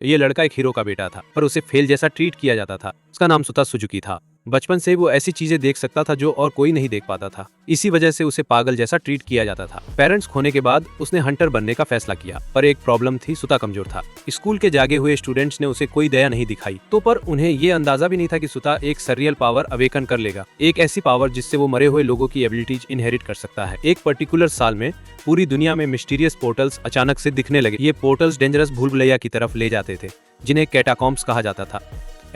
ये लड़का एक हीरो का बेटा था, पर उसे फेल जैसा ट्रीट किया जाता था। उसका नाम सुता सुजुकी था। बचपन से वो ऐसी चीजें देख सकता था जो और कोई नहीं देख पाता था। इसी वजह से उसे पागल जैसा ट्रीट किया जाता था। पेरेंट्स खोने के बाद उसने हंटर बनने का फैसला किया, पर एक प्रॉब्लम थी, सुता कमजोर था। स्कूल के जागे हुए स्टूडेंट्स ने उसे कोई दया नहीं दिखाई, तो पर उन्हें ये अंदाजा भी नहीं था कि सुता एक सरियल पावर अवेकन कर लेगा, एक ऐसी पावर जिससे वो मरे हुए लोगों की एबिलिटीज इनहेरिट कर सकता है। एक पर्टिकुलर साल में पूरी दुनिया में मिस्टीरियस पोर्टल्स अचानक से दिखने लगे। ये पोर्टल्स डेंजरस भूल भुलैया की तरफ ले जाते थे, जिन्हें कैटाकॉम्ब्स कहा जाता था।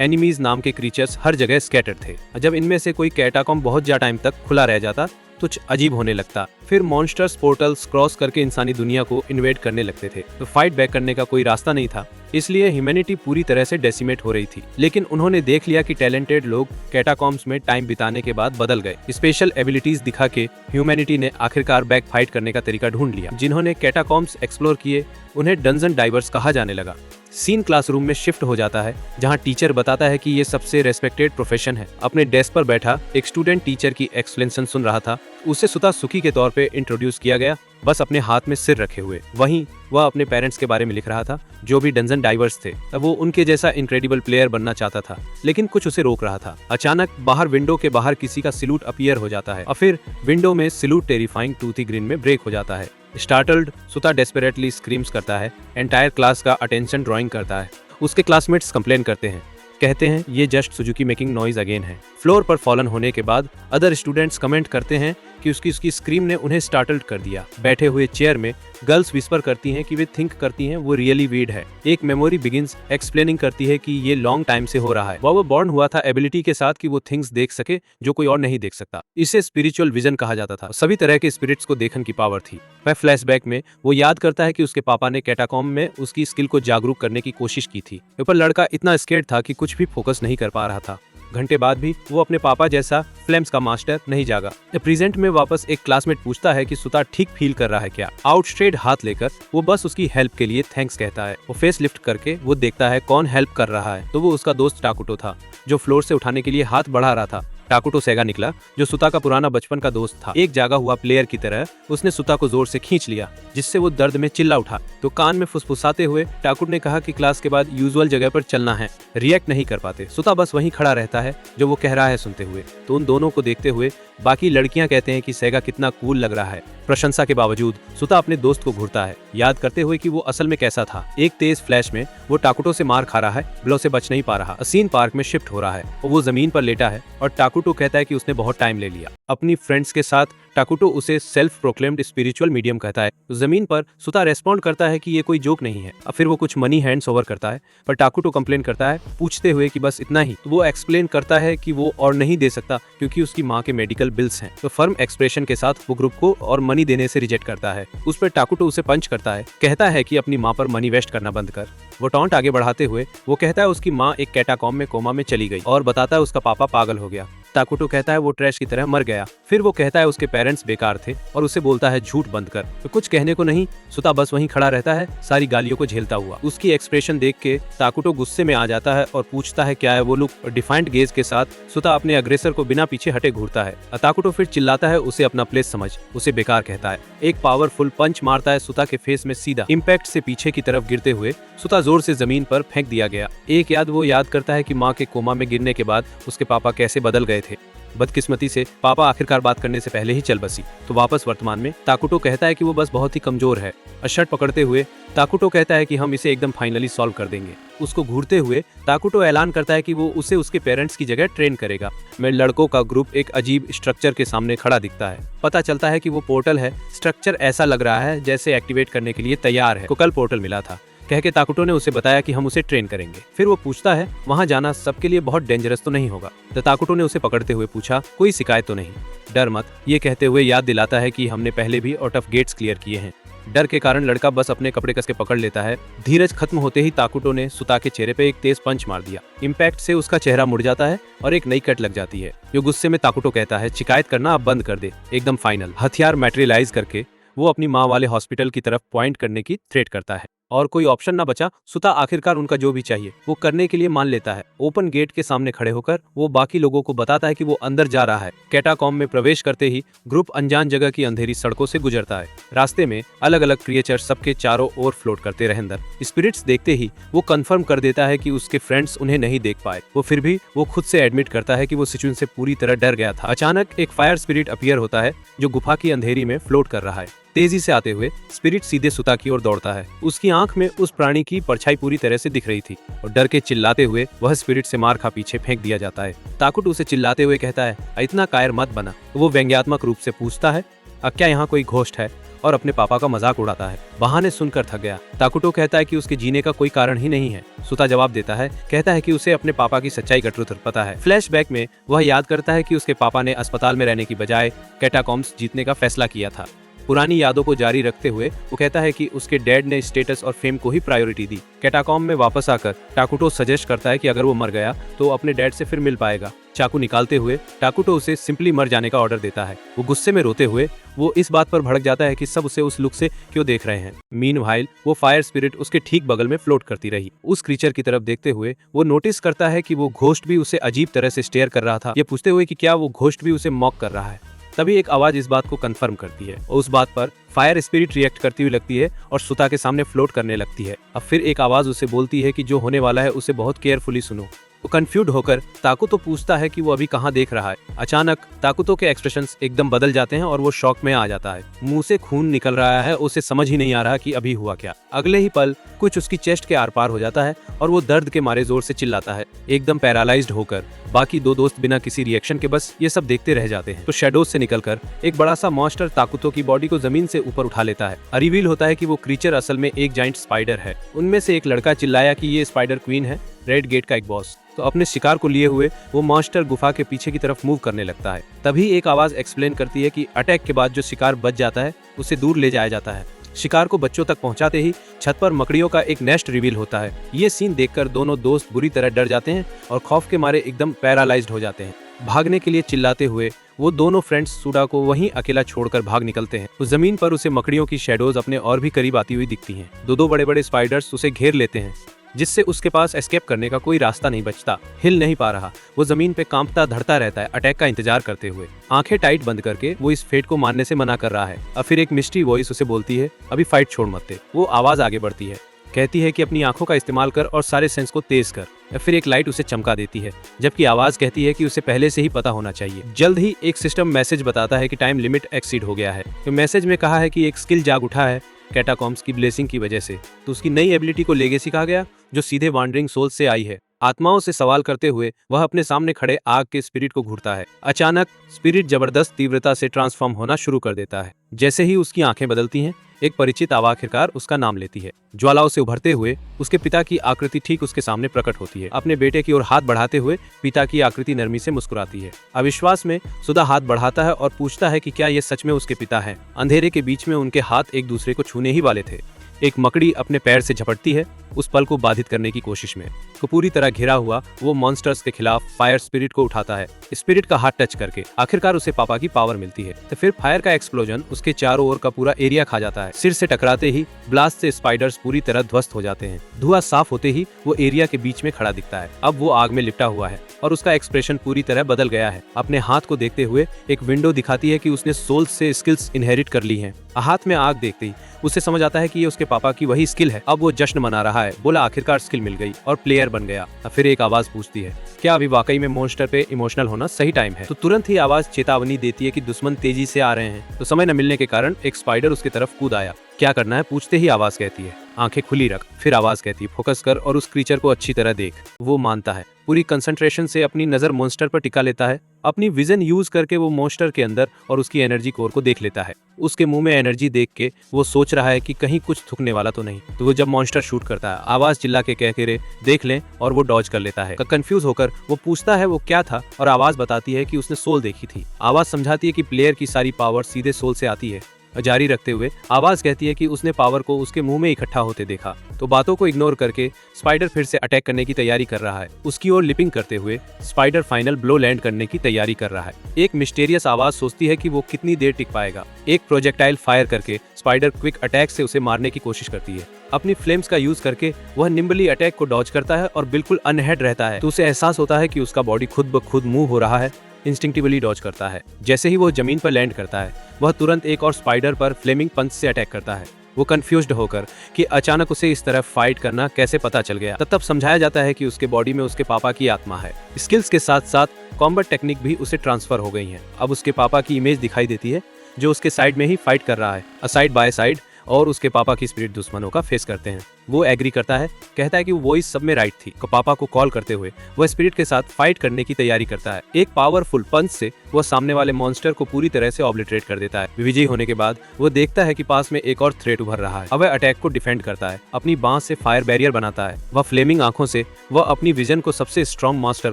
एनिमीज नाम के क्रीचर्स हर जगह स्कैटर्ड थे। जब इनमें से कोई कैटाकॉम्ब बहुत ज्यादा टाइम तक खुला रह जाता तो कुछ अजीब होने लगता। फिर मॉन्स्टर्स पोर्टल्स क्रॉस करके इंसानी दुनिया को इन्वेड करने लगते थे, तो फाइट बैक करने का कोई रास्ता नहीं था। इसलिए ह्यूमैनिटी पूरी तरह से डेसिमेट हो रही थी। लेकिन उन्होंने देख लिया कि टैलेंटेड लोग कैटाकॉम्ब्स में टाइम बिताने के बाद बदल गए। स्पेशल एबिलिटीज दिखा के ह्यूमैनिटी ने आखिरकार बैक फाइट करने का तरीका ढूंढ लिया। जिन्होंने कैटाकॉम्ब्स एक्सप्लोर किए उन्हें डंजन डाइवर्स कहा जाने लगा। सीन क्लासरूम में शिफ्ट हो जाता है, जहां टीचर बताता है कि ये सबसे रेस्पेक्टेड प्रोफेशन है। अपने डेस्क पर बैठा एक स्टूडेंट टीचर की एक्सप्लेनेशन सुन रहा था। उसे सुता सुकी के तौर पे इंट्रोड्यूस किया गया, बस अपने हाथ में सिर रखे हुए। वहीं वह अपने पेरेंट्स के बारे में लिख रहा था, जो भी डंजन डाइवर्स थे। अब वो उनके जैसा इनक्रेडिबल प्लेयर बनना चाहता था, लेकिन कुछ उसे रोक रहा था। अचानक बाहर विंडो के बाहर किसी का सिलूट अपीयर हो जाता है और फिर विंडो में सिलूट टेरिफाइंग टूथी ग्रीन में ब्रेक हो जाता है। स्टार्टल्ड सुता डेस्परेटली स्क्रीम्स करता है। एंटायर क्लास का अटेंशन ड्राइंग करता है। उसके क्लासमेट्स कंप्लेन करते हैं, कहते हैं ये just Suzuki making noise again है। फ्लोर पर फॉलन होने के बाद अदर स्टूडेंट्स कमेंट करते हैं कि उसकी स्क्रीम ने उन्हें स्टार्टल्ड कर दिया। बैठे हुए चेयर में गर्ल्स विस्पर करती हैं कि वे थिंक करती हैं वो रियली वीड है। एक मेमोरी बिगिंस एक्सप्लेनिंग करती है कि ये लॉन्ग टाइम से हो रहा है। वो बॉर्न हुआ था एबिलिटी के साथ कि वो थिंग्स देख सके जो कोई और नहीं देख सकता। इसे स्पिरिचुअल विजन कहा जाता था। सभी तरह के स्पिरिट्स को देखने की पावर थी। वह फ्लैशबैक में वो याद करता है कि उसके पापा ने कैटाकॉम्ब में उसकी स्किल को जागरूक करने की कोशिश की थी, पर लड़का इतना स्केर्ड था कि कुछ भी फोकस नहीं कर पा रहा था। घंटे बाद भी वो अपने पापा जैसा फ्लेम्स का मास्टर नहीं जागा। प्रेजेंट में वापस एक क्लासमेट पूछता है कि सुता ठीक फील कर रहा है क्या। आउटस्ट्रेड हाथ लेकर वो बस उसकी हेल्प के लिए थैंक्स कहता है। वो फेस लिफ्ट करके वो देखता है कौन हेल्प कर रहा है, तो वो उसका दोस्त टाकुटो था, जो फ्लोर से उठाने के लिए हाथ बढ़ा रहा था। टाकुटो सेगा निकला, जो सुता का पुराना बचपन का दोस्त था। एक जागा हुआ प्लेयर की तरह उसने सुता को जोर से खींच लिया, जिससे वो दर्द में चिल्ला उठा। तो कान में फुसफुसाते हुए टाकुटो ने कहा कि क्लास के बाद यूजुअल जगह पर चलना है। रिएक्ट नहीं कर पाते। सुता बस वहीं खड़ा रहता है जो वो कह रहा है सुनते हुए। तो उन दोनों को देखते हुए बाकी लड़कियां कहते हैं कि सेगा कितना कूल लग रहा है। प्रशंसा के बावजूद सुता अपने दोस्त को घूरता है, याद करते हुए कि वो असल में कैसा था। एक तेज फ्लैश में वो टाकुटो से मार खा रहा है, ब्लो से बच नहीं पा रहा। सीन पार्क में शिफ्ट हो रहा है और वो जमीन पर लेटा है और टाकुटो कहता है कि उसने बहुत टाइम ले लिया। अपनी फ्रेंड्स के साथ टाकुटो उसे सेल्फ प्रोक्लेम्ड स्पिरिचुअल मीडियम कहता है। तो जमीन पर सुता रेस्पॉन्ड करता है कि ये कोई जोक नहीं है। अब फिर वो कुछ मनी हैंड्स ओवर करता है, पर टाकुटो कंप्लेन करता है, पूछते हुए कि बस इतना ही। तो वो एक्सप्लेन करता है कि वो और नहीं दे सकता क्योंकि उसकी माँ के मेडिकल बिल्स हैं। तो फर्म एक्सप्रेशन के साथ वो ग्रुप को और मनी देने से रिजेक्ट करता है। उस पर टाकुटो उसे पंच करता है, कहता है कि अपनी माँ पर मनी वेस्ट करना बंद कर। वो टॉन्ट आगे बढ़ाते हुए वो कहता है उसकी माँ एक कैटाकॉम्ब में कोमा में चली गई और बताता है उसका पापा पागल हो गया। टाकुटो कहता है वो ट्रैश की तरह मर गया। फिर वो कहता है उसके पेरेंट्स बेकार थे और उसे बोलता है झूठ बंद कर। तो कुछ कहने को नहीं, सुता बस वहीं खड़ा रहता है, सारी गालियों को झेलता हुआ। उसकी एक्सप्रेशन देख के टाकुटो गुस्से में आ जाता है और पूछता है क्या है वो लुक। और डिफाइंट गेज के साथ सुता अपने अग्रेसर को बिना पीछे हटे घूरता है। टाकुटो फिर चिल्लाता है उसे अपना प्लेस समझ, उसे बेकार कहता है। एक पावरफुल पंच मारता है सुता के फेस में सीधा। इम्पैक्ट से पीछे की तरफ गिरते हुए सुता जोर से जमीन पर फेंक दिया गया। एक याद वो याद करता है कि माँ के कोमा में गिरने के बाद उसके पापा कैसे बदल गए थे। बदकिस्मती से पापा आखिरकार बात करने से पहले ही चल बसी। तो वापस वर्तमान में टाकुटो कहता है कि वो बस बहुत ही कमजोर है। शर्ट पकड़ते हुए टाकुटो कहता है कि हम इसे एकदम फाइनली सॉल्व कर देंगे। उसको घूरते हुए टाकुटो ऐलान करता है कि वो उसे उसके पेरेंट्स की जगह ट्रेन करेगा। में लड़कों का ग्रुप एक अजीब स्ट्रक्चर के सामने खड़ा दिखता है। पता चलता है कि वो पोर्टल है। स्ट्रक्चर ऐसा लग रहा है जैसे एक्टिवेट करने के लिए तैयार है। को कल पोर्टल मिला था, कह के टाकुटो ने उसे बताया कि हम उसे ट्रेन करेंगे। फिर वो पूछता है वहां जाना सबके लिए बहुत डेंजरस तो नहीं होगा। तो टाकुटो ने उसे पकड़ते हुए पूछा कोई शिकायत तो नहीं। डर मत, ये कहते हुए याद दिलाता है कि हमने पहले भी आउट ऑफ गेट्स क्लियर किए हैं। डर के कारण लड़का बस अपने कपड़े कस के पकड़ लेता है। धीरज खत्म होते ही टाकुटो ने सुता के चेहरे पे एक तेज पंच मार दिया। इम्पैक्ट से उसका चेहरा मुड़ जाता है और एक नई कट लग जाती है। जो गुस्से में टाकुटो कहता है शिकायत करना अब बंद कर दे, एकदम फाइनल। हथियार मैटेरियलाइज करके वो अपनी माँ वाले हॉस्पिटल की तरफ पॉइंट करने की थ्रेट करता है और कोई ऑप्शन ना बचा, सुता आखिरकार उनका जो भी चाहिए वो करने के लिए मान लेता है। ओपन गेट के सामने खड़े होकर वो बाकी लोगों को बताता है कि वो अंदर जा रहा है। कैटाकॉम्ब में प्रवेश करते ही ग्रुप अनजान जगह की अंधेरी सड़कों से गुजरता है। रास्ते में अलग अलग क्रिएचर सबके चारों ओर फ्लोट करते रहे। अंदर स्पिरिट्स देखते ही वो कंफर्म कर देता है कि उसके फ्रेंड्स उन्हें नहीं देख पाए। वो फिर भी वो खुद से एडमिट करता है कि वो सिचुएशन से पूरी तरह डर गया था। अचानक एक फायर स्पिरिट अपीयर होता है जो गुफा की अंधेरी में फ्लोट कर रहा है। तेजी से आते हुए स्पिरिट सीधे सुता की ओर दौड़ता है। उसकी आंख में उस प्राणी की परछाई पूरी तरह से दिख रही थी और डर के चिल्लाते हुए वह स्पिरिट से मार खा पीछे फेंक दिया जाता है। ताकुटो उसे चिल्लाते हुए कहता है, इतना कायर मत बना। वो व्यंग्यात्मक रूप से पूछता है, क्या यहाँ कोई घोस्ट है, और अपने पापा का मजाक उड़ाता है। बहाने सुनकर थक गया। ताकुटो कहता है कि उसके जीने का कोई कारण ही नहीं है। सुता जवाब देता है, कहता है कि उसे अपने पापा की सच्चाई का ट्रुथ पता है। फ्लैशबैक में वह याद करता है कि उसके पापा ने अस्पताल में रहने की बजाय कैटाकॉम्ब्स जीतने का फैसला किया था। पुरानी यादों को जारी रखते हुए वो कहता है कि उसके डैड ने स्टेटस और फेम को ही प्रायोरिटी दी। कैटाकॉम्ब में वापस आकर टाकुटो सजेस्ट करता है कि अगर वो मर गया तो अपने डैड से फिर मिल पाएगा। चाकू निकालते हुए टाकुटो उसे सिंपली मर जाने का ऑर्डर देता है। वो गुस्से में रोते हुए वो इस बात पर भड़क जाता है कि सब उसे उस लुक से क्यों देख रहे हैं। मीनवाइल वो फायर स्पिरिट उसके ठीक बगल में फ्लोट करती रही। उस क्रीचर की तरफ देखते हुए वो नोटिस करता है कि वो घोस्ट भी उसे अजीब तरह से स्टेयर कर रहा था, ये पूछते हुए कि क्या वो घोस्ट भी उसे मॉक कर रहा है। तभी एक आवाज इस बात को कंफर्म करती है और उस बात पर फायर स्पिरिट रिएक्ट करती हुई लगती है और सुता के सामने फ्लोट करने लगती है। अब फिर एक आवाज उसे बोलती है कि जो होने वाला है उसे बहुत केयरफुली सुनो। वो कंफ्यूज होकर ताकुतो पूछता है कि वो अभी कहाँ देख रहा है। अचानक ताकुतो के एक्सप्रेशंस एकदम बदल जाते हैं और वो शॉक में आ जाता है। मुंह से खून निकल रहा है, उसे समझ ही नहीं आ रहा कि अभी हुआ क्या। अगले ही पल कुछ उसकी चेस्ट के आर पार हो जाता है और वो दर्द के मारे जोर से चिल्लाता है। एकदम पैरालाइज्ड होकर बाकी दो दोस्त बिना किसी रिएक्शन के बस ये सब देखते रह जाते हैं। तो शेडोज से निकलकर एक बड़ा सा मॉन्स्टर ताकुतो की बॉडी को जमीन से ऊपर उठा लेता है। रिवील होता है कि वो क्रीचर असल में एक जाइंट स्पाइडर है। उनमें से एक लड़का चिल्लाया कि ये स्पाइडर क्वीन है, रेड गेट का एक बॉस। तो अपने शिकार को लिए हुए वो मॉन्स्टर गुफा के पीछे की तरफ मूव करने लगता है। तभी एक आवाज एक्सप्लेन करती है कि अटैक के बाद जो शिकार बच जाता है उसे दूर ले जाया जाता है। शिकार को बच्चों तक पहुंचाते ही छत पर मकड़ियों का एक नेस्ट रिवील होता है। ये सीन देखकर दोनों दोस्त बुरी तरह डर जाते हैं और खौफ के मारे एकदम पैरालाइज्ड हो जाते हैं। भागने के लिए चिल्लाते हुए वो दोनों फ्रेंड्स सुडा को वहीं अकेला छोड़कर भाग निकलते हैं। उस जमीन पर उसे मकड़ियों की शेडोज अपने और भी करीब आती हुई दिखती हैं। दो बड़े बड़े स्पाइडर्स उसे घेर लेते हैं जिससे उसके पास एस्केप करने का कोई रास्ता नहीं बचता। हिल नहीं पा रहा, वो जमीन पे कांपता धड़ता रहता है, अटैक का इंतजार करते हुए। आंखें टाइट बंद करके वो इस फेट को मारने से मना कर रहा है। अब फिर एक मिस्ट्री वॉइस उसे बोलती है, अभी फाइट छोड़ मत दे। वो आवाज आगे बढ़ती है, कहती है कि अपनी आंखों का इस्तेमाल कर और सारे सेंस को तेज कर। या फिर एक लाइट उसे चमका देती है, जबकि आवाज कहती है कि उसे पहले से ही पता होना चाहिए। जल्द ही एक सिस्टम मैसेज बताता है कि टाइम लिमिट एक्सीड हो गया है। तो मैसेज में कहा है कि एक स्किल जाग उठा है कैटाकॉम्ब्स की ब्लेसिंग की वजह से। तो उसकी नई एबिलिटी को लेगेसी कहा गया, जो सीधे वांडरिंग सोल से आई है। आत्माओं से सवाल करते हुए वह अपने सामने खड़े आग के स्पिरिट को घूरता है। अचानक स्पिरिट जबरदस्त तीव्रता से ट्रांसफॉर्म होना शुरू कर देता है। जैसे ही उसकी आंखें बदलती हैं, एक परिचित आवाज आखिरकार उसका नाम लेती है। ज्वालाओं से उभरते हुए उसके पिता की आकृति ठीक उसके सामने प्रकट होती है। अपने बेटे की ओर हाथ बढ़ाते हुए पिता की आकृति नरमी से मुस्कुराती है। अविश्वास में सुधा हाथ बढ़ाता है और पूछता है कि क्या ये सच में उसके पिता हैं। अंधेरे के बीच में उनके हाथ एक दूसरे को छूने ही वाले थे। एक मकड़ी अपने पैर से झपटती है उस पल को बाधित करने की कोशिश में। तो पूरी तरह घिरा हुआ वो मॉन्स्टर्स के खिलाफ फायर स्पिरिट को उठाता है। स्पिरिट का हाथ टच करके आखिरकार उसे पापा की पावर मिलती है। तो फिर फायर का एक्सप्लोजन उसके चारों ओर का पूरा एरिया खा जाता है। सिर से टकराते ही ब्लास्ट से स्पाइडर्स पूरी तरह ध्वस्त हो जाते हैं। धुआं साफ होते ही वो एरिया के बीच में खड़ा दिखता है। अब वो आग में लिपटा हुआ है और उसका एक्सप्रेशन पूरी तरह बदल गया है। अपने हाथ को देखते हुए एक विंडो दिखाती है कि उसने सोल से स्किल्स इनहेरिट कर ली हैं। हाथ में आग देखते ही उसे समझ आता है कि ये उसके पापा की वही स्किल है। अब वो जश्न मना रहा है, बोला आखिरकार स्किल मिल गई और प्लेयर बन गया। फिर एक आवाज पूछती है, क्या अभी वाकई में मॉन्स्टर पे इमोशनल होना सही टाइम है? तो तुरंत ही आवाज चेतावनी देती है कि दुश्मन तेजी से आ रहे हैं। तो समय न मिलने के कारण एक स्पाइडर उसकी तरफ कूद आया। क्या करना है पूछते ही आवाज कहती है, आंखें खुली रख। फिर आवाज कहती है, फोकस कर और उस क्रीचर को अच्छी तरह देख। वो मानता है, पूरी कंसंट्रेशन से अपनी नजर मॉन्स्टर पर टिका लेता है। अपनी विजन यूज करके वो मॉन्स्टर के अंदर और उसकी एनर्जी कोर को देख लेता है। उसके मुंह में एनर्जी देख के वो सोच रहा है कि कहीं कुछ थूकने वाला तो नहीं। तो वो जब मॉन्स्टर शूट करता है, आवाज चिल्ला के कह के रे देख लें, और वो डॉज कर लेता है। कंफ्यूज होकर वो पूछता है वो क्या था, और आवाज बताती है कि उसने सोल देखी थी। आवाज समझाती है कि प्लेयर की सारी पावर सीधे सोल से आती है। जारी रखते हुए आवाज कहती है कि उसने पावर को उसके मुंह में इकट्ठा होते देखा। तो बातों को इग्नोर करके स्पाइडर फिर से अटैक करने की तैयारी कर रहा है। उसकी ओर लिपिंग करते हुए स्पाइडर फाइनल ब्लो लैंड करने की तैयारी कर रहा है। एक मिस्टीरियस आवाज सोचती है कि वो कितनी देर टिक पाएगा। एक प्रोजेक्टाइल फायर करके स्पाइडर क्विक अटैक से उसे मारने की कोशिश करती है। अपनी फ्लेम्स का यूज करके वह निम्बली अटैक को डॉज करता है और बिल्कुल अनहेड रहता है। तो उसे एहसास होता है कि उसका बॉडी खुद ब खुद मूव हो रहा है। इंस्टिंक्टिवली डॉज करता है। जैसे ही वो जमीन पर लैंड करता है, वह तुरंत एक और स्पाइडर पर फ्लेमिंग पंच से अटैक करता है। वो कंफ्यूज्ड होकर कि अचानक उसे इस तरह फाइट करना कैसे पता चल गया। तब समझाया जाता है कि उसके बॉडी में उसके पापा की आत्मा है। स्किल्स के साथ साथ कॉम्बैट टेक्निक भी उसे ट्रांसफर हो गई हैं। अब उसके पापा की इमेज दिखाई देती है जो उसके साइड में ही फाइट कर रहा है, साइड बाय साइड, और उसके पापा की स्पिरिट दुश्मनों का फेस करते हैं। वो एग्री करता है, कहता है कि वो इस सब में राइट थी। पापा को कॉल करते हुए वह स्पिरिट के साथ फाइट करने की तैयारी करता है। एक पावरफुल पंच से वह सामने वाले मॉन्स्टर को पूरी तरह से ऑब्लिटरेट कर देता है। विजयी होने के बाद वो देखता है कि पास में एक और थ्रेट उभर रहा है। अब वह अटैक को डिफेंड करता है, अपनी बांस से फायर बैरियर बनाता है। वह फ्लेमिंग आंखों से वह अपनी विजन को सबसे स्ट्रॉन्ग मॉन्स्टर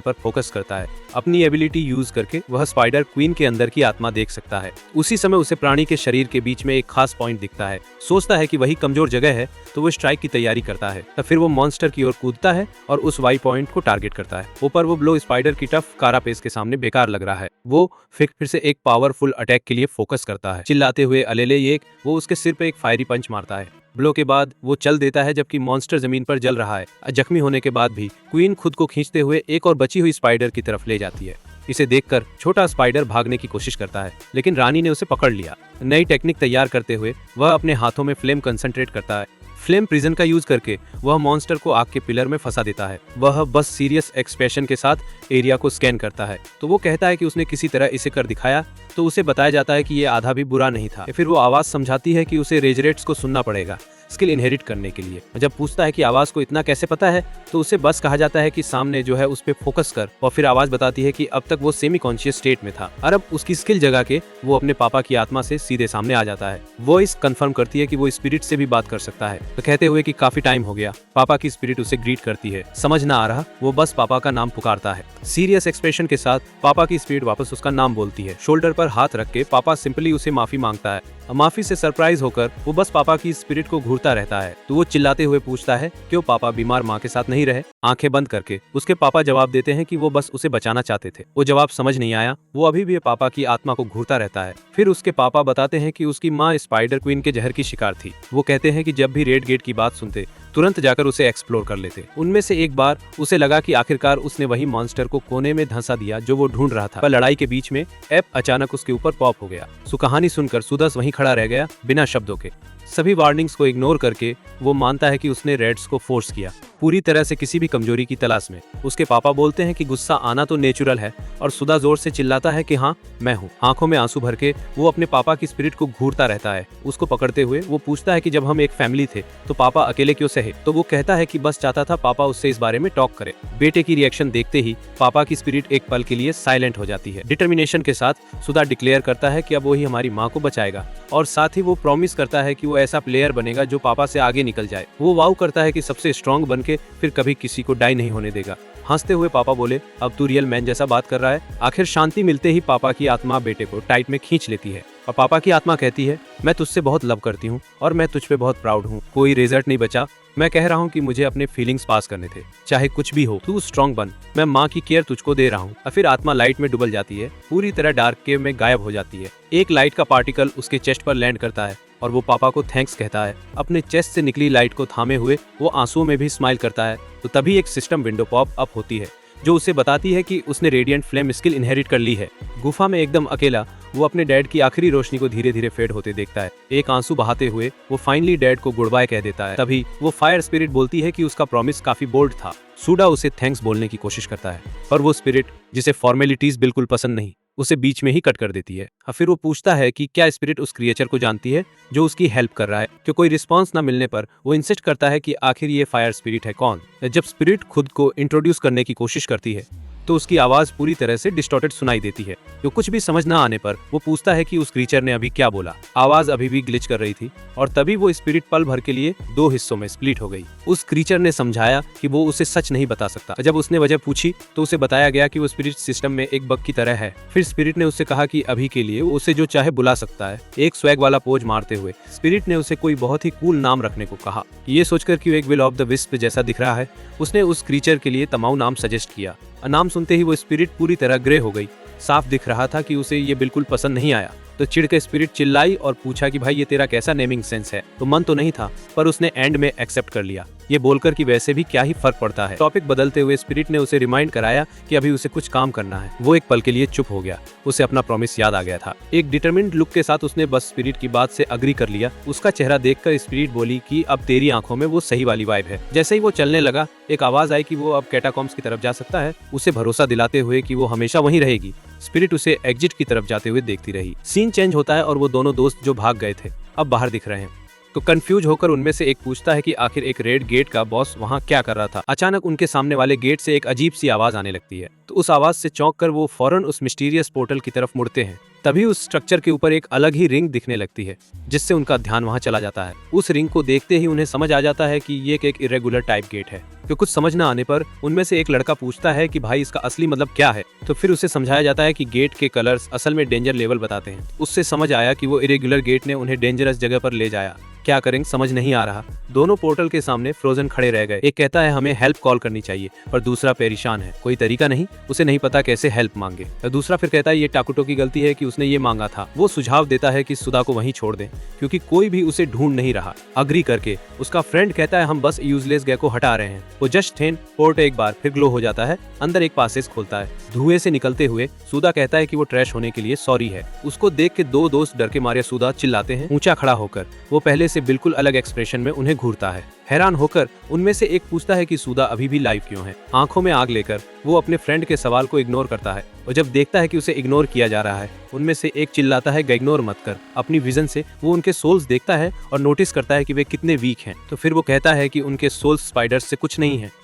पर फोकस करता है। अपनी एबिलिटी यूज करके वह स्पाइडर क्वीन के अंदर की आत्मा देख सकता है। उसी समय उसे प्राणी के शरीर के बीच में एक खास पॉइंट दिखता है। सोचता है कि वही कमजोर जगह है, तो वो स्ट्राइक की तैयारी करता है। फिर वो मॉन्स्टर की ओर कूदता है और उस वाई पॉइंट को टारगेट करता है। ऊपर वो ब्लो स्पाइडर की टफ कारापेस के सामने बेकार लग रहा है। वो फिर से एक पावरफुल अटैक के लिए फोकस करता है। चिल्लाते हुए अलेले एक वो उसके सिर पे एक फायरी पंच मारता है। ब्लो के बाद वो चल देता है जबकि मॉन्स्टर जमीन पर जल रहा है। जख्मी होने के बाद भी क्वीन खुद को खींचते हुए एक और बची हुई स्पाइडर की तरफ ले जाती है। इसे देखकर छोटा स्पाइडर भागने की कोशिश करता है, लेकिन रानी ने उसे पकड़ लिया। नई टेक्निक तैयार करते हुए वह अपने हाथों में फ्लेम कंसंट्रेट करता है। फ्लेम प्रिजन का यूज करके वह मॉन्स्टर को आग के पिलर में फंसा देता है। वह बस सीरियस एक्सप्रेशन के साथ एरिया को स्कैन करता है। तो वो कहता है कि उसने किसी तरह इसे कर दिखाया। तो उसे बताया जाता है कि ये आधा भी बुरा नहीं था। फिर वो आवाज समझाती है कि उसे रेजरेट्स को सुनना पड़ेगा स्किल इनहेरिट करने के लिए। जब पूछता है कि आवाज को इतना कैसे पता है, तो उसे बस कहा जाता है कि सामने जो है उस पे फोकस कर। और फिर आवाज बताती है कि अब तक वो सेमी कॉन्शियस स्टेट में था और अब उसकी स्किल जगा के वो अपने पापा की आत्मा से सीधे सामने आ जाता है। वो इस कंफर्म करती है कि वो स्पिरिट से भी बात कर सकता है। तो कहते हुए कि काफी टाइम हो गया, पापा की स्पिरिट उसे ग्रीट करती है। समझ ना आ रहा, वो बस पापा का नाम पुकारता है। सीरियस एक्सप्रेशन के साथ पापा की स्पिरिट वापस उसका नाम बोलती है। शोल्डर पर हाथ रख के पापा सिंपली उसे माफी मांगता है। माफी से सरप्राइज होकर वो बस पापा की स्पिरिट को घूरता रहता है। तो वो चिल्लाते हुए पूछता है क्यों पापा बीमार माँ के साथ नहीं रहे। आंखें बंद करके उसके पापा जवाब देते हैं कि वो बस उसे बचाना चाहते थे। वो जवाब समझ नहीं आया, वो अभी भी पापा की आत्मा को घूरता रहता है। फिर उसके पापा बताते हैं कि उसकी माँ स्पाइडर क्वीन के जहर की शिकार थी। वो कहते हैं कि जब भी रेड गेट की बात सुनते तुरंत जाकर उसे एक्सप्लोर कर लेते। उनमें से एक बार उसे लगा कि आखिरकार उसने वही मॉन्स्टर को कोने में धंसा दिया जो वो ढूंढ रहा था। पर लड़ाई के बीच में एप अचानक उसके ऊपर पॉप हो गया। कहानी सुनकर सुदस वहीं खड़ा रह गया बिना शब्दों के। सभी वार्निंग्स को इग्नोर करके वो मानता है कि उसने रेड्स को फोर्स किया, पूरी तरह से किसी भी कमजोरी की तलाश में। उसके पापा बोलते हैं कि गुस्सा आना तो नेचुरल है और सुधा जोर से चिल्लाता है कि हाँ मैं हूँ। आंखों में आंसू भर के वो अपने पापा की स्पिरिट को घूरता रहता है। उसको पकड़ते हुए वो पूछता है कि जब हम एक फैमिली थे तो पापा अकेले क्यों सहे। तो वो कहता है कि बस चाहता था पापा उससे इस बारे में टॉक करे। बेटे की रिएक्शन देखते ही पापा की स्पिरिट एक पल के लिए साइलेंट हो जाती है। डिटर्मिनेशन के साथ सुधा डिक्लेयर करता है कि अब वो ही हमारी माँ को बचाएगा और साथ ही वो प्रॉमिस करता है कि वो ऐसा प्लेयर बनेगा जो पापा से आगे निकल जाए। वो वाउ करता है कि सबसे स्ट्रॉन्ग बनके फिर कभी किसी को डाई नहीं होने देगा। हंसते हुए पापा बोले अब तू रियल मैन जैसा बात कर रहा है। आखिर शांति मिलते ही पापा की आत्मा बेटे को टाइट में खींच लेती है और पापा की आत्मा कहती है मैं तुझसे बहुत लव करती हूँ और मैं तुझ पे बहुत प्राउड हूँ। कोई रिजल्ट नहीं बचा, मैं कह रहा हूँ कि मुझे अपने फीलिंग्स पास करने थे। चाहे कुछ भी हो तू स्ट्रॉन्ग बन, मैं माँ की केयर तुझको दे रहा हूँ। और फिर आत्मा लाइट में डुबल जाती है, पूरी तरह डार्क केव में गायब हो जाती है। एक लाइट का पार्टिकल उसके चेस्ट पर लैंड करता है और वो पापा को थैंक्स कहता है। अपने चेस्ट से निकली लाइट को थामे हुए वो आंसुओं में भी स्माइल करता है। तो तभी एक सिस्टम विंडो पॉप अप होती है जो उसे बताती है कि उसने रेडिएंट फ्लेम स्किल इनहेरिट कर ली है। गुफा में एकदम अकेला वो अपने डैड की आखिरी रोशनी को धीरे धीरे फेड होते देखता है। एक आंसू बहाते हुए वो फाइनली डैड को गुड बाय कह देता है। तभी वो फायर स्पिरिट बोलती है कि उसका प्रॉमिस काफी बोल्ड था। सूडा उसे थैंक्स बोलने की कोशिश करता है पर वो स्पिरिट जिसे फॉर्मेलिटीज बिल्कुल पसंद नहीं उसे बीच में ही कट कर देती है। फिर वो पूछता है कि क्या स्पिरिट उस क्रिएचर को जानती है जो उसकी हेल्प कर रहा है। क्यों कोई रिस्पांस ना मिलने पर वो इंसिस्ट करता है कि आखिर ये फायर स्पिरिट है कौन। जब स्पिरिट खुद को इंट्रोड्यूस करने की कोशिश करती है तो उसकी आवाज पूरी तरह से डिस्टॉर्टेड सुनाई देती है। तो कुछ भी समझ न आने पर वो पूछता है कि उस क्रीचर ने अभी क्या बोला। आवाज अभी भी ग्लिच कर रही थी और तभी वो स्पिरिट पल भर के लिए 2 हिस्सों में स्प्लिट हो गई। उस क्रीचर ने समझाया कि वो उसे सच नहीं बता सकता। जब उसने वजह पूछी तो उसे बताया गया कि वो स्पिरिट सिस्टम में एक बग की तरह है। फिर स्पिरिट ने उससे कहा कि अभी के लिए वो उसे जो चाहे बुला सकता है। एक स्वैग वाला पोज मारते हुए स्पिरिट ने उसे कोई बहुत ही कूल नाम रखने को कहा। ये सोचकर कि वो एक विल ऑफ द विस्प जैसा दिख रहा है, उसने उस क्रीचर के लिए तमाम नाम सजेस्ट किया। नाम सुनते ही वो स्पिरिट पूरी तरह ग्रे हो गई। साफ दिख रहा था कि उसे ये बिल्कुल पसंद नहीं आया। तो चिढ़ के स्पिरिट चिल्लाई और पूछा कि भाई ये तेरा कैसा नेमिंग सेंस है। तो मन तो नहीं था पर उसने एंड में एक्सेप्ट कर लिया, ये बोलकर कि वैसे भी क्या ही फर्क पड़ता है। टॉपिक बदलते हुए स्पिरिट ने उसे रिमाइंड कराया कि अभी उसे कुछ काम करना है। वो एक पल के लिए चुप हो गया, उसे अपना प्रॉमिस याद आ गया था। एक डिटरमिन्ड लुक के साथ उसने बस स्पिरिट की बात से अग्री कर लिया। उसका चेहरा देखकर स्पिरिट बोली कि अब तेरी आंखों में वो सही वाली वाइब है। जैसे ही वो चलने लगा एक आवाज आई कि वो अब कैटाकॉम्स की तरफ जा सकता है, उसे भरोसा दिलाते हुए कि वो हमेशा वहीं रहेगी। स्पिरिट उसे एग्जिट की तरफ जाते हुए देखती रही। सीन चेंज होता है और वो दोनों दोस्त जो भाग गए थे अब बाहर दिख रहे हैं। तो कंफ्यूज होकर उनमें से एक पूछता है कि आखिर एक रेड गेट का बॉस वहाँ क्या कर रहा था। अचानक उनके सामने वाले गेट से एक अजीब सी आवाज आने लगती है। तो उस आवाज से चौंक कर वो फौरन उस मिस्टीरियस पोर्टल की तरफ मुड़ते हैं। तभी उस स्ट्रक्चर के ऊपर एक अलग ही रिंग दिखने लगती है, जिससे उनका ध्यान वहां चला जाता है। उस रिंग को देखते ही उन्हें समझ आ जाता है कि ये एक इरेगुलर टाइप गेट है। तो कुछ समझ न आने पर उनमें से एक लड़का पूछता है कि भाई इसका असली मतलब क्या है। तो फिर उसे समझाया जाता है कि गेट के कलर्स असल में डेंजर लेवल बताते हैं। उससे समझ आया कि वो इरेगुलर गेट ने उन्हें डेंजरस जगह पर ले जाया। क्या करेंगे समझ नहीं आ रहा। दोनों पोर्टल के सामने फ्रोजन खड़े रह गए। एक कहता है हमें हेल्प कॉल करनी चाहिए, पर दूसरा परेशान है, कोई तरीका नहीं, उसे नहीं पता कैसे हेल्प मांगे। तो दूसरा फिर कहता है ये टाकुटो की गलती है कि उसने ये मांगा था। वो सुझाव देता है कि सुधा को वहीं छोड़ दें क्योंकि कोई भी उसे ढूंढ नहीं रहा। अग्री करके उसका फ्रेंड कहता है हम बस यूजलेस गै को हटा रहे हैं। वो जस्ट थेन पोर्ट एक बार फिर ग्लो हो जाता है, अंदर एक पासेज खुलता है। धुएं से निकलते हुए सुधा कहता है कि वो ट्रैश होने के लिए सॉरी है। उसको देख के 2 दोस्त डर के मारे सुधा चिल्लाते हैं। ऊंचा खड़ा होकर वो पहले से बिल्कुल अलग एक्सप्रेशन में उन्हें घूरता है। हैरान होकर उनमें से एक पूछता है कि सुधा अभी भी लाइव क्यों है। आंखों में आग लेकर वो अपने फ्रेंड के सवाल को इग्नोर करता है और जब देखता है कि उसे इग्नोर किया जा रहा है, उनमें से एक चिल्लाता है इग्नोर मत कर। अपनी विजन से वो उनके सोल्स देखता है और नोटिस करता है कि वे कितने वीक हैं। तो फिर वो कहता है कि उनके सोल्स स्पाइडर्स से कुछ नहीं है।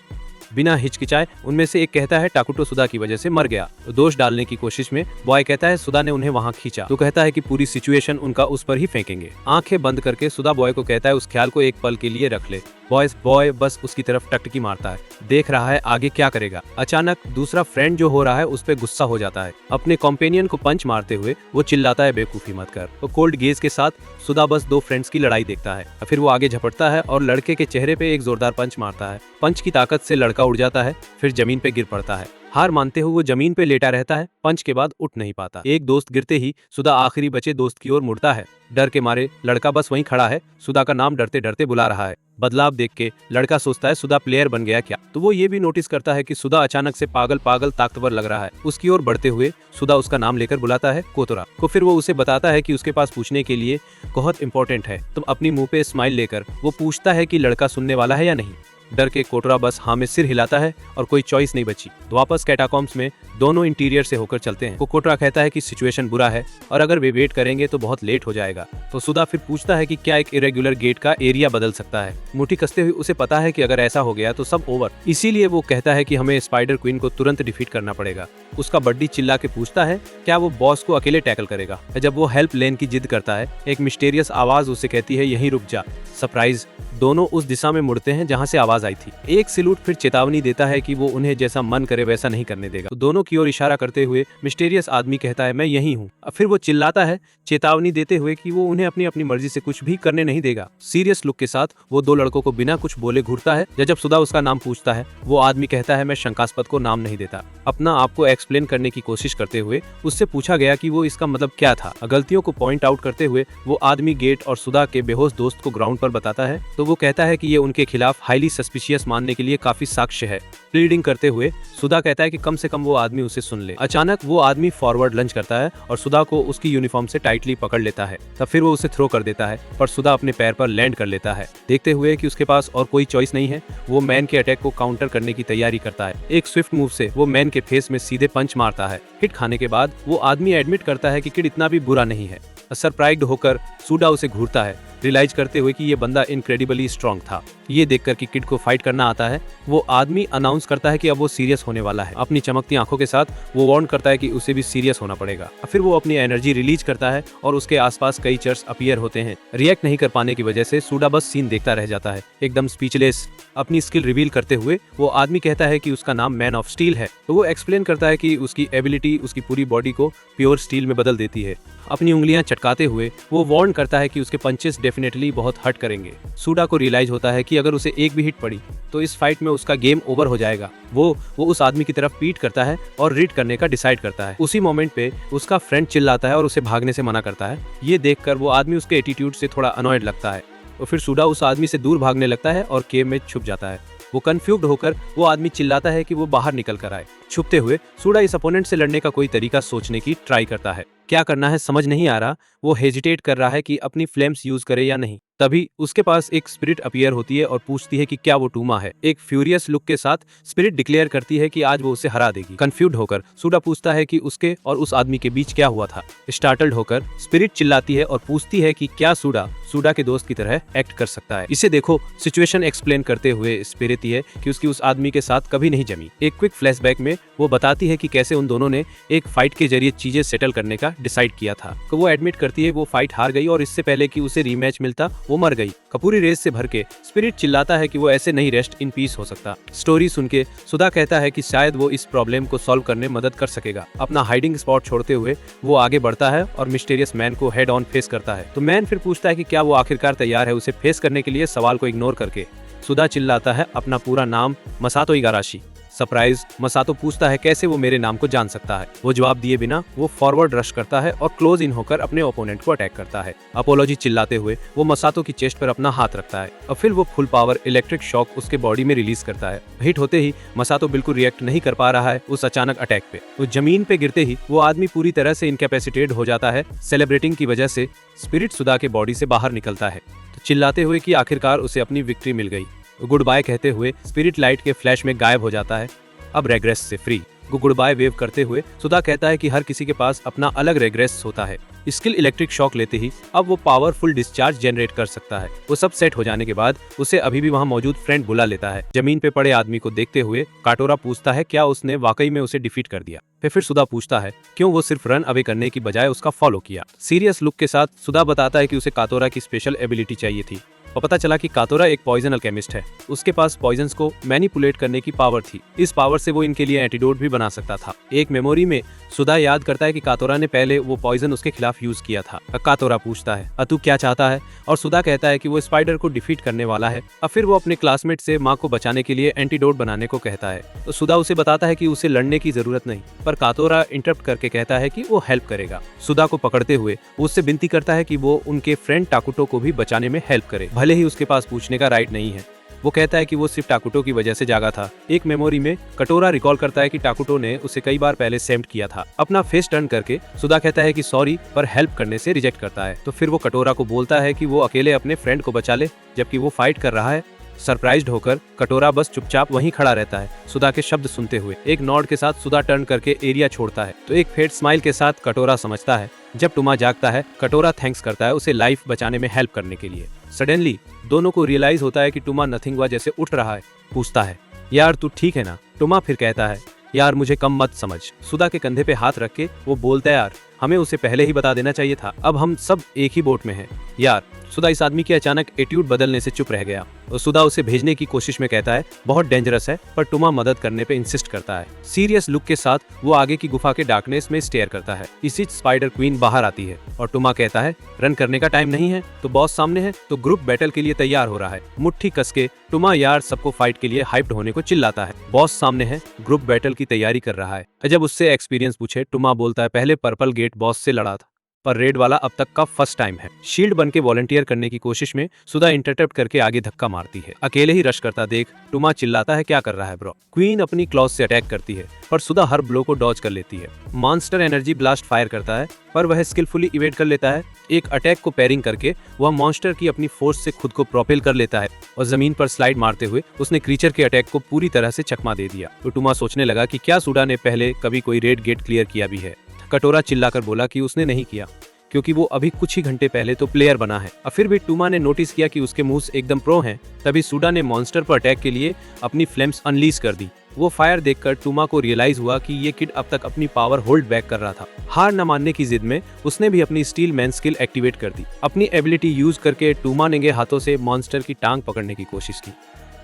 बिना हिचकिचाए उनमें से एक कहता है टाकुटो सुधा की वजह से मर गया। तो दोष डालने की कोशिश में बॉय कहता है सुधा ने उन्हें वहां खींचा। तो कहता है कि पूरी सिचुएशन उनका उस पर ही फेंकेंगे। आंखें बंद करके सुधा बॉय को कहता है उस ख्याल को एक पल के लिए रख ले। बॉय बस उसकी तरफ टकटकी मारता है, देख रहा है आगे क्या करेगा। अचानक दूसरा फ्रेंड जो हो रहा है उस पर गुस्सा हो जाता है। अपने कॉम्पेनियन को पंच मारते हुए वो चिल्लाता है बेवकूफी मत कर। तो कोल्ड गेज के साथ सुधा बस 2 फ्रेंड्स की लड़ाई देखता है। फिर वो आगे झपटता है और लड़के के चेहरे पे एक जोरदार पंच मारता है। पंच की ताकत से लड़का उड़ जाता है, फिर जमीन पे गिर पड़ता है। हार मानते हुए वो जमीन पे लेटा रहता है, पंच के बाद उठ नहीं पाता। एक दोस्त गिरते ही सुधा आखिरी बचे दोस्त की ओर मुड़ता है। डर के मारे लड़का बस वहीं खड़ा है, सुधा का नाम डरते डरते बुला रहा है। बदलाव देख के लड़का सोचता है सुधा प्लेयर बन गया क्या। तो वो ये भी नोटिस करता है कि सुधा अचानक से पागल ताकतवर लग रहा है। उसकी ओर बढ़ते हुए सुधा उसका नाम लेकर बुलाता है कोतोरा को। फिर वो उसे बताता है कि उसके पास पूछने के लिए बहुत इंपॉर्टेंट है। तुम अपनी मुंह पे स्माइल लेकर वो पूछता है कि लड़का सुनने वाला है या नहीं। डर के कोटरा बस हाँ में सिर हिलाता है और कोई चॉइस नहीं बची। तो वापस कैटाकॉम्स में दोनों इंटीरियर से होकर चलते हैं। कोटरा कहता है कि सिचुएशन बुरा है और अगर वे वेट करेंगे तो बहुत लेट हो जाएगा। तो सुधा फिर पूछता है कि क्या एक इरेगुलर गेट का एरिया बदल सकता है। मुट्ठी कसते हुए उसे पता है कि अगर ऐसा हो गया तो सब ओवर। इसीलिए वो कहता है कि हमें स्पाइडर क्वीन को तुरंत डिफीट करना पड़ेगा। उसका बड्डी चिल्ला के पूछता है क्या वो बॉस को अकेले टैकल करेगा। जब वो हेल्प लेने की जिद करता है एक मिस्टीरियस आवाज उसे कहती है यहीं रुक जा। सरप्राइज, दोनों उस दिशा में मुड़ते हैं जहां से आवाज आई थी। एक सिलूट फिर चेतावनी देता है कि वो उन्हें जैसा मन करे वैसा नहीं करने देगा। तो दोनों की ओर इशारा करते हुए मिस्टीरियस आदमी कहता है मैं यही हूँ। फिर वो चिल्लाता है चेतावनी देते हुए कि वो उन्हें अपनी अपनी मर्जी से कुछ भी करने नहीं देगा। सीरियस लुक के साथ वो 2 लड़कों को बिना कुछ बोले घूरता है। जब सुधा उसका नाम पूछता है वो आदमी कहता है मैं शंकास्पद को नाम नहीं देता। अपना आपको एक्सप्लेन करने की कोशिश करते हुए उससे पूछा गया कि वो इसका मतलब क्या था। गलतियों को पॉइंट आउट करते हुए वो आदमी गेट और सुधा के बेहोश दोस्त को ग्राउंड पर बताता है। तो वो कहता है कि ये उनके खिलाफ हाईली सस्पिशियस मानने के लिए काफी साक्ष्य है। प्लीडिंग करते हुए सुधा कहता है कि कम से कम वो आदमी उसे सुन ले। अचानक वो आदमी फॉरवर्ड लंच करता है और सुधा को उसकी यूनिफॉर्म से टाइटली पकड़ लेता है। तब फिर वो उसे थ्रो कर देता है पर सुधा अपने पैर पर लैंड कर लेता है। देखते हुए कि उसके पास और कोई चॉइस नहीं है, वो मैन के अटैक को काउंटर करने की तैयारी करता है। एक स्विफ्ट मूव से वो मैन के फेस में सीधे पंच मारता है। हिट खाने के बाद वो आदमी एडमिट करता है कि किड इतना भी बुरा नहीं है। सरप्राइज्ड होकर सुधा उसे घूरता है, रियलाइज करते हुए कि ये बंदा इनक्रेडिबली स्ट्रॉन्ग था। ये देखकर कि किड को फाइट करना आता है, वो आदमी अनाउंस करता है कि अब वो सीरियस होने वाला है। अपनी चमकती आंखों के साथ वो वार्न करता है कि उसे भी सीरियस होना पड़ेगा। फिर वो अपनी एनर्जी रिलीज करता है और उसके आसपास कई चर्च अपीयर होते हैं। रिएक्ट नहीं कर पाने की वजह से सूडा बस सीन देखता रह जाता है, एकदम स्पीचलेस। अपनी स्किल रिवील करते हुए वो आदमी कहता है कि उसका नाम मैन ऑफ स्टील है। तो वो एक्सप्लेन करता है कि उसकी एबिलिटी उसकी पूरी बॉडी को प्योर स्टील में बदल देती है। अपनी उंगलियां चटकाते हुए वो वार्न करता है कि उसके पंचेस डेफिनेटली बहुत हर्ट करेंगे। सूडा को रियलाइज होता है कि अगर उसे एक भी हिट पड़ी तो इस फाइट में उसका गेम ओवर हो जाएगा। वो उस आदमी की तरफ पीट करता है और रीड करने का डिसाइड करता है। उसी मोमेंट पे उसका फ्रेंड चिल्लाता है और उसे भागने से मना करता है। ये देखकर वो आदमी उसके एटीट्यूड से थोड़ा अनॉयड लगता है और फिर सूडा उस आदमी से दूर भागने लगता है और केव में छुप जाता है। वो कंफ्यूज्ड होकर वो आदमी चिल्लाता है कि वो बाहर निकल कर आए। छुपते हुए सूडा इस अपोनेंट से लड़ने का कोई तरीका सोचने की ट्राई करता है। क्या करना है समझ नहीं आ रहा। वो हेजिटेट कर रहा है कि अपनी फ्लेम्स यूज करे या नहीं। तभी उसके पास एक स्पिरिट अपीयर होती है और पूछती है कि क्या वो टूमा है। एक फ्यूरियस लुक के साथ स्पिरिट डिक्लेयर करती है कि आज वो उसे हरा देगी। कंफ्यूज्ड होकर सूडा पूछता है कि उसके और उस आदमी के बीच क्या हुआ था। स्टार्टल्ड होकर स्पिरिट चिल्लाती है और पूछती है कि क्या सूडा के दोस्त की तरह एक्ट कर सकता है। इसे देखो सिचुएशन एक्सप्लेन करते हुए स्पिरिट है कि उसकी उस आदमी के साथ कभी नहीं जमी। एक क्विक फ्लैशबैक में वो बताती है कि कैसे उन दोनों ने एक फाइट के जरिए चीजें सेटल करने का डिसाइड किया था। तो वो एडमिट करती है वो फाइट हार गई और इससे पहले कि उसे रीमैच मिलता वो मर गई। कपूरी रेस से भर के स्पिरिट चिल्लाता है कि वो ऐसे नहीं रेस्ट इन पीस हो सकता। स्टोरी सुन के सुधा कहता है कि शायद वो इस प्रॉब्लम को सॉल्व करने मदद कर सकेगा। अपना हाइडिंग स्पॉट छोड़ते हुए वो आगे बढ़ता है और मिस्टीरियस मैन को हेड ऑन फेस करता है। तो मैन फिर पूछता है कि क्या वो आखिरकार तैयार है उसे फेस करने के लिए। सवाल को इग्नोर करके सुधा चिल्लाता है अपना पूरा नाम मसातो इगाराशी। सरप्राइज मसातो पूछता है कैसे वो मेरे नाम को जान सकता है। वो जवाब दिए बिना वो फॉरवर्ड रश करता है और क्लोज इन होकर अपने ओपोनेंट को अटैक करता है। अपोलॉजी चिल्लाते हुए वो मसातो की चेस्ट पर अपना हाथ रखता है और फिर वो फुल पावर इलेक्ट्रिक शॉक उसके बॉडी में रिलीज करता है। हिट होते ही मसातो बिल्कुल रिएक्ट नहीं कर पा रहा है उस अचानक अटैक पे। वो जमीन पे गिरते ही वो आदमी पूरी तरह से इनकैपेसिटेट हो जाता है। सेलिब्रेटिंग की वजह से स्पिरिट सुधा के बॉडी से बाहर निकलता है तो चिल्लाते हुए कि आखिरकार उसे अपनी विक्ट्री मिल गई। गुड बाय कहते हुए स्पिरिट लाइट के फ्लैश में गायब हो जाता है। अब रेग्रेस से फ्री। गुड बाय वेव करते हुए सुधा कहता है कि हर किसी के पास अपना अलग रेग्रेस होता है। स्किल इलेक्ट्रिक शॉक लेते ही अब वो पावरफुल डिस्चार्ज जनरेट कर सकता है। वो सब सेट हो जाने के बाद उसे अभी भी वहाँ मौजूद फ्रेंड बुला लेता है। जमीन पे पड़े आदमी को देखते हुए काटोरा पूछता है क्या उसने वाकई में उसे डिफीट कर दिया। फिर सुधा पूछता है क्यों वो सिर्फ रन अवे करने की बजाय उसका फॉलो किया। सीरियस लुक के साथ सुधा बताता है कि उसे काटोरा की स्पेशल एबिलिटी चाहिए थी और पता चला कि कातोरा एक पॉइजन अल्केमिस्ट है। उसके पास पॉइजन्स को मैनिपुलेट करने की पावर थी। इस पावर से वो इनके लिए एंटीडोट भी बना सकता था। एक मेमोरी में सुधा याद करता है कि कातोरा ने पहले वो पॉइजन उसके खिलाफ यूज किया था। कातोरा पूछता है अतु क्या चाहता है और सुधा कहता है कि वो स्पाइडर को डिफीट करने वाला है। और फिर वो अपने क्लासमेट से माँ को बचाने के लिए एंटीडोट बनाने को कहता है। तो सुधा उसे बताता है कि उसे लड़ने की जरूरत नहीं, पर कातोरा इंटरप्ट करके कहता है कि वो हेल्प करेगा। सुधा को पकड़ते हुए उससे विनती करता है कि वो उनके फ्रेंड टाकुटो को भी बचाने में हेल्प करे, भले ही उसके पास पूछने का राइट नहीं है। वो कहता है कि वो सिर्फ टाकुटो की वजह से जागा था। एक मेमोरी में कटोरा रिकॉल करता है कि टाकुटो ने उसे कई बार पहले सेम्प्ट किया था। अपना फेस टर्न करके सुधा कहता है कि सॉरी, पर हेल्प करने से रिजेक्ट करता है। तो फिर वो कटोरा को बोलता है कि वो अकेले अपने फ्रेंड को बचा ले जबकि वो फाइट कर रहा है। सरप्राइज्ड होकर कटोरा बस चुपचाप वहीं खड़ा रहता है सुधा के शब्द सुनते हुए। एक नॉड के साथ सुधा टर्न करके एरिया छोड़ता है तो एक फेड स्माइल के साथ कटोरा समझता है। जब टुमा जागता है कटोरा थैंक्स करता है उसे लाइफ बचाने में हेल्प करने के लिए। सडनली दोनों को रियलाइज होता है कि टुमा नथिंग हुआ जैसे उठ रहा है। पूछता है यार तू ठीक है ना। टुमा फिर कहता है यार मुझे कम मत समझ। सुधा के कंधे पे हाथ रख के वो बोलता है यार हमें उसे पहले ही बता देना चाहिए था, अब हम सब एक ही बोट में हैं यार। सुधा इस आदमी के अचानक एटीट्यूड बदलने से चुप रह गया और सुधा उसे भेजने की कोशिश में कहता है बहुत डेंजरस है, पर टुमा मदद करने पे इंसिस्ट करता है। सीरियस लुक के साथ वो आगे की गुफा के डार्कनेस में स्टेयर करता है। इसी स्पाइडर क्वीन बाहर आती है और टुमा कहता है रन करने का टाइम नहीं है, तो बॉस सामने है, तो ग्रुप बैटल के लिए तैयार हो रहा है। मुट्ठी कसके टुमा यार सबको फाइट के लिए हाइप्ड होने को चिल्लाता है। बॉस सामने है, ग्रुप बैटल की तैयारी कर रहा है। जब उससे एक्सपीरियंस पूछे टुमा बोलता है पहले पर्पल गेट बॉस से लड़ा था, पर रेड वाला अब तक का फर्स्ट टाइम है। शील्ड बन के वॉलंटियर करने की कोशिश में सुधा इंटरप्ट करके आगे धक्का मारती है। अकेले ही रश करता देख टुमा चिल्लाता है क्या कर रहा है ब्रो। क्वीन अपनी क्लॉज से अटैक करती है पर सुधा हर ब्लो को डॉज कर लेती है। मॉन्स्टर एनर्जी ब्लास्ट फायर करता है पर वह स्किलफुली इवेट कर लेता है। एक अटैक को पैरिंग करके वह मॉन्स्टर की अपनी फोर्स से खुद को प्रोपेल कर लेता है और जमीन पर स्लाइड मारते हुए उसने क्रीचर के अटैक को पूरी तरह से चकमा दे दिया। तो टुमा सोचने लगा कि क्या सुधा ने पहले कभी कोई रेड गेट क्लियर किया भी है। कटोरा चिल्लाकर बोला कि उसने नहीं किया। क्योंकि वो अभी कुछ ही घंटे पहले तो प्लेयर बना है। और फिर भी टूमा ने नोटिस किया कि उसके मूव्स एकदम प्रो हैं। तभी सुडा ने मॉन्स्टर पर अटैक के लिए अपनी फ्लेम्स अनलीज कर दी। वो फायर देखकर टूमा को रियलाइज हुआ कि ये किड अब तक अपनी पावर होल्ड बैक कर रहा था। हार न मानने की जिद में उसने भी अपनी स्टील मैन स्किल एक्टिवेट कर दी। अपनी एबिलिटी यूज करके टूमा ने हाथों से मॉन्स्टर की टांग पकड़ने की कोशिश की,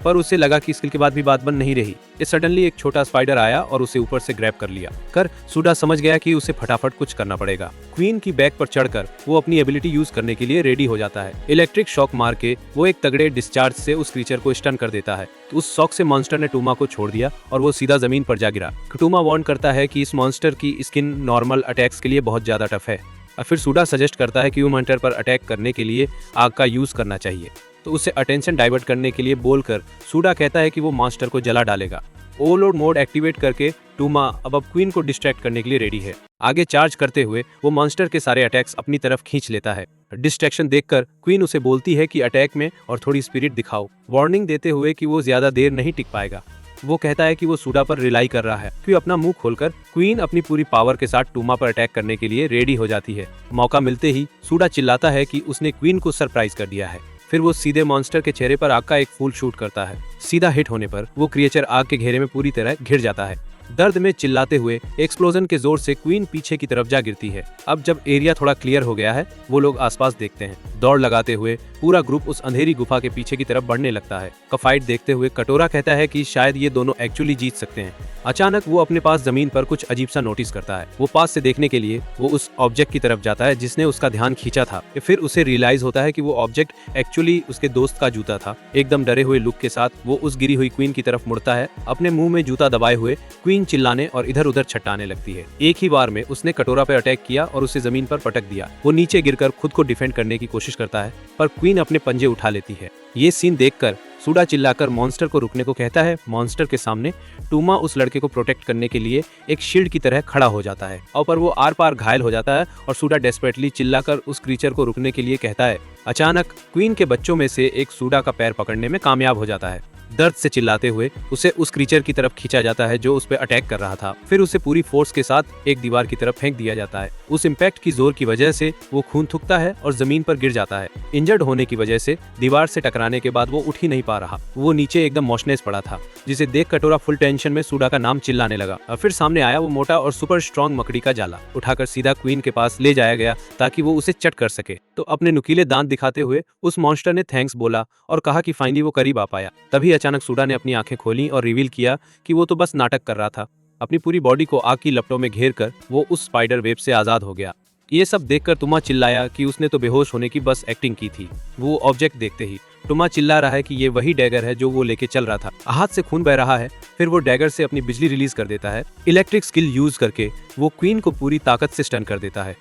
पर उसे लगा कि स्किल के बाद भी बात बंद नहीं रही। ये सडनली एक छोटा स्पाइडर आया और उसे ऊपर से ग्रैब कर लिया। सुडा समझ गया कि उसे फटाफट कुछ करना पड़ेगा। क्वीन की बैक पर चढ़कर वो अपनी एबिलिटी यूज करने के लिए रेडी हो जाता है। इलेक्ट्रिक शॉक मार के वो एक तगड़े डिस्चार्ज से उस क्रीचर को स्टन कर देता है। उस शॉक से मॉन्स्टर ने टूमा को छोड़ दिया और वो सीधा जमीन पर जा गिरा। टूमा वार्न करता है कि इस मॉन्स्टर की स्किन नॉर्मल अटैक्स के लिए बहुत ज्यादा टफ है। और फिर सुडा सजेस्ट करता है कि ह्यूमन पर अटैक करने के लिए आग का यूज करना चाहिए। तो उसे अटेंशन डाइवर्ट करने के लिए बोलकर सुडा कहता है कि वो मॉन्स्टर को जला डालेगा। ओवरलोड मोड एक्टिवेट करके टूमा अब क्वीन को डिस्ट्रैक्ट करने के लिए रेडी है। आगे चार्ज करते हुए वो मॉन्स्टर के सारे अटैक्स अपनी तरफ खींच लेता है। डिस्ट्रैक्शन देखकर क्वीन उसे बोलती है कि अटैक में और थोड़ी स्पिरिट दिखाओ, वार्निंग देते हुए कि वो ज्यादा देर नहीं टिक पाएगा। वो कहता है कि वो सुडा पर रिलाई कर रहा है। क्यों अपना मुंह खोलकर क्वीन अपनी पूरी पावर के साथ टूमा पर अटैक करने के लिए रेडी हो जाती है। मौका मिलते ही सुडा चिल्लाता है कि उसने क्वीन को सरप्राइज कर दिया है। फिर वो सीधे मॉन्स्टर के चेहरे पर आग का एक फूल शूट करता है। सीधा हिट होने पर वो क्रिएचर आग के घेरे में पूरी तरह घिर जाता है। दर्द में चिल्लाते हुए एक्सप्लोजन के जोर से क्वीन पीछे की तरफ जा गिरती है। अब जब एरिया थोड़ा क्लियर हो गया है, वो लोग आसपास देखते हैं। दौड़ लगाते हुए पूरा ग्रुप उस अंधेरी गुफा के पीछे की तरफ बढ़ने लगता है। फाइट देखते हुए कटोरा कहता है कि शायद ये दोनों एक्चुअली जीत सकते हैं। अचानक वो अपने पास जमीन पर कुछ अजीब सा नोटिस करता है। वो पास से देखने के लिए वो उस ऑब्जेक्ट की तरफ जाता है जिसने उसका ध्यान खींचा था। फिर उसे रियलाइज होता है कि वो ऑब्जेक्ट एक्चुअली उसके दोस्त का जूता था। एकदम डरे हुए लुक के साथ वो उस गिरी हुई क्वीन की तरफ मुड़ता है। अपने मुंह में जूता दबाए हुए क्वीन चिल्लाने और इधर उधर छटकाने लगती है। एक ही बार में उसने कटोरा पर अटैक किया और उसे जमीन पर पटक दिया। वो नीचे गिरकर खुद को डिफेंड करने की कोशिश करता है, पर क्वीन अपने पंजे उठा लेती है। ये सीन देखकर सुडा चिल्लाकर मॉन्स्टर को रुकने को कहता है। मॉन्स्टर के सामने टूमा उस लड़के को प्रोटेक्ट करने के लिए एक शील्ड की तरह खड़ा हो जाता है, और पर वो आर पार घायल हो जाता है और सुडा डेस्परेटली चिल्लाकर उस क्रीचर को रुकने के लिए कहता है। अचानक क्वीन के बच्चों में से एक सुडा का पैर पकड़ने में कामयाब हो जाता है। दर्द से चिल्लाते हुए उसे उस क्रीचर की तरफ खींचा जाता है जो उस पर अटैक कर रहा था। फिर उसे पूरी फोर्स के साथ एक दीवार की तरफ फेंक दिया जाता है। उस इम्पैक्ट की जोर की वजह से वो खून थूकता है और जमीन पर गिर जाता है। इंजर्ड होने की वजह से दीवार से टकराने के बाद वो उठ ही नहीं पा रहा। वो नीचे एकदम मोशनेस पड़ा था, जिसे देख कटोरा फुल टेंशन में सुडा का नाम चिल्लाने लगा। और फिर सामने आया वो मोटा और सुपर स्ट्रॉन्ग मकड़ी का जाला। उठाकर सीधा क्वीन के पास ले जाया गया ताकि वो उसे चट कर सके। तो अपने नुकीले दांत दिखाते हुए उस मॉन्स्टर ने थैंक्स बोला और कहा कि फाइनली वो करीब आ पाया। तभी अचानक सुडा ने अपनी आंखें खोली और रिवील किया कि वो तो बस नाटक कर रहा था। अपनी पूरी बॉडी को आग की लपटों में घेर कर वो उस स्पाइडर वेब से आजाद हो गया। ये सब देखकर टूमा चिल्लाया कि उसने तो बेहोश होने की बस एक्टिंग की थी। वो ऑब्जेक्ट देखते ही टूमा चिल्ला रहा है कि ये वही डैगर है जो वो लेके चल रहा था। हाथ से खून बह रहा है। फिर वो डैगर से अपनी बिजली रिलीज कर देता है। इलेक्ट्रिक स्किल यूज करके वो क्वीन को पूरी ताकत से स्टन कर देता है।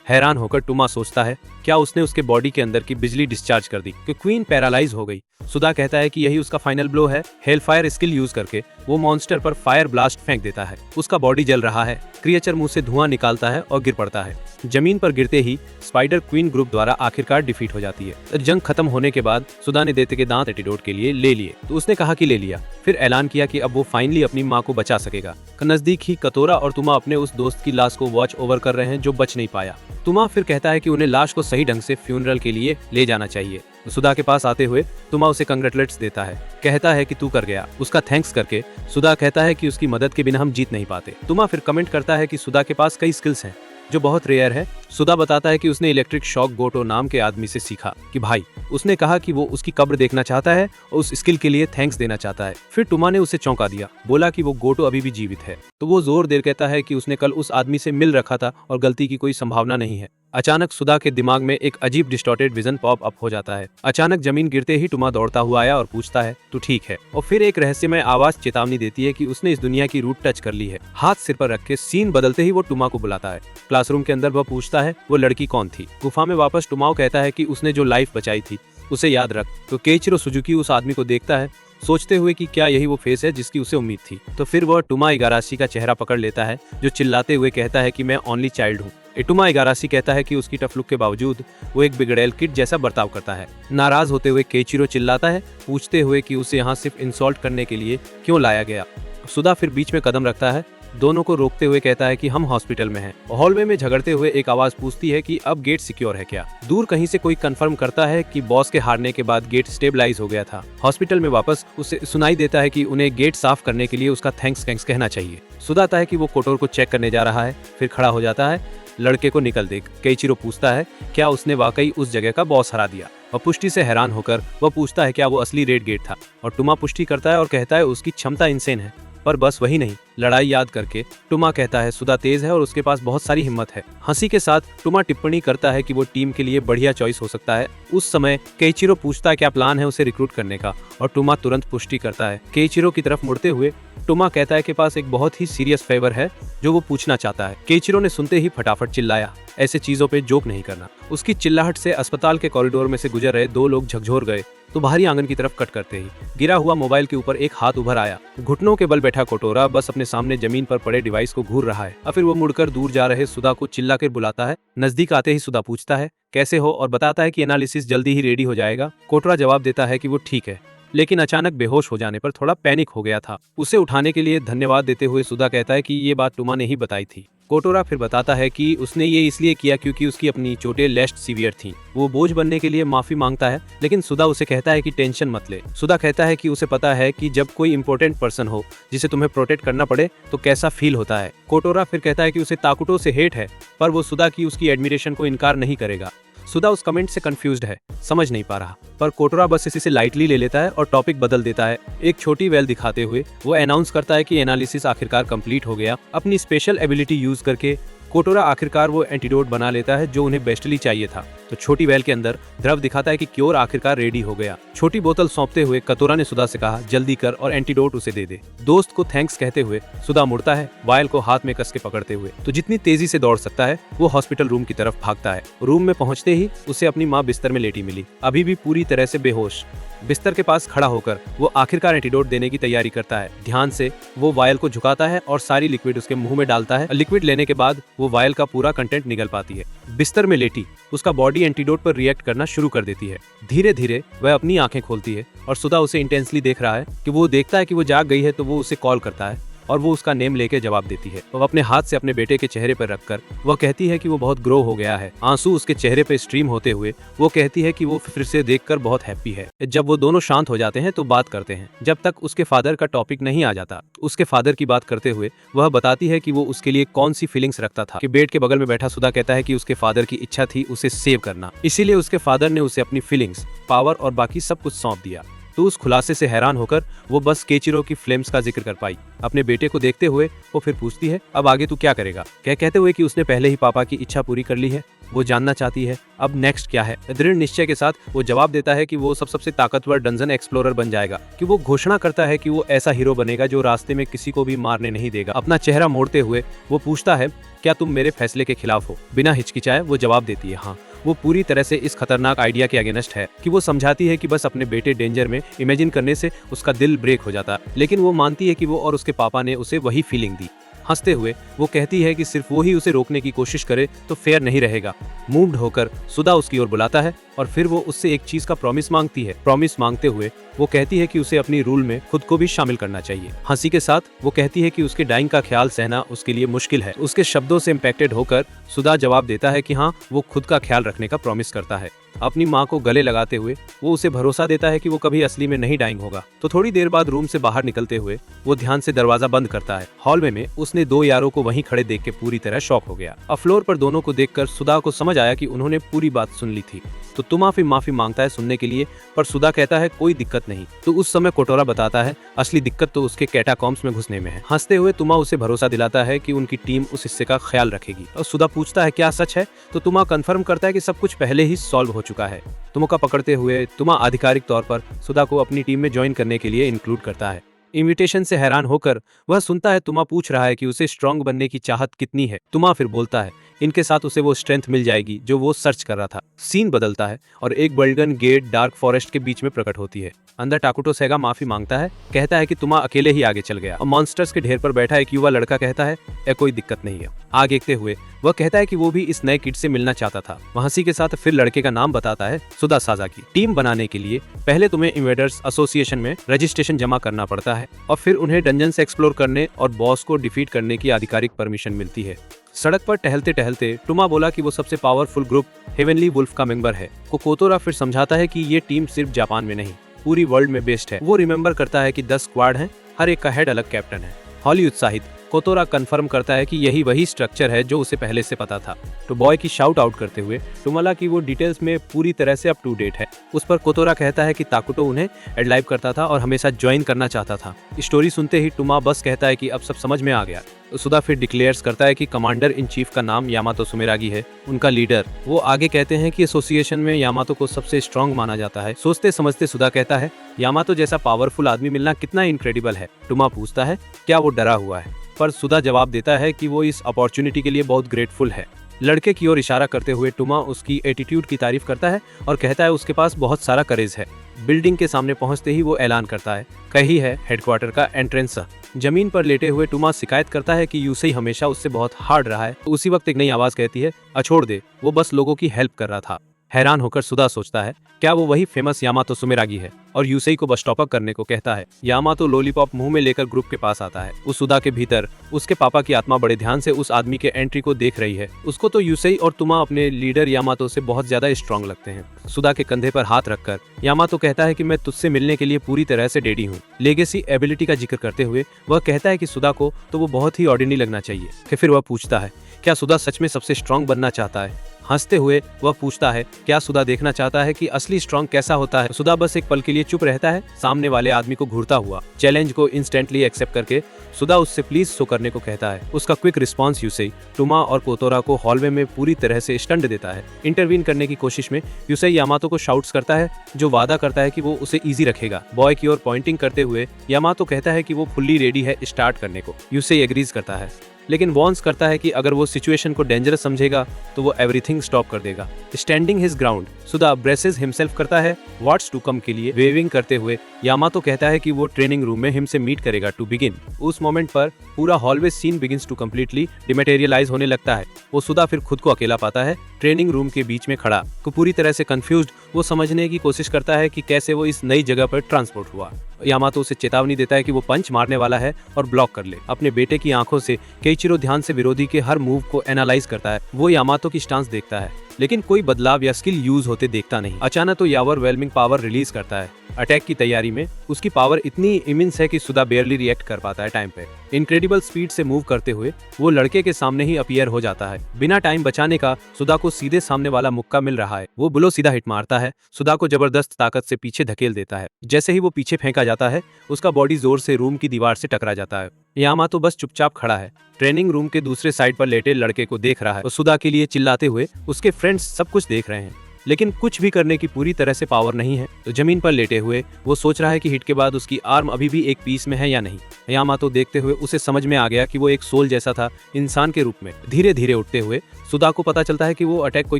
हैरान होकर टूमा सोचता है क्या उसने उसके बॉडी के अंदर की बिजली डिस्चार्ज कर दी कि क्वीन पैरालाइज हो गई। सुधा कहता है कि यही उसका फाइनल ब्लो है। हेलफायर स्किल यूज करके वो मॉन्स्टर पर फायर ब्लास्ट फेंक देता है। उसका बॉडी जल रहा है। क्रिएचर मुंह से धुआं निकालता है और गिर पड़ता है। जमीन पर गिरते ही स्पाइडर क्वीन ग्रुप द्वारा आखिरकार डिफीट हो जाती है। जंग खत्म होने के बाद सुधा ने देते के दांत एंटीडोट के लिए ले लिए, तो उसने कहा कि ले लिया। फिर ऐलान किया कि अब वो फाइनली अपनी माँ को बचा सकेगा। नजदीक ही कटोरा और तुमा अपने उस दोस्त की लाश को वॉच ओवर कर रहे हैं जो बच नहीं पाया। तुमा फिर कहता है कि उन्हें लाश को सही ढंग से फ्यूनरल के लिए ले जाना चाहिए। सुधा के पास आते हुए तुमा उसे कंग्रेचुलेट्स देता है। कहता है कि तू कर गया। उसका थैंक्स करके सुधा कहता है कि उसकी मदद के बिना हम जीत नहीं पाते। तुमा फिर कमेंट करता है कि सुधा के पास कई स्किल्स हैं जो बहुत रेयर है। सुधा बताता है कि उसने इलेक्ट्रिक शॉक गोटो नाम के आदमी से सीखा कि भाई उसने कहा कि वो उसकी कब्र देखना चाहता है और उस स्किल के लिए थैंक्स देना चाहता है। फिर टुमा ने उसे चौंका दिया, बोला कि वो गोटो अभी भी जीवित है। तो वो जोर देकर कहता है कि उसने कल उस आदमी से मिल रखा था और गलती की कोई संभावना नहीं है। अचानक सुधा के दिमाग में एक अजीब डिस्टॉर्टेड विजन पॉप अप हो जाता है। अचानक जमीन गिरते ही टुमा दौड़ता हुआ आया और पूछता है तू ठीक है, और फिर एक रहस्यमय आवाज चेतावनी देती है कि उसने इस दुनिया की रूट टच कर ली है। हाथ सिर पर रख के सीन बदलते ही वो टुमा को बुलाता है। क्लासरूम के अंदर वह पूछता है वो लड़की कौन थी। गुफा में वापस टुमाओ कहता है कि उसने जो लाइफ बचाई थी उसे याद रख। तो केइचिरो सुजुकी उस आदमी को देखता है, सोचते हुए कि क्या यही वो फेस है जिसकी उसे उम्मीद थी। तो फिर वह टुमा इगाराशी का चेहरा पकड़ लेता है जो चिल्लाते हुए कहता है कि मैं ओनली चाइल्ड हूँ। टुमा इगाराशी कहता है कि उसकी टफ लुक के बावजूद वो एक बिगड़ैल किड जैसा बर्ताव करता है। नाराज होते हुए केइचिरो चिल्लाता है, पूछते हुए कि उसे यहाँ सिर्फ इंसल्ट करने के लिए क्यों लाया गया। सुधा फिर बीच में कदम रखता है दोनों को रोकते हुए कहता है कि हम हॉस्पिटल में हैं। हॉलवे में झगड़ते हुए एक आवाज पूछती है कि अब गेट सिक्योर है क्या। दूर कहीं से कोई कंफर्म करता है कि बॉस के हारने के बाद गेट स्टेबलाइज हो गया था। हॉस्पिटल में वापस उसे सुनाई देता है कि उन्हें गेट साफ करने के लिए उसका थैंक्स कहना चाहिए। सुधा आता है कि वो कोटोर को चेक करने जा रहा है, फिर खड़ा हो जाता है। लड़के को निकल देख केइचिरो पूछता है क्या उसने वाकई उस जगह का बॉस हरा दिया। और पुष्टि से हैरान होकर वह पूछता है क्या वो असली रेड गेट था, और टुमा पुष्टि करता है और कहता है उसकी क्षमता इंसेन है। पर बस वही नहीं, लड़ाई याद करके टुमा कहता है सुधा तेज है और उसके पास बहुत सारी हिम्मत है। हंसी के साथ टुमा टिप्पणी करता है कि वो टीम के लिए बढ़िया चॉइस हो सकता है। उस समय केइचिरो पूछता है क्या प्लान है उसे रिक्रूट करने का, और टुमा तुरंत पुष्टि करता है। केइचिरो की तरफ मुड़ते हुए टुमा कहता है कि पास एक बहुत ही सीरियस फेवर है जो वो पूछना चाहता है। केइचिरो ने सुनते ही फटाफट चिल्लाया, ऐसे चीजों पे जोक नहीं करना। उसकी चिल्लाहट से अस्पताल के कॉरिडोर में से गुजर रहे दो लोग झकझोर गए तो बाहरी आंगन की तरफ कट करते ही गिरा हुआ मोबाइल के ऊपर एक हाथ उभर आया। घुटनों के बल बैठा कोटोरा बस अपने सामने जमीन पर पड़े डिवाइस को घूर रहा है, और फिर वो मुड़कर दूर जा रहे सुधा को चिल्लाकर बुलाता है। नजदीक आते ही सुधा पूछता है कैसे हो, और बताता है कि एनालिसिस जल्दी ही रेडी हो जाएगा। कोटोरा जवाब देता है कि वो ठीक है, लेकिन अचानक बेहोश हो जाने पर थोड़ा पैनिक हो गया था। उसे उठाने के लिए धन्यवाद देते हुए सुधा कहता है कि ये बात टुमा ने ही बताई थी। कोटोरा फिर बताता है कि उसने ये इसलिए किया क्योंकि उसकी अपनी चोटें लेस्ट सीवियर थीं। वो बोझ बनने के लिए माफी मांगता है, लेकिन सुधा उसे कहता है कि टेंशन मत ले। सुधा कहता है कि उसे पता है कि जब कोई इंपॉर्टेंट पर्सन हो जिसे तुम्हें प्रोटेक्ट करना पड़े तो कैसा फील होता है। कोटोरा फिर कहता है कि उसे ताकुटो से हेट है, पर वो सुधा की उसकी एडमिरेशन को इनकार नहीं करेगा। सुधा उस कमेंट से कंफ्यूज्ड है, समझ नहीं पा रहा, पर कोटोरा बस इसे लाइटली ले लेता है और टॉपिक बदल देता है। एक छोटी वेल दिखाते हुए वो अनाउंस करता है कि एनालिसिस आखिरकार कंप्लीट हो गया। अपनी स्पेशल एबिलिटी यूज करके कोटोरा आखिरकार वो एंटीडोट बना लेता है जो उन्हें बेस्टली चाहिए था। तो छोटी वेल के अंदर द्रव दिखाता है कि क्योर आखिरकार रेडी हो गया। छोटी बोतल सौंपते हुए कतोरा ने सुधा से कहा जल्दी कर और एंटीडोट उसे दे दे। दोस्त को थैंक्स कहते हुए सुधा मुड़ता है, वायल को हाथ में कस के पकड़ते हुए। तो जितनी तेजी से दौड़ सकता है वो हॉस्पिटल रूम की तरफ भागता है। रूम में पहुंचते ही उसे अपनी माँ बिस्तर में लेटी मिली, अभी भी पूरी तरह से बेहोश। बिस्तर के पास खड़ा होकर वो आखिरकार एंटीडोट देने की तैयारी करता है। ध्यान से वो वायल को झुकाता है और सारी लिक्विड उसके मुंह में डालता है। लिक्विड लेने के बाद वो वायल का पूरा कंटेंट निगल पाती है। बिस्तर में लेटी उसका बॉडी एंटीडोट पर रिएक्ट करना शुरू कर देती है। धीरे धीरे वह अपनी आंखें खोलती है और सुधा उसे इंटेंसली देख रहा है कि वो देखता है कि वो जाग गई है, तो वो उसे कॉल करता है और वो उसका नेम लेके जवाब देती है। वो अपने हाथ से अपने बेटे के चेहरे पर रखकर वह कहती है कि वो बहुत ग्रो हो गया है। आंसू उसके चेहरे पे स्ट्रीम होते हुए वो कहती है कि वो फिर से देखकर बहुत हैप्पी है। जब वो दोनों शांत हो जाते हैं तो बात करते हैं, जब तक उसके फादर का टॉपिक नहीं आ जाता। उसके फादर की बात करते हुए वह बताती है कि वो उसके लिए कौन सी फीलिंग्स रखता था। कि बेड के बगल में बैठा सुधा कहता है कि उसके फादर की इच्छा थी उसे सेव करना, इसीलिए उसके फादर ने उसे अपनी फीलिंग्स, पावर और बाकी सब कुछ सौंप दिया। तो उस खुलासे से हैरान होकर वो बस केइचिरो की फ्लेम्स का जिक्र कर पाई। अपने बेटे को देखते हुए वो फिर पूछती है अब आगे तू क्या करेगा, कहते हुए कि उसने पहले ही पापा की इच्छा पूरी कर ली है। वो जानना चाहती है अब नेक्स्ट क्या है। दृढ़ निश्चय के साथ वो जवाब देता है कि वो सबसे ताकतवर डंजन एक्सप्लोरर बन जाएगा। कि वो घोषणा करता है कि वो ऐसा हीरो बनेगा जो रास्ते में किसी को भी मारने नहीं देगा। अपना चेहरा मोड़ते हुए वो पूछता है क्या तुम मेरे फैसले के खिलाफ हो। बिना हिचकिचाए वो जवाब देती है हाँ। वो पूरी तरह से इस खतरनाक आइडिया के अगेंस्ट है। कि वो समझाती है कि बस अपने बेटे डेंजर में इमेजिन करने से उसका दिल ब्रेक हो जाता, लेकिन वो मानती है कि वो और उसके पापा ने उसे वही फीलिंग दी। हंसते हुए वो कहती है कि सिर्फ वो ही उसे रोकने की कोशिश करे तो फेयर नहीं रहेगा। मूव्ड होकर सुधा उसकी ओर बुलाता है और फिर वो उससे एक चीज का प्रॉमिस मांगती है। प्रॉमिस मांगते हुए वो कहती है कि उसे अपनी रूल में खुद को भी शामिल करना चाहिए। हंसी के साथ वो कहती है कि उसके डाइंग का ख्याल सहना उसके लिए मुश्किल है। उसके शब्दों से इम्पैक्टेड होकर सुधा जवाब देता है कि हाँ, वो खुद का ख्याल रखने का प्रॉमिस करता है। अपनी माँ को गले लगाते हुए वो उसे भरोसा देता है कि वो कभी असली में नहीं डाइंग होगा। तो थोड़ी देर बाद रूम से बाहर निकलते हुए वो ध्यान से दरवाजा बंद करता है। हॉलवे में उसने दो यारों को वहीं खड़े देख के पूरी तरह शॉक हो गया। फ्लोर पर दोनों को देखकर सुधा को समझ आया कि उन्होंने पूरी बात सुन ली थी। तो तुमा फिर माफी मांगता है सुनने के लिए, पर सुधा कहता है कोई दिक्कत नहीं। तो उस समय कोटोरा बताता है असली दिक्कत तो उसके कैटाकॉम्स में घुसने में है। हंसते हुए तुमा उसे भरोसा दिलाता है कि उनकी टीम उस हिस्से का ख्याल रखेगी। और सुधा पूछता है क्या सच है, तो तुमा कंफर्म करता है कि सब कुछ पहले ही सॉल्व हो चुका है। तुमा का पकड़ते हुए तुमा आधिकारिक तौर पर सुधा को अपनी टीम में ज्वाइन करने के लिए इंक्लूड करता है। इनविटेशन से हैरान होकर वह सुनता है तुमा पूछ रहा है कि उसे स्ट्रांग बनने की चाहत कितनी है। तुमा फिर बोलता है इनके साथ उसे वो स्ट्रेंथ मिल जाएगी जो वो सर्च कर रहा था। सीन बदलता है और एक बल्डन गेट डार्क फॉरेस्ट के बीच में प्रकट होती है। अंदर टाकुटो सेगा माफी मांगता है, कहता है कि तुमा अकेले ही आगे चल गया। और मॉन्स्टर्स के ढेर पर बैठा एक युवा लड़का कहता है कोई दिक्कत नहीं है। आगे देखते हुए वह कहता है कि वो भी इस नए किड से मिलना चाहता था। वह हंसी के साथ फिर लड़के का नाम बताता है सुधा साजाकी। टीम बनाने के लिए पहले तुम्हें इन्वेडर्स एसोसिएशन में रजिस्ट्रेशन जमा करना पड़ता है। है और फिर उन्हें डंजन से एक्सप्लोर करने और बॉस को डिफीट करने की आधिकारिक परमिशन मिलती है। सड़क पर टहलते टहलते टुमा बोला कि वो सबसे पावरफुल ग्रुप हेवनली वुल्फ का मेंबर है। कोतोरा फिर समझाता है कि ये टीम सिर्फ जापान में नहीं पूरी वर्ल्ड में बेस्ट है। वो रिमेम्बर करता है कि 10 स्क्वाड हैं, हर एक का हेड अलग कैप्टन है। हॉली उत्साहित कोतोरा कंफर्म करता है कि यही वही स्ट्रक्चर है जो उसे पहले से पता था। तो बॉय की शाउट आउट करते हुए टुमाला की वो डिटेल्स में पूरी तरह से अप टू डेट है। उस पर कोतोरा कहता है कि ताकुटो उन्हें एडलाइव करता था और हमेशा ज्वाइन करना चाहता था। स्टोरी सुनते ही टुमा बस कहता है कि अब सब समझ में आ गया। सुदा फिर डिक्लेयर्स करता है कि कमांडर इन चीफ का नाम यामातो सुमेरागी है, उनका लीडर। वो आगे कहते हैं कि एसोसिएशन में यामातो को सबसे स्ट्रांग माना जाता है। सोचते समझते सुदा कहता है यामातो जैसा पावरफुल आदमी मिलना कितना इनक्रेडिबल है। टुमा पूछता है क्या वो डरा हुआ है, पर सुदा जवाब देता है कि वो इस अपॉर्चुनिटी के लिए बहुत ग्रेटफुल है। लड़के की ओर इशारा करते हुए टुमा उसकी एटीट्यूड की तारीफ करता है और कहता है उसके पास बहुत सारा करेज है। बिल्डिंग के सामने पहुंचते ही वो ऐलान करता है कही है हेडक्वार्टर का एंट्रेंस। जमीन पर लेटे हुए टुमा शिकायत करता है कि यूसेई हमेशा उससे बहुत हार्ड रहा है। तो उसी वक्त एक नई आवाज कहती है छोड़ दे, वो बस लोगों की हेल्प कर रहा था। हैरान होकर सुदा सोचता है क्या वो वही फेमस यामातो सुमेरागी है, और यूसेई को बस स्टॉप करने को कहता है। यामातो लॉलीपॉप मुंह में लेकर ग्रुप के पास आता है। उस सुदा के भीतर उसके पापा की आत्मा बड़े ध्यान से उस आदमी के एंट्री को देख रही है। उसको तो यूसेई और टुमा अपने लीडर यामातो से बहुत ज्यादा स्ट्रांग लगते हैं। सुदा के कंधे पर हाथ रखकर यामातो कहता है कि मैं तुझसे मिलने के लिए पूरी तरह से रेडी हूँ। लेगेसी एबिलिटी का जिक्र करते हुए वह कहता है कि सुदा को तो वो बहुत ही ऑर्डिनरी लगना चाहिए। फिर वह पूछता है क्या सुदा सच में सबसे स्ट्रांग बनना चाहता है। हंसते हुए वह पूछता है क्या सुदा देखना चाहता है कि असली स्ट्रांग कैसा होता है। सुदा बस एक पल के लिए चुप रहता है, सामने वाले आदमी को घूरता हुआ। चैलेंज को इंस्टेंटली एक्सेप्ट करके सुदा उससे प्लीज सो करने को कहता है। उसका क्विक रिस्पॉन्स यूसेई टुमा और कोतोरा को हॉलवे में पूरी तरह से स्टंट देता है। इंटरवीन करने की कोशिश में यूसेई यामातो को शाउट्स करता है, जो वादा करता है कि वो उसे इजी रखेगा। बॉय की ओर पॉइंटिंग करते हुए यामातो कहता है कि वो फुल्ली रेडी है स्टार्ट करने को। यूसेई एग्रीज करता है, लेकिन वॉर्न्स करता है कि अगर वो सिचुएशन को डेंजरस समझेगा तो वो एवरीथिंग स्टॉप कर देगा। स्टैंडिंग हिज ग्राउंड सुदा ब्रेसेस हिमसेल्फ करता है व्हाट्स टू कम के लिए। वेविंग करते हुए यामातो कहता है कि वो ट्रेनिंग रूम में हिमसे मीट करेगा टू बिगिन। उस मोमेंट पर पूरा hallway scene begins to completely dematerialise होने लगता है। वो सुदा फिर खुद को अकेला पाता है ट्रेनिंग रूम के बीच में खड़ा। को पूरी तरह से कंफ्यूज्ड वो समझने की कोशिश करता है कि कैसे वो इस नई जगह पर ट्रांसपोर्ट हुआ। यामातो उसे चेतावनी देता है कि वो पंच मारने वाला है और ब्लॉक कर ले। अपने बेटे की आंखों से केइचिरो ध्यान से विरोधी के हर मूव को एनालाइज करता है। वो यामातो की स्टांस देखता है, लेकिन कोई बदलाव या स्किल यूज होते देखता नहीं। अचानक तो यावर वेलमिंग पावर रिलीज करता है। अटैक की तैयारी में उसकी पावर इतनी इमिंस है कि सुदा बेयरली रिएक्ट कर पाता है टाइम पे। इनक्रेडिबल स्पीड से मूव करते हुए वो लड़के के सामने ही अपीयर हो जाता है। बिना टाइम बचाने का सुदा को सीधे सामने वाला मुक्का मिल रहा है। वो बुलो सीधा हिट मारता है, सुदा को जबरदस्त ताकत से पीछे धकेल देता है। जैसे ही वो पीछे फेंका जाता है उसका बॉडी जोर से रूम की दीवार से टकरा जाता है। यामातो बस चुपचाप खड़ा है, ट्रेनिंग रूम के दूसरे साइड पर लेटे लड़के को देख रहा है और सुदा के लिए चिल्लाते हुए उसके फ्रेंड्स सब कुछ देख रहे हैं, लेकिन कुछ भी करने की पूरी तरह से पावर नहीं है। तो जमीन पर लेटे हुए वो सोच रहा है कि हिट के बाद उसकी आर्म अभी भी एक पीस में है या नहीं। यामातो देखते हुए उसे समझ में आ गया कि वो एक सोल जैसा था, इंसान के रूप में। धीरे धीरे उठते हुए सुदा को पता चलता है कि वो अटैक कोई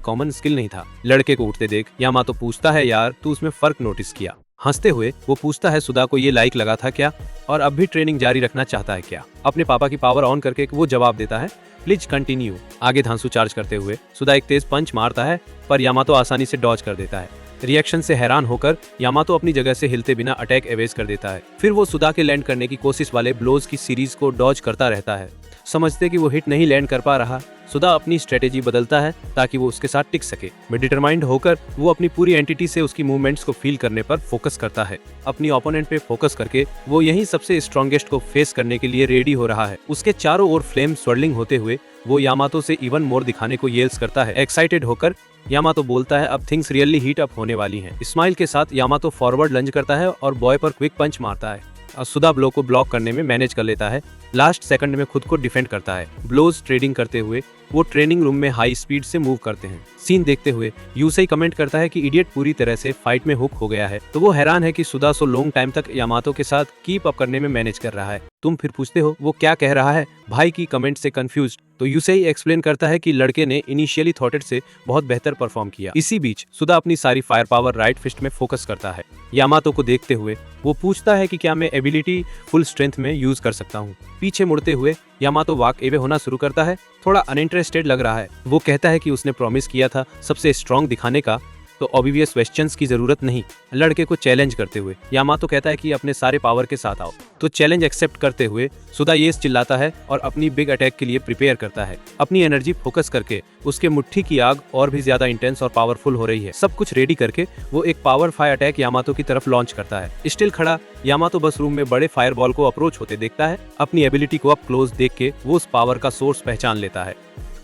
कॉमन स्किल नहीं था। लड़के को उठते देख यामातो पूछता है यार तू उसमें फर्क नोटिस किया। हंसते हुए वो पूछता है सुदा को ये लाइक लगा था क्या, और अब भी ट्रेनिंग जारी रखना चाहता है क्या। अपने पापा की पावर ऑन करके वो जवाब देता है प्लीज कंटिन्यू। आगे धांसू चार्ज करते हुए सुदा एक तेज पंच मारता है, पर यामातो आसानी से डॉज कर देता है। रिएक्शन से हैरान होकर यामातो अपनी जगह से हिलते बिना अटैक एवेज कर देता है। फिर वो सुदा के लैंड करने की कोशिश वाले ब्लोज की सीरीज को डॉज करता रहता है। समझते कि वो हिट नहीं लैंड कर पा रहा, सुदा अपनी स्ट्रेटेजी बदलता है ताकि वो उसके साथ टिक सके। में डिटरमाइंड होकर वो अपनी पूरी एंटिटी से उसकी मूवमेंट्स को फील करने पर फोकस करता है। अपनी ओपोनेंट पे फोकस करके वो यही सबसे स्ट्रॉन्गेस्ट को फेस करने के लिए रेडी हो रहा है। उसके चारों ओर फ्लेम स्वर्लिंग होते हुए वो यामातो से इवन मोर दिखाने को येल्स करता है। एक्साइटेड होकर यामातो बोलता है अब थिंग्स रियली हीट अप होने वाली हैं। स्माइल के साथ यामातो फॉरवर्ड लंज करता है और बॉय पर क्विक पंच मारता है। सुदा ब्लो को ब्लॉक करने में मैनेज कर लेता है। लास्ट सेकंड में खुद को डिफेंड करता है। ब्लोज ट्रेडिंग करते हुए वो ट्रेनिंग रूम में हाई स्पीड से मूव करते हैं। सीन देखते हुए यूसेई कमेंट करता है कि इडियट पूरी तरह से फाइट में हुक हो गया है। तो वो हैरान है कि सुदा सो लॉन्ग टाइम तक यामातो के साथ कीप अप करने में मैनेज कर रहा है। तुम फिर पूछते हो वो क्या कह रहा है, भाई की कमेंट से कंफ्यूज्ड। तो यूसेई एक्सप्लेन करता है कि लड़के ने इनिशियली थॉटेड से बहुत बेहतर परफॉर्म किया। इसी बीच सुदा अपनी सारी फायर पावर राइट फिस्ट में फोकस करता है। यामातो को देखते हुए वो पूछता है कि क्या मैं एबिलिटी फुल स्ट्रेंथ में यूज कर सकता हूँ। पीछे मुड़ते हुए यामातो वॉक एवे होना शुरू करता है। थोड़ा अनइंटरेस्टेड लग रहा है। वो कहता है कि उसने प्रॉमिस किया था सबसे स्ट्रॉन्ग दिखाने का, तो ऑब्वियस क्वेश्चंस की जरूरत नहीं। लड़के को चैलेंज करते हुए यामातो कहता है कि अपने सारे पावर के साथ आओ। तो चैलेंज एक्सेप्ट करते हुए सुदा ये चिल्लाता है और अपनी बिग अटैक के लिए प्रिपेयर करता है। अपनी एनर्जी फोकस करके उसके मुट्ठी की आग और भी ज्यादा इंटेंस और पावरफुल हो रही है। सब कुछ रेडी करके वो एक पावर फायर अटैक यामातो की तरफ लॉन्च करता है। स्टिल खड़ा यामातो बस रूम में बड़े फायरबॉल को अप्रोच होते देखता है। अपनी एबिलिटी को अप क्लोज देख के वो उस पावर का सोर्स पहचान लेता है।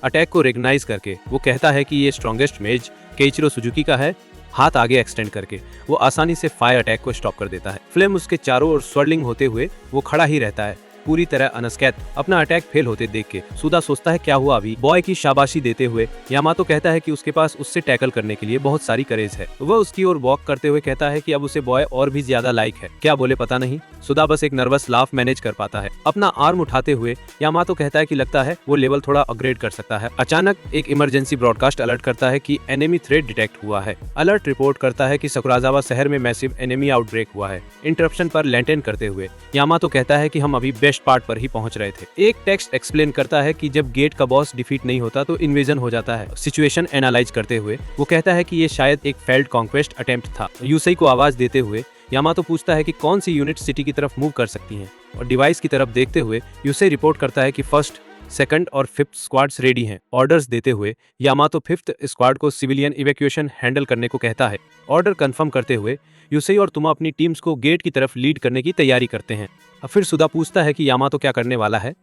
अटैक को रिकग्नाइज करके वो कहता है कि ये स्ट्रॉन्गेस्ट मेज केइचिरो सुजुकी का है। हाथ आगे एक्सटेंड करके वो आसानी से फायर अटैक को स्टॉप कर देता है। फ्लेम उसके चारों ओर स्वर्लिंग होते हुए वो खड़ा ही रहता है, पूरी तरह अनस्कैथ। अपना अटैक फेल होते देख के सुदा सोचता है क्या हुआ अभी। बॉय की शाबाशी देते हुए यामातो कहता है कि उसके पास उससे टैकल करने के लिए बहुत सारी करेज है। वह उसकी ओर वॉक करते हुए कहता है कि अब उसे बॉय और भी ज्यादा लाइक है। क्या बोले पता नहीं। सुदा बस एक नर्वस लाफ मैनेज कर पाता है। अपना आर्म उठाते हुए यामातो कहता है कि लगता है वो लेवल थोड़ा अपग्रेड कर सकता है। अचानक एक इमरजेंसी ब्रॉडकास्ट अलर्ट करता है कि एनिमी थ्रेट डिटेक्ट हुआ है। अलर्ट रिपोर्ट करता है कि सकुराजावा शहर में मैसिव एनिमी आउटब्रेक हुआ है। इंटरप्शन पर लेंटेन करते हुए यामातो कहता है कि हम अभी बेस्ट पार्ट पर ही पहुंच रहे थे। एक टेक्स्ट एक्सप्लेन करता है कि जब गेट का बॉस डिफीट नहीं होता तो इन्वेजन हो जाता है। सिचुएशन एनालाइज करते हुए वो कहता है कि ये शायद एक फेल्ड कॉन्क्वेस्ट अटेम्प्ट था। यूसेई को आवाज देते हुए यामातो पूछता है कि कौन सी यूनिट सिटी की तरफ मूव कर सकती हैं, और डिवाइस की तरफ देखते हुए यूसेई रिपोर्ट करता है कि फर्स्ट, सेकंड और फिफ्थ स्क्वाड्स रेडी हैं। ऑर्डर्स देते हुए यामातो फिफ्थ स्क्वाड को सिविलियन इवैक्यूएशन हैंडल करने को कहता है। ऑर्डर कंफर्म करते हुए यूसेई और तुमा अपनी टीम्स को गेट की तरफ लीड करने की तैयारी करते हैं। अब फिर सुदा पूछता है कि यामातो क्या करने वाला है,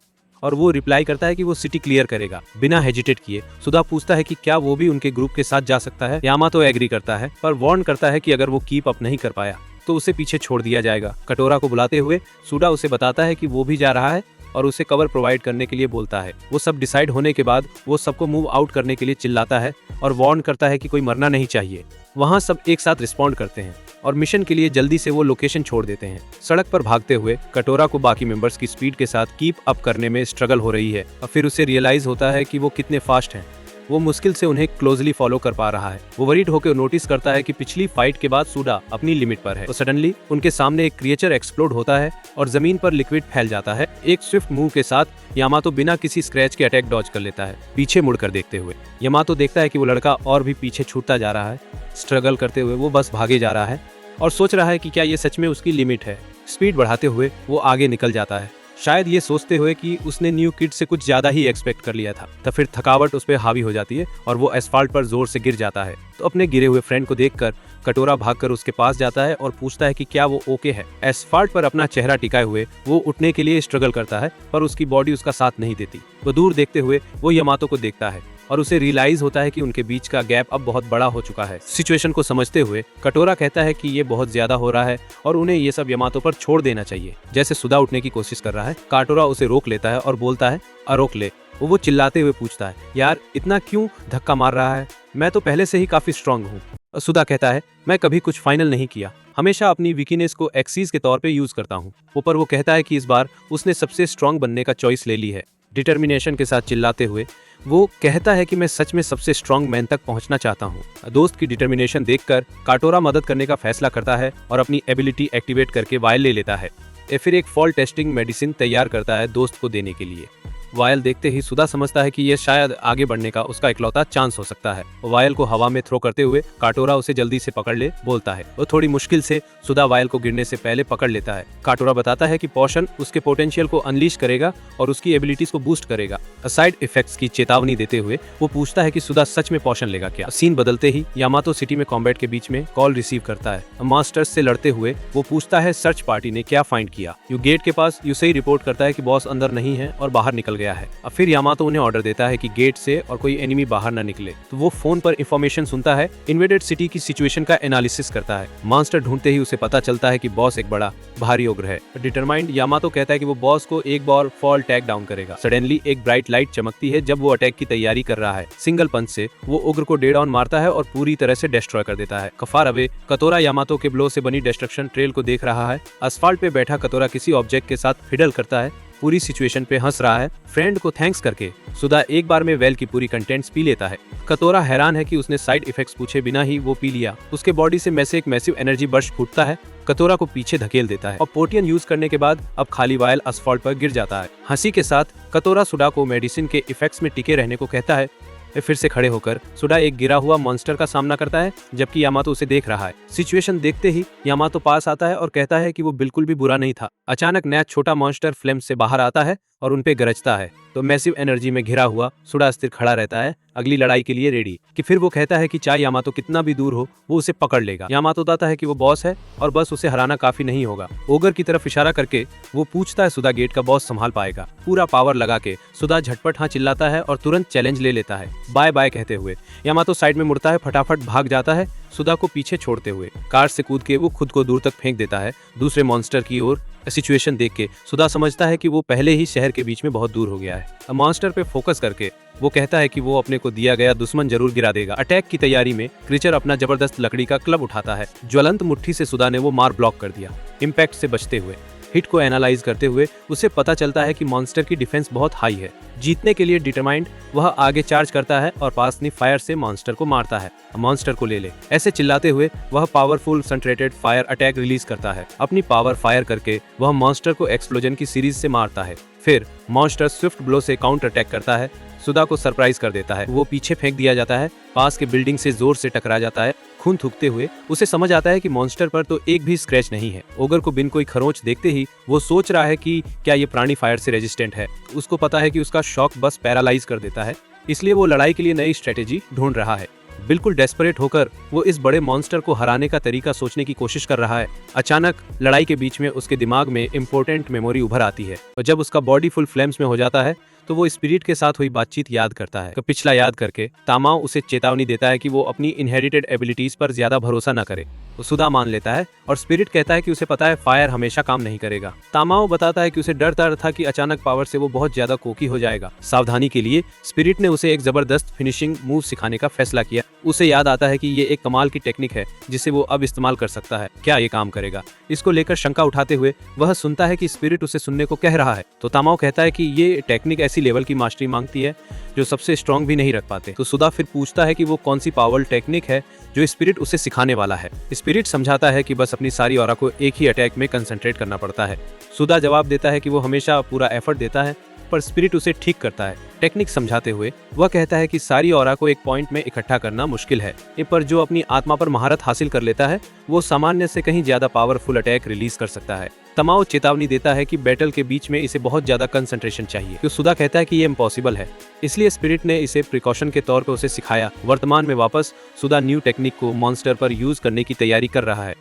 और वो रिप्लाई करता है कि वो सिटी क्लियर करेगा। बिना हेजिटेट किए सुदा पूछता है कि क्या वो भी उनके ग्रुप के साथ जा सकता है। यामातो एग्री करता है पर वार्न करता है कि अगर वो कीप अप नहीं कर पाया तो उसे पीछे छोड़ दिया जाएगा। कटोरा को बुलाते हुए सुदा उसे बताता है कि वो भी जा रहा है और उसे कवर प्रोवाइड करने के लिए बोलता है। वो सब डिसाइड होने के बाद वो सबको मूव आउट करने के लिए चिल्लाता है और वार्न करता है कि कोई मरना नहीं चाहिए। वहाँ सब एक साथ रिस्पॉन्ड करते हैं और मिशन के लिए जल्दी से वो लोकेशन छोड़ देते हैं। सड़क पर भागते हुए कटोरा को बाकी मेंबर्स की स्पीड के साथ कीप अप करने में स्ट्रगल हो रही है और फिर उसे रियलाइज होता है कि वो कितने फास्ट हैं। वो मुश्किल से उन्हें क्लोजली फॉलो कर पा रहा है। वो वरीड होकर नोटिस करता है कि पिछली फाइट के बाद सुदा अपनी लिमिट पर है। तो सडनली उनके सामने एक क्रिएचर एक्सप्लोड होता है और जमीन पर लिक्विड फैल जाता है। एक स्विफ्ट मूव के साथ यामातो बिना किसी स्क्रैच के अटैक डॉज कर लेता है। पीछे मुड़कर देखते हुए यामातो देखता है कि वो लड़का और भी पीछे छूटता जा रहा है। स्ट्रगल करते हुए वो बस भागे जा रहा है और सोच रहा है कि क्या ये सच में उसकी लिमिट है। स्पीड बढ़ाते हुए वो आगे निकल जाता है, शायद ये सोचते हुए कि उसने न्यू किड से कुछ ज्यादा ही एक्सपेक्ट कर लिया था। तब फिर थकावट उस पर हावी हो जाती है और वो एस्फाल्ट पर जोर से गिर जाता है। तो अपने गिरे हुए फ्रेंड को देखकर कटोरा भागकर उसके पास जाता है और पूछता है कि क्या वो ओके है। एस्फाल्ट पर अपना चेहरा टिकाए हुए वो उठने के लिए स्ट्रगल करता है पर उसकी बॉडी उसका साथ नहीं देती। वो दूर देखते हुए वो यामातो को देखता है और उसे रियलाइज होता है कि उनके बीच का गैप अब बहुत बड़ा हो चुका है। सिचुएशन को समझते हुए कटोरा कहता है कि ये बहुत ज्यादा हो रहा है और उन्हें ये सब यामातो पर छोड़ देना चाहिए। जैसे सुदा उठने की कोशिश कर रहा है, कटोरा उसे रोक लेता है और बोलता है रोक ले। वो चिल्लाते हुए पूछता है यार इतना क्यों धक्का मार रहा है, मैं तो पहले से ही काफी स्ट्रांग हूँ। सुदा कहता है मैं कभी कुछ फाइनल नहीं किया, हमेशा अपनी वीकनेस को एक्सीज के तौर पे यूज करता हूँ। ऊपर वो कहता है कि इस बार उसने सबसे स्ट्रांग बनने का चॉइस ले ली है। डिटर्मिनेशन के साथ चिल्लाते हुए वो कहता है कि मैं सच में सबसे स्ट्रांग मैन तक पहुंचना चाहता हूं। दोस्त की डिटर्मिनेशन देखकर कटोरा मदद करने का फैसला करता है और अपनी एबिलिटी एक्टिवेट करके वायल ले लेता है। फिर एक फॉल टेस्टिंग मेडिसिन तैयार करता है दोस्त को देने के लिए। वायल देखते ही सुदा समझता है कि यह शायद आगे बढ़ने का उसका इकलौता चांस हो सकता है। वायल को हवा में थ्रो करते हुए कटोरा उसे जल्दी से पकड़ ले बोलता है। वो थोड़ी मुश्किल से सुदा वायल को गिरने से पहले पकड़ लेता है। कटोरा बताता है कि पोशन उसके पोटेंशियल को अनलीश करेगा और उसकी एबिलिटीज को बूस्ट करेगा। साइड इफेक्ट्स की चेतावनी देते हुए वो पूछता है कि सुदा सच में पोशन लेगा क्या। सीन बदलते ही यामातो सिटी में कॉम्बैट के बीच में कॉल रिसीव करता है। मास्टर्स से लड़ते हुए वो पूछता है सर्च पार्टी ने क्या फाइंड किया। यू गेट के पास यूसेई रिपोर्ट करता है कि बॉस अंदर नहीं है और बाहर निकल गया है। अब फिर यामातो उन्हें ऑर्डर देता है कि गेट से और कोई एनिमी बाहर न निकले। तो वो फोन पर इंफॉर्मेशन सुनता है, इन्वेडेड सिटी की सिचुएशन का एनालिसिस करता है। मॉन्स्टर ढूंढते ही उसे पता चलता है कि बॉस एक बड़ा भारी उग्र है। डिटरमाइंड यामातो कहता है कि वो बॉस को एक बार फॉल टैग डाउन करेगा। सडनली एक ब्राइट लाइट चमकती है जब वो अटैक की तैयारी कर रहा है। सिंगल पंच से वो उग्र को डे डाउन मारता है और पूरी तरह से डिस्ट्रॉय कर देता है। कफार अवे कटोरा यामातो के ब्लो से बनी डिस्ट्रक्शन ट्रेल को देख रहा है। असफाल्ट पे बैठा कटोरा किसी ऑब्जेक्ट के साथ फिडल करता है, पूरी सिचुएशन पे हंस रहा है। फ्रेंड को थैंक्स करके सुदा एक बार में वेल की पूरी कंटेंट्स पी लेता है। कटोरा हैरान है कि उसने साइड इफेक्ट्स पूछे बिना ही वो पी लिया। उसके बॉडी से में से एक मैसिव एनर्जी बर्स्ट फूटता है, कटोरा को पीछे धकेल देता है और पोटियन यूज करने के बाद अब खाली वायल असफॉल्ट पर गिर जाता है। हंसी के साथ कटोरा सुदा को मेडिसिन के इफेक्ट्स में टिके रहने को कहता है वे फिर से खड़े होकर सुडा एक गिरा हुआ मॉन्स्टर का सामना करता है, जबकि यामातो उसे देख रहा है। सिचुएशन देखते ही यामातो पास आता है और कहता है कि वो बिल्कुल भी बुरा नहीं था। अचानक नया छोटा मॉन्स्टर फ्लेम से बाहर आता है और उनपे गरजता है, तो मैसिव एनर्जी में घिरा हुआ सुडा स्थिर खड़ा रहता है, अगली लड़ाई के लिए रेडी। कि फिर वो कहता है कि चाहे यामातो कितना भी दूर हो वो उसे पकड़ लेगा। यामातो बताता है कि वो बॉस है और बस उसे हराना काफी नहीं होगा। ओगर की तरफ इशारा करके वो पूछता है सुदा गेट का बॉस संभाल पाएगा। पूरा पावर लगा के सुदा झटपट हाँ चिल्लाता है और तुरंत चैलेंज ले लेता है। बाय बाय कहते हुए यामातो साइड में मुड़ता है, फटाफट भाग जाता है सुदा को पीछे छोड़ते हुए। कार से कूद के वो खुद को दूर तक फेंक देता है, दूसरे मॉन्स्टर की ओर। सिचुएशन देख के सुदा समझता है कि वो पहले ही शहर के बीच में बहुत दूर हो गया है। मॉन्स्टर पे फोकस करके वो कहता है कि वो अपने को दिया गया दुश्मन जरूर गिरा देगा। अटैक की तैयारी में क्रीचर अपना जबरदस्त लकड़ी का क्लब उठाता है। ज्वलंत मुट्ठी से सुदा ने वो मार ब्लॉक कर दिया। इम्पैक्ट से बचते हुए हिट को एनालाइज करते हुए उसे पता चलता है कि मॉन्स्टर की डिफेंस बहुत हाई है। जीतने के लिए डिटरमाइंड वह आगे चार्ज करता है और पासनी फायर से मॉन्स्टर को मारता है। मॉन्स्टर को ले ले ऐसे चिल्लाते हुए वह powerful concentrated fire attack release करता है। अपनी पावर फायर करके वह मॉन्स्टर को एक्सप्लोजन की सीरीज से मारता है। फिर मॉन्स्टर स्विफ्ट ब्लो से काउंटर अटैक करता है, सुदा को सरप्राइज कर देता है। वो पीछे फेंक दिया जाता है, पास के बिल्डिंग से जोर से टकरा जाता है। खून थूकते हुए उसे समझ आता है कि मॉन्स्टर पर तो एक भी स्क्रैच नहीं है। ओगर को बिन कोई खरोंच देखते ही वो सोच रहा है कि क्या ये प्राणी फायर से रेजिस्टेंट है। उसको पता है कि उसका शॉक बस पैरालाइज कर देता है, इसलिए वो लड़ाई के लिए नई स्ट्रेटेजी ढूंढ रहा है। बिल्कुल डेस्परेट होकर वो इस बड़े मॉन्स्टर को हराने का तरीका सोचने की कोशिश कर रहा है। अचानक लड़ाई के बीच में उसके दिमाग में इंपॉर्टेंट मेमोरी उभर आती है और जब उसका बॉडी फुल फ्लेम्स में हो जाता है तो वो स्पिरिट के साथ हुई बातचीत याद करता है। पिछला याद करके तामाओ उसे चेतावनी देता है कि वो अपनी इनहेरिटेड एबिलिटीज पर ज्यादा भरोसा न करे। वो सुदा मान लेता है और स्पिरिट कहता है कि उसे पता है फायर हमेशा काम नहीं करेगा। तामाओ बताता है कि उसे डर था कि अचानक पावर से वो बहुत ज्यादा कोकी हो जाएगा। सावधानी के लिए स्पिरिट ने उसे एक जबरदस्त फिनिशिंग मूव सिखाने का फैसला किया। उसे याद आता है कि ये एक कमाल की टेक्निक है जिसे वो अब इस्तेमाल कर सकता है। क्या ये काम करेगा? इसको लेकर शंका उठाते हुए वह सुनता है कि स्पिरिट उसे सुनने को कह रहा है। तो तामाओ कहता है कि ये टेक्निक ऐसी लेवल की मास्टरी मांगती है जो सबसे स्ट्रॉन्ग भी नहीं रख पाते। तो सुदा फिर पूछता है कि वो कौन सी पावर टेक्निक है जो स्पिरिट उसे सिखाने वाला है। स्पिरिट समझाता है कि बस अपनी सारी ऑरा को एक ही अटैक में कंसंट्रेट करना पड़ता है। सुदा जवाब देता है कि वो हमेशा पूरा एफर्ट देता है, पर स्पिरिट उसे ठीक करता है। टेक्निक समझाते हुए वह कहता है कि सारी ऑरा को एक पॉइंट में इकट्ठा करना मुश्किल है, पर जो अपनी आत्मा पर महारत हासिल कर लेता है वो सामान्य से कहीं ज्यादा पावरफुल अटैक रिलीज कर सकता है। तमाओ चेतावनी देता है कि बैटल के बीच में इसे बहुत ज्यादा कंसंट्रेशन चाहिए। तो सुदा कहता है कि ये इम्पॉसिबल है, इसलिए स्पिरिट ने इसे प्रिकॉशन के तौर पर उसे सिखाया। वर्तमान में वापस सुदा न्यू टेक्निक को मॉन्स्टर पर यूज करने की तैयारी कर रहा है।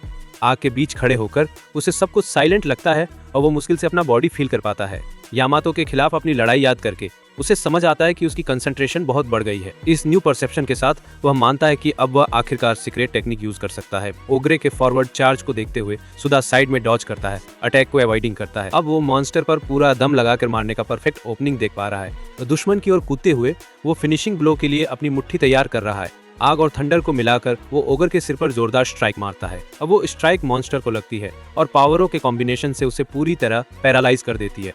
आग के बीच खड़े होकर उसे सब कुछ साइलेंट लगता है और वो मुश्किल से अपना बॉडी फील कर पाता है। यामातो के खिलाफ अपनी लड़ाई याद करके उसे समझ आता है कि उसकी कंसंट्रेशन बहुत बढ़ गई है। इस न्यू परसेप्शन के साथ वह मानता है कि अब वह आखिरकार सीक्रेट टेक्निक यूज कर सकता है। ओगरे के फॉरवर्ड चार्ज को देखते हुए सुदा साइड में डॉज करता है, अटैक को अवॉइडिंग करता है। अब वो मॉन्स्टर पर पूरा दम लगाकर मारने का परफेक्ट ओपनिंग देख पा रहा है। दुश्मन की ओर कूदते हुए वो फिनिशिंग ब्लो के लिए अपनी मुट्ठी तैयार कर रहा है। आग और थंडर को मिलाकर वो ओगर के सिर पर जोरदार स्ट्राइक मारता है। अब वो स्ट्राइक मॉन्स्टर को लगती है और पावरों के कॉम्बिनेशन से उसे पूरी तरह पैरालाइज कर देती है।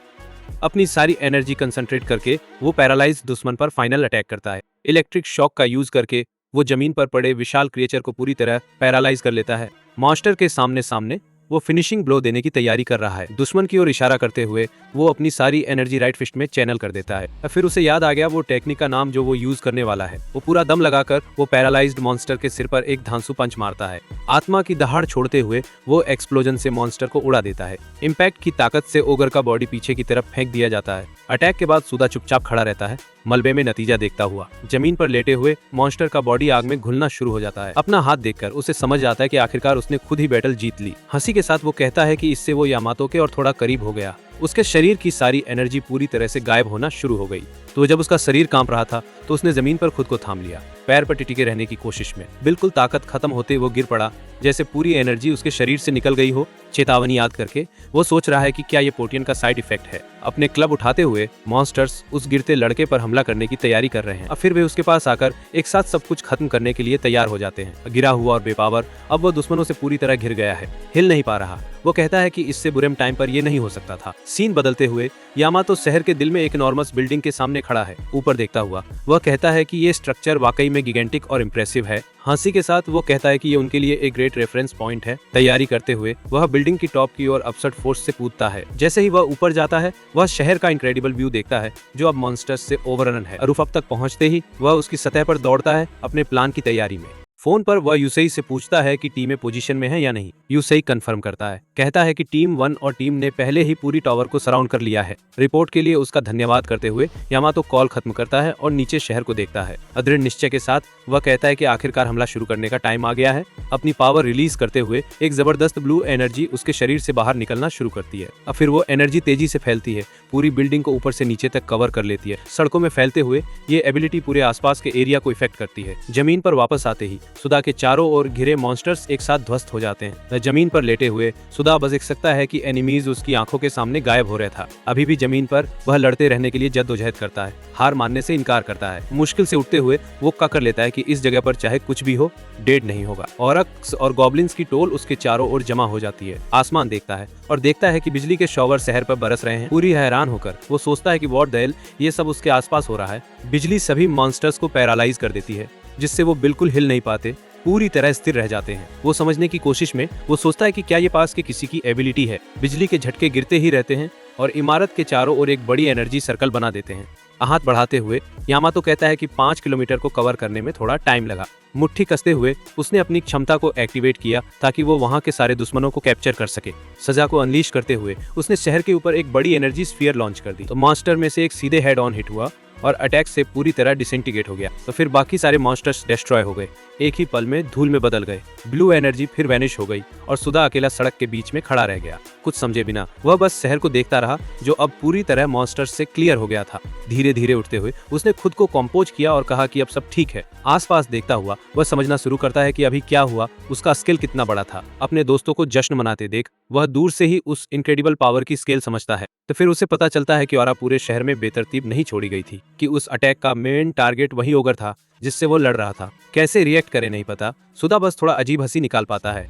अपनी सारी एनर्जी कंसंट्रेट करके वो पैरालाइज दुश्मन पर फाइनल अटैक करता है। इलेक्ट्रिक शॉक का यूज करके वो जमीन पर पड़े विशाल क्रिएचर को पूरी तरह पैरालाइज कर लेता है। मॉन्स्टर के सामने वो फिनिशिंग ब्लो देने की तैयारी कर रहा है। दुश्मन की ओर इशारा करते हुए वो अपनी सारी एनर्जी राइट फिस्ट में चैनल कर देता है। फिर उसे याद आ गया वो टेक्निक का नाम जो वो यूज करने वाला है। वो पूरा दम लगाकर वो पैरालाइज्ड मॉन्स्टर के सिर पर एक धांसू पंच मारता है। आत्मा की दहाड़ छोड़ते हुए वो एक्सप्लोजन से मॉन्स्टर को उड़ा देता है। इम्पैक्ट की ताकत से ओगर का बॉडी पीछे की तरफ फेंक दिया जाता है। अटैक के बाद सुदा चुपचाप खड़ा रहता है, मलबे में नतीजा देखता हुआ। जमीन पर लेटे हुए मॉन्स्टर का बॉडी आग में घुलना शुरू हो जाता है। अपना हाथ देखकर उसे समझ आता है कि आखिरकार उसने खुद ही बैटल जीत ली। हंसी के साथ वो कहता है कि इससे वो यामातो के और थोड़ा करीब हो गया। उसके शरीर की सारी एनर्जी पूरी तरह से गायब होना शुरू हो गई। तो जब उसका शरीर कांप रहा था तो उसने जमीन पर खुद को थाम लिया, पैर पर टिके रहने की कोशिश में। बिल्कुल ताकत खत्म होते वो गिर पड़ा, जैसे पूरी एनर्जी उसके शरीर से निकल गई हो। चेतावनी याद करके वो सोच रहा है कि क्या ये पोटियन का साइड इफेक्ट है। अपने क्लब उठाते हुए मॉन्स्टर्स उस गिरते लड़के पर हमला करने की तैयारी कर रहे हैं। अब फिर वे उसके पास आकर एक साथ सब कुछ खत्म करने के लिए तैयार हो जाते हैं। गिरा हुआ और बेपावर अब वो दुश्मनों से पूरी तरह घिर गया है, हिल नहीं पा रहा। वो कहता है कि इससे बुरे टाइम पर ये नहीं हो सकता था। सीन बदलते हुए यामातो शहर के दिल में एक इनॉर्मस बिल्डिंग के सामने खड़ा है। ऊपर देखता हुआ वह कहता है कि ये स्ट्रक्चर वाकई में गिगेंटिक और इम्प्रेसिव है। हंसी के साथ वो कहता है कि ये उनके लिए एक ग्रेट रेफरेंस पॉइंट है। तैयारी करते हुए वह बिल्डिंग की टॉप की ओर अपसर्ट फोर्स से कूदता है। जैसे ही वह ऊपर जाता है वह शहर का इनक्रेडिबल व्यू देखता है जो अब मॉन्स्टर्स से ओवररन है। रूफ तक पहुंचते ही वह उसकी सतह पर दौड़ता है अपने प्लान की तैयारी में। फोन पर वह यूसेई से पूछता है कि टीमें पोजीशन में है या नहीं। यूसेई कंफर्म करता है, कहता है कि टीम 1 और टीम ने पहले ही पूरी टावर को सराउंड कर लिया है। रिपोर्ट के लिए उसका धन्यवाद करते हुए यामातो कॉल खत्म करता है और नीचे शहर को देखता है। अदृढ़ निश्चय के साथ वह कहता है कि आखिरकार हमला शुरू करने का टाइम आ गया है। अपनी पावर रिलीज करते हुए एक जबरदस्त ब्लू एनर्जी उसके शरीर से बाहर निकलना शुरू करती है। अब फिर वो एनर्जी तेजी से फैलती है, पूरी बिल्डिंग को ऊपर से नीचे तक कवर कर लेती है। सड़कों में फैलते हुए ये एबिलिटी पूरे आसपास के एरिया को इफेक्ट करती है। जमीन पर वापस आते ही सुधा के चारों और घिरे मॉन्स्टर्स एक साथ ध्वस्त हो जाते हैं। जमीन पर लेटे हुए सुधा बस देख सकता है कि एनिमीज उसकी आंखों के सामने गायब हो रहा था। अभी भी जमीन पर वह लड़ते रहने के लिए जद्दोजहद करता है, हार मानने से इनकार करता है। मुश्किल से उठते हुए वो पक्का कर लेता है कि इस जगह पर चाहे कुछ भी हो डेड नहीं होगा। ऑरक्स और गॉब्लिन्स की टोल उसके चारों ओर जमा हो जाती है। आसमान देखता है और देखता है कि बिजली के शॉवर शहर पर बरस रहे हैं। पूरी हैरान होकर वो सोचता है कि व्हाट द हेल, ये सब उसके आसपास हो रहा है। बिजली सभी मॉन्स्टर्स को पैरालाइज कर देती है जिससे वो बिल्कुल हिल नहीं पाते, पूरी तरह स्थिर रह जाते हैं। वो समझने की कोशिश में वो सोचता है कि क्या ये पास के किसी की एबिलिटी है। बिजली के झटके गिरते ही रहते हैं और इमारत के चारों ओर एक बड़ी एनर्जी सर्कल बना देते हैं। हाथ बढ़ाते हुए यामातो कहता है कि 5 किलोमीटर को कवर करने में थोड़ा टाइम लगा। मुट्ठी कसते हुए उसने अपनी क्षमता को एक्टिवेट किया ताकि वो वहां के सारे दुश्मनों को कैप्चर कर सके। सजा को अनलीश करते हुए उसने शहर के ऊपर एक बड़ी एनर्जी स्फीयर लॉन्च कर दी। तो मॉन्स्टर में से एक सीधे हेड ऑन हिट हुआ और अटैक से पूरी तरह डिसइंटीग्रेट हो गया। तो फिर बाकी सारे मॉन्स्टर्स डिस्ट्रॉय हो गए, एक ही पल में धूल में बदल गए। ब्लू एनर्जी फिर वैनिश हो गई और सुधा अकेला सड़क के बीच में खड़ा रह गया। कुछ समझे बिना वह बस शहर को देखता रहा जो अब पूरी तरह मॉन्स्टर्स से क्लियर हो गया था। धीरे धीरे उठते हुए उसने खुद को कंपोज किया और कहा कि अब सब ठीक है। आसपास देखता हुआ वह समझना शुरू करता है कि अभी क्या हुआ, उसका स्केल कितना बड़ा था। अपने दोस्तों को जश्न मनाते देख वह दूर से ही उस इनक्रेडिबल पावर की स्केल समझता है। तो फिर उसे पता चलता है कि औरा पूरे शहर में बेतरतीब नहीं छोड़ी गई थी, कि उस अटैक का मेन टारगेट वही ओगर था जिससे वो लड़ रहा था। कैसे रिएक्ट करे नहीं पता, सुधा बस थोड़ा अजीब हंसी निकाल पाता है।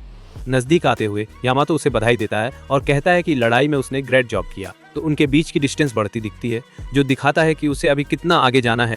नजदीक आते हुए यामातो उसे बधाई देता है और कहता है कि लड़ाई में उसने ग्रेट जॉब किया। तो उनके बीच की डिस्टेंस बढ़ती दिखती है जो दिखाता है कि उसे अभी कितना आगे जाना है।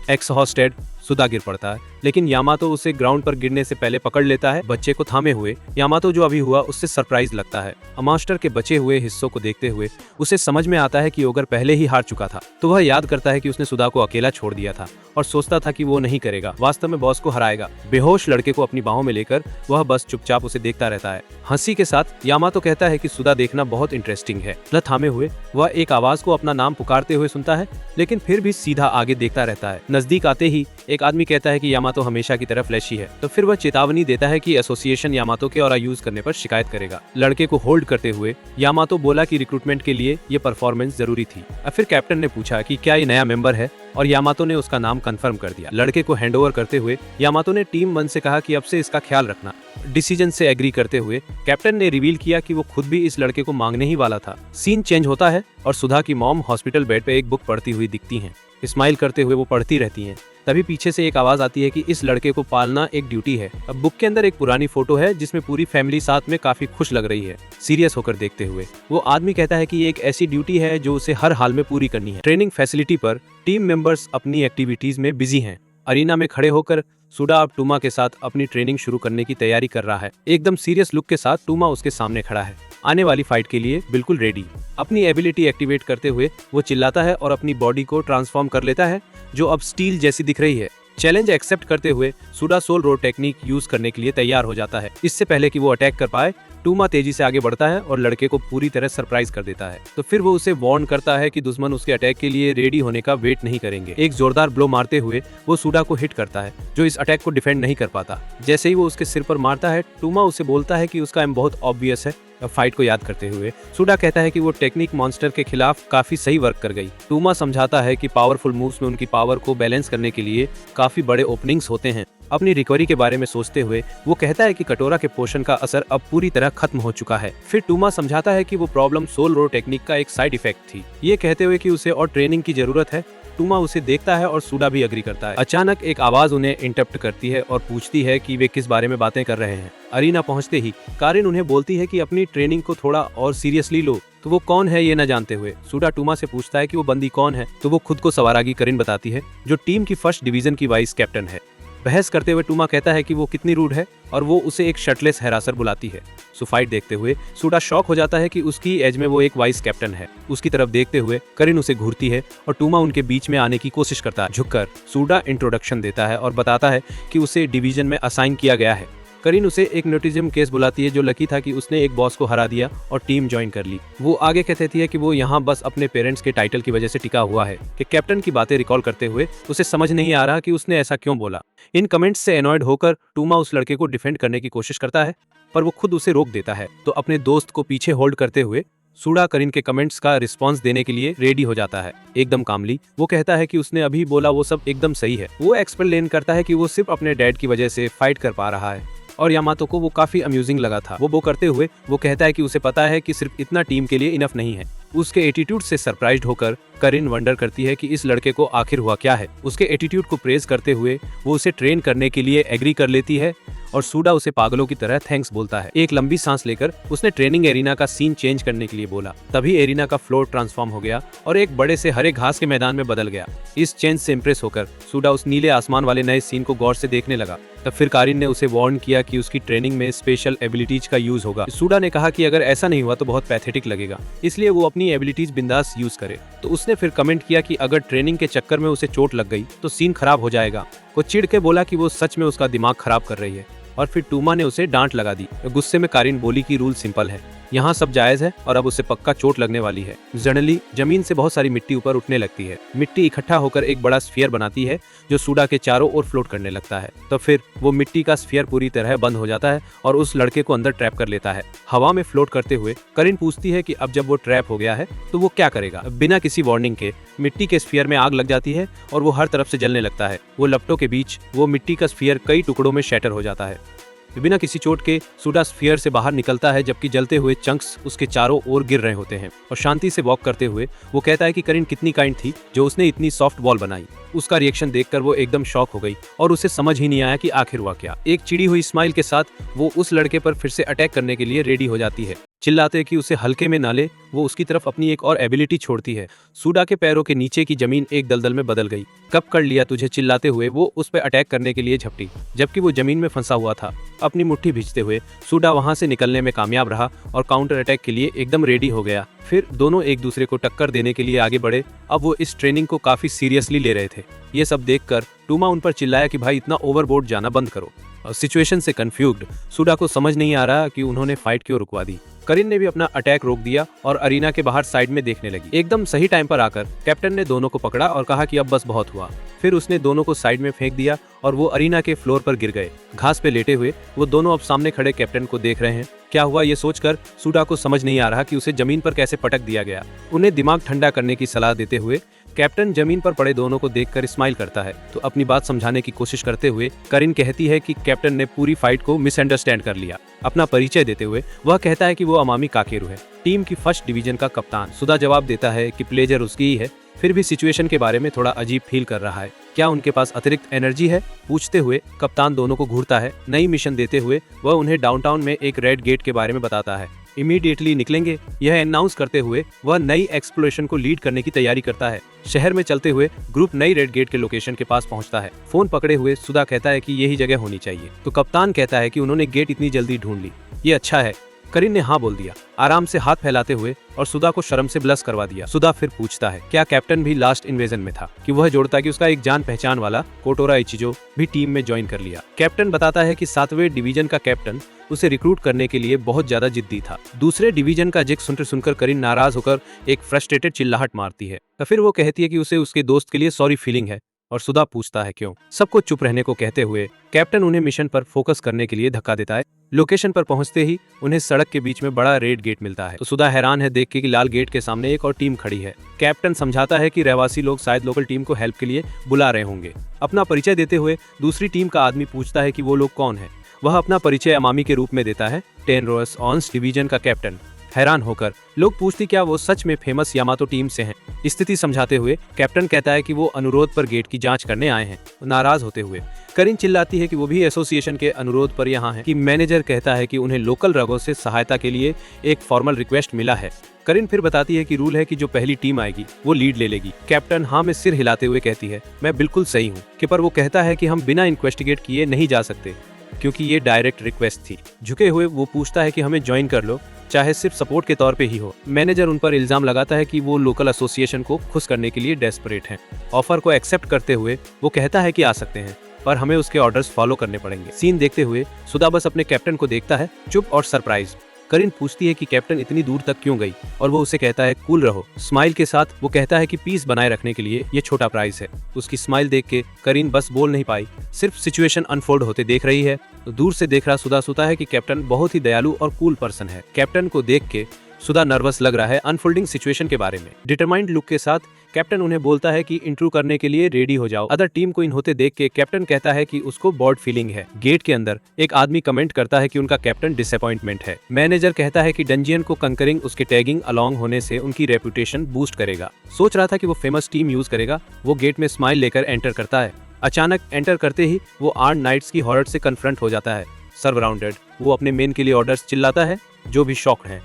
एक्सहॉस्टेड सुधा गिर पड़ता है, लेकिन यामातो उसे ग्राउंड पर गिरने से पहले पकड़ लेता है। बच्चे को थामे हुए यामातो जो अभी हुआ उससे सरप्राइज लगता है। मास्टर के बचे हुए हिस्सों को देखते हुए उसे समझ में आता है कि ओगर पहले ही हार चुका था। तो वह याद करता है कि उसने सुधा को अकेला छोड़ दिया था और सोचता था कि वो नहीं करेगा, वास्तव में बॉस को हराएगा। बेहोश लड़के को अपनी बाहों में लेकर वह बस चुपचाप उसे देखता रहता है। हंसी के साथ यामातो कहता है कि सुधा देखना बहुत इंटरेस्टिंग है। न थामे हुए वह एक आवाज को अपना नाम पुकारते हुए सुनता है, लेकिन फिर भी सीधा आगे देखता रहता है। नजदीक आते ही एक आदमी कहता है कि यामातो हमेशा की तरह फ्लैशी है। तो फिर वह चेतावनी देता है कि एसोसिएशन यामातो के और यूज करने पर शिकायत करेगा। लड़के को होल्ड करते हुए यामातो बोला कि रिक्रूटमेंट के लिए ये परफॉर्मेंस जरूरी थी। और फिर कैप्टन ने पूछा कि क्या ये नया मेंबर है और यामातो ने उसका नाम कंफर्म कर दिया। लड़के को हैंडओवर करते हुए यामातो ने टीम 1 से कहा कि अब से इसका ख्याल रखना। डिसीजन से एग्री करते हुए कैप्टन ने रिवील किया कि वो खुद भी इस लड़के को मांगने ही वाला था। सीन चेंज होता है और सुधा की मॉम हॉस्पिटल बेड पे एक बुक पढ़ती हुई दिखती हैं। स्माइल करते हुए वो पढ़ती रहती हैं। तभी पीछे से एक आवाज आती है कि इस लड़के को पालना एक ड्यूटी है। अब बुक के अंदर एक पुरानी फोटो है जिसमें पूरी फैमिली साथ में काफी खुश लग रही है। सीरियस होकर देखते हुए वो आदमी कहता है कि ये एक ऐसी ड्यूटी है जो उसे हर हाल में पूरी करनी है। ट्रेनिंग फैसिलिटी पर टीम मेंबर्स अपनी एक्टिविटीज में बिजी हैं। अरीना में खड़े होकर सुडा अब टूमा के साथ अपनी ट्रेनिंग शुरू करने की तैयारी कर रहा है। एकदम सीरियस लुक के साथ टूमा उसके सामने खड़ा है, आने वाली फाइट के लिए बिल्कुल रेडी। अपनी एबिलिटी एक्टिवेट करते हुए वो चिल्लाता है और अपनी बॉडी को ट्रांसफॉर्म कर लेता है जो अब स्टील जैसी दिख रही है। चैलेंज एक्सेप्ट करते हुए सुडा सोल रोड टेक्निक यूज करने के लिए तैयार हो जाता है। इससे पहले कि वो अटैक कर पाए टूमा तेजी से आगे बढ़ता है और लड़के को पूरी तरह सरप्राइज कर देता है। तो फिर वो उसे वार्न करता है कि दुश्मन उसके अटैक के लिए रेडी होने का वेट नहीं करेंगे। एक जोरदार ब्लो मारते हुए वो सुडा को हिट करता है जो इस अटैक को डिफेंड नहीं कर पाता। जैसे ही वो उसके सिर पर मारता है टूमा उसे बोलता है कि उसका एम बहुत ऑब्वियस है। फाइट को याद करते हुए सुडा कहता है कि वो टेक्निक मॉन्स्टर के खिलाफ काफी सही वर्क कर गई। टूमा समझाता है कि पावरफुल मूव्स में उनकी पावर को बैलेंस करने के लिए काफी बड़े ओपनिंग्स होते हैं। अपनी रिकवरी के बारे में सोचते हुए वो कहता है कि कटोरा के पोषण का असर अब पूरी तरह खत्म हो चुका है। फिर टूमा समझाता है कि वो प्रॉब्लम सोल रो टेक्निक का एक साइड इफेक्ट थी, ये कहते हुए कि उसे और ट्रेनिंग की जरूरत है। टूमा उसे देखता है और सूडा भी एग्री करता है। अचानक एक आवाज उन्हें इंटरप्ट करती है और पूछती है कि वे किस बारे में बातें कर रहे हैं। अरीना पहुंचते ही कारिन उन्हें बोलती है कि अपनी ट्रेनिंग को थोड़ा और सीरियसली लो। तो वो कौन है ये न जानते हुए सूडा टूमा से पूछता है कि वो बंदी कौन है। तो वो खुद को सवारागी करिन बताती है, जो टीम की फर्स्ट डिवीजन की वाइस कैप्टन है। बहस करते हुए टूमा कहता है कि वो कितनी रूड है और वो उसे एक शर्टलेस हैरासर बुलाती है। सो फाइट देखते हुए सूडा शॉक हो जाता है कि उसकी एज में वो एक वाइस कैप्टन है। उसकी तरफ देखते हुए करिन उसे घूरती है और टूमा उनके बीच में आने की कोशिश करता है। झुककर सूडा इंट्रोडक्शन देता है और बताता है कि उसे डिवीजन में असाइन किया गया है। करिन उसे एक नेपोटिज्म केस बुलाती है, जो लकी था कि उसने एक बॉस को हरा दिया और टीम ज्वाइन कर ली। वो आगे कहती है कि वो यहाँ बस अपने पेरेंट्स के टाइटल की वजह से टिका हुआ है। कि कैप्टन की बातें रिकॉल करते हुए उसे समझ नहीं आ रहा कि उसने ऐसा क्यों बोला। इन कमेंट्स से एनॉयड होकर टूमा उस लड़के को डिफेंड करने की कोशिश करता है, पर वो खुद उसे रोक देता है। तो अपने दोस्त को पीछे होल्ड करते हुए सूडा करिन के कमेंट्स का रिस्पांस देने के लिए रेडी हो जाता है। एकदम कामली वो कहता है कि उसने अभी बोला वो सब एकदम सही है। वो एक्सप्लेन करता है कि वो सिर्फ अपने डैड की वजह से फाइट कर पा रहा है और यामातो को वो काफी अम्यूजिंग लगा था। वो करते हुए वो कहता है कि उसे पता है कि सिर्फ इतना टीम के लिए इनफ नहीं है। उसके एटीट्यूड से सरप्राइज्ड होकर करिन वंडर करती है कि इस लड़के को आखिर हुआ क्या है। उसके एटीट्यूड को प्रेज करते हुए वो उसे ट्रेन करने के लिए एग्री कर लेती है और सूडा उसे पागलों की तरह थैंक्स बोलता है। एक लंबी सांस लेकर उसने ट्रेनिंग एरिना का सीन चेंज करने के लिए बोला। तभी एरिना का फ्लोर ट्रांसफॉर्म हो गया और एक बड़े से हरे घास के मैदान में बदल गया। इस चेंज से इम्प्रेस होकर सूडा उस नीले आसमान वाले नए सीन को गौर से देखने लगा। तब फिर कारिन ने उसे वार्न किया कि उसकी ट्रेनिंग में स्पेशल एबिलिटीज का यूज होगा। सूडा ने कहा कि अगर ऐसा नहीं हुआ तो बहुत पैथेटिक लगेगा, इसलिए वो अपनी एबिलिटीज बिंदास यूज करे। तो उसने फिर कमेंट किया कि अगर ट्रेनिंग के चक्कर में उसे चोट लग गई तो सीन खराब हो जाएगा। वो चिढ़ के बोला कि वो सच में उसका दिमाग खराब कर रही है और फिर टूमा ने उसे डांट लगा दी। गुस्से में कारिन बोली कि रूल सिंपल है, यहाँ सब जायज है और अब उसे पक्का चोट लगने वाली है। सडनली जमीन से बहुत सारी मिट्टी ऊपर उठने लगती है। मिट्टी इकट्ठा होकर एक बड़ा स्फीयर बनाती है जो सूडा के चारों ओर फ्लोट करने लगता है। तो फिर वो मिट्टी का स्फीयर पूरी तरह बंद हो जाता है और उस लड़के को अंदर ट्रैप कर लेता है। हवा में फ्लोट करते हुए करिन पूछती है कि अब जब वो ट्रैप हो गया है तो वो क्या करेगा। बिना किसी वार्निंग के मिट्टी के स्फीयर में आग लग जाती है और वो हर तरफ से जलने लगता है। वो लपटों के बीच वो मिट्टी का स्फीयर कई टुकड़ों में शैटर हो जाता है। बिना किसी चोट के सूडा स्फीयर से बाहर निकलता है, जबकि जलते हुए चंक्स उसके चारों ओर गिर रहे होते हैं। और शांति से वॉक करते हुए वो कहता है कि करिन कितनी काइंड थी जो उसने इतनी सॉफ्ट बॉल बनाई। उसका रिएक्शन देखकर वो एकदम शॉक हो गई और उसे समझ ही नहीं आया कि आखिर हुआ क्या। एक चिड़ी हुई स्माइल के साथ वो उस लड़के पर फिर से अटैक करने के लिए रेडी हो जाती है। चिल्लाते कि उसे हल्के में ना ले, वो उसकी तरफ अपनी एक और एबिलिटी छोड़ती है। सूडा के पैरों के नीचे की जमीन एक दलदल में बदल गई। कब कर लिया तुझे, चिल्लाते हुए वो उस पर अटैक करने के लिए झपटी, जबकि वो जमीन में फंसा हुआ था। अपनी मुट्ठी भींचते हुए सूडा वहां से निकलने में कामयाब रहा और काउंटर अटैक के लिए एकदम रेडी हो गया। फिर दोनों एक दूसरे को टक्कर देने के लिए आगे बढ़े। अब वो इस ट्रेनिंग को काफी सीरियसली ले रहे थे। ये सब देखकर टूमा उन पर चिल्लाया कि भाई इतना ओवरबोर्ड जाना बंद करो। सिचुएशन से कंफ्यूज्ड सूडा को समझ नहीं आ रहा कि उन्होंने फाइट क्यों रुकवा दी। करिन ने भी अपना अटैक रोक दिया और अरीना के बाहर साइड में देखने लगी। एकदम सही टाइम पर आकर कैप्टन ने दोनों को पकड़ा और कहा कि अब बस बहुत हुआ। फिर उसने दोनों को साइड में फेंक दिया और वो अरीना के फ्लोर पर गिर गए। घास पे लेटे हुए वो दोनों अब सामने खड़े कैप्टन को देख रहे हैं। क्या हुआ ये सोचकर सूडा को समझ नहीं आ रहा कि उसे जमीन पर कैसे पटक दिया गया। उन्हें दिमाग ठंडा करने की सलाह देते हुए कैप्टन जमीन पर पड़े दोनों को देखकर स्माइल करता है। तो अपनी बात समझाने की कोशिश करते हुए करिन कहती है कि कैप्टन ने पूरी फाइट को मिसअंडरस्टैंड कर लिया। अपना परिचय देते हुए वह कहता है कि वो अमामी काकेरू है, टीम की फर्स्ट डिवीजन का कप्तान। सुधा जवाब देता है कि प्लेजर उसकी ही है, फिर भी सिचुएशन के बारे में थोड़ा अजीब फील कर रहा है। क्या उनके पास अतिरिक्त एनर्जी है, पूछते हुए कप्तान दोनों को घूरता है। नई मिशन देते हुए वह उन्हें डाउनटाउन में एक रेड गेट के बारे में बताता है। इमीडिएटली निकलेंगे, यह अनाउंस करते हुए वह नई एक्सप्लोरेशन को लीड करने की तैयारी करता है। शहर में चलते हुए ग्रुप नई रेड गेट के लोकेशन के पास पहुंचता है। फोन पकड़े हुए सुधा कहता है कि यही जगह होनी चाहिए। तो कप्तान कहता है कि उन्होंने गेट इतनी जल्दी ढूंढ ली, ये अच्छा है। करिन ने हाँ बोल दिया, आराम से हाथ फैलाते हुए, और सुधा को शर्म से ब्लश करवा दिया। सुधा फिर पूछता है क्या कैप्टन भी लास्ट इन्वेजन में था, कि वह जोड़ता कि उसका एक जान पहचान वाला कोटोरा इचिजो भी टीम में ज्वाइन कर लिया। कैप्टन बताता है कि 7वें डिवीजन का कैप्टन उसे रिक्रूट करने के लिए बहुत ज्यादा जिद्दी था। दूसरे डिवीजन का जिक्र सुनकर करिन नाराज होकर एक फ्रस्ट्रेटेड चिल्लाहट मारती है। तो फिर वो कहती है कि उसे उसके दोस्त के लिए सॉरी फीलिंग है, और सुधा पूछता है क्यों। सबको चुप रहने को कहते हुए कैप्टन उन्हें मिशन पर फोकस करने के लिए धक्का देता है। लोकेशन पर पहुंचते ही उन्हें सड़क के बीच में बड़ा रेड गेट मिलता है। तो सुधा हैरान है देख के कि लाल गेट के सामने एक और टीम खड़ी है। कैप्टन समझाता है कि रहवासी लोग शायद लोकल टीम को हेल्प के लिए बुला रहे होंगे। अपना परिचय देते हुए दूसरी टीम का आदमी पूछता है कि वो लोग कौन है। वह अपना परिचय अमामी के रूप में देता है, टेनरोस ऑन्स डिवीजन का कैप्टन। हैरान होकर लोग पूछती क्या वो सच में फेमस यामातो टीम से हैं। स्थिति समझाते हुए कैप्टन कहता है कि वो अनुरोध पर गेट की जांच करने आए हैं। नाराज होते हुए करीन चिल्लाती है कि वो भी एसोसिएशन के अनुरोध पर यहाँ है कि मैनेजर कहता है कि उन्हें लोकल रगों से सहायता के लिए एक फॉर्मल रिक्वेस्ट मिला है। करीन फिर बताती है कि रूल है कि जो पहली टीम आएगी वो लीड ले लेगी। कैप्टन हाँ में सिर हिलाते हुए कहती है मैं बिल्कुल सही हूँ कि पर वो कहता है कि हम बिना इन्वेस्टिगेट किए नहीं जा सकते क्योंकि ये डायरेक्ट रिक्वेस्ट थी। झुके हुए वो पूछता है कि हमें ज्वाइन कर लो, चाहे सिर्फ सपोर्ट के तौर पे ही हो। मैनेजर उन पर इल्जाम लगाता है कि वो लोकल एसोसिएशन को खुश करने के लिए डेस्परेट हैं। ऑफर को एक्सेप्ट करते हुए वो कहता है कि आ सकते हैं पर हमें उसके ऑर्डर्स फॉलो करने पड़ेंगे। सीन देखते हुए सुधा बस अपने कैप्टन को देखता है, चुप और सरप्राइज। करीन पूछती है कि कैप्टन इतनी दूर तक क्यों गई और वो उसे कहता है कूल रहो। स्माइल के साथ वो कहता है कि पीस बनाए रखने के लिए ये छोटा प्राइस है। उसकी स्माइल देख के करीन बस बोल नहीं पाई, सिर्फ सिचुएशन अनफोल्ड होते देख रही है। तो दूर से देख रहा सुधा सोचता है कि कैप्टन बहुत ही दयालु और कूल पर्सन है। कैप्टन को देख के सुधा नर्वस लग रहा है अनफोल्डिंग सिचुएशन के बारे में। डिटरमाइंड लुक के साथ कैप्टन उन्हें बोलता है कि इंटरव्यू करने के लिए रेडी हो जाओ। अदर टीम को इन होते देख के कैप्टन कहता है कि उसको बॉर्ड फीलिंग है। गेट के अंदर एक आदमी कमेंट करता है कि उनका कैप्टन डिसअपॉइंटमेंट है। मैनेजर कहता है कि डंजियन को कंकरिंग उसके टैगिंग अलोंग होने से उनकी रेपुटेशन बूस्ट करेगा। सोच रहा था कि वो फेमस टीम यूज करेगा। वो गेट में स्माइल लेकर एंटर करता है। अचानक एंटर करते ही वो आर्म्ड नाइट्स की हॉर्ड से कन्फ्रंट हो जाता है। सर्वराउंडेड वो अपने मेन के लिए ऑर्डर्स चिल्लाता है जो भी शॉक्ड है।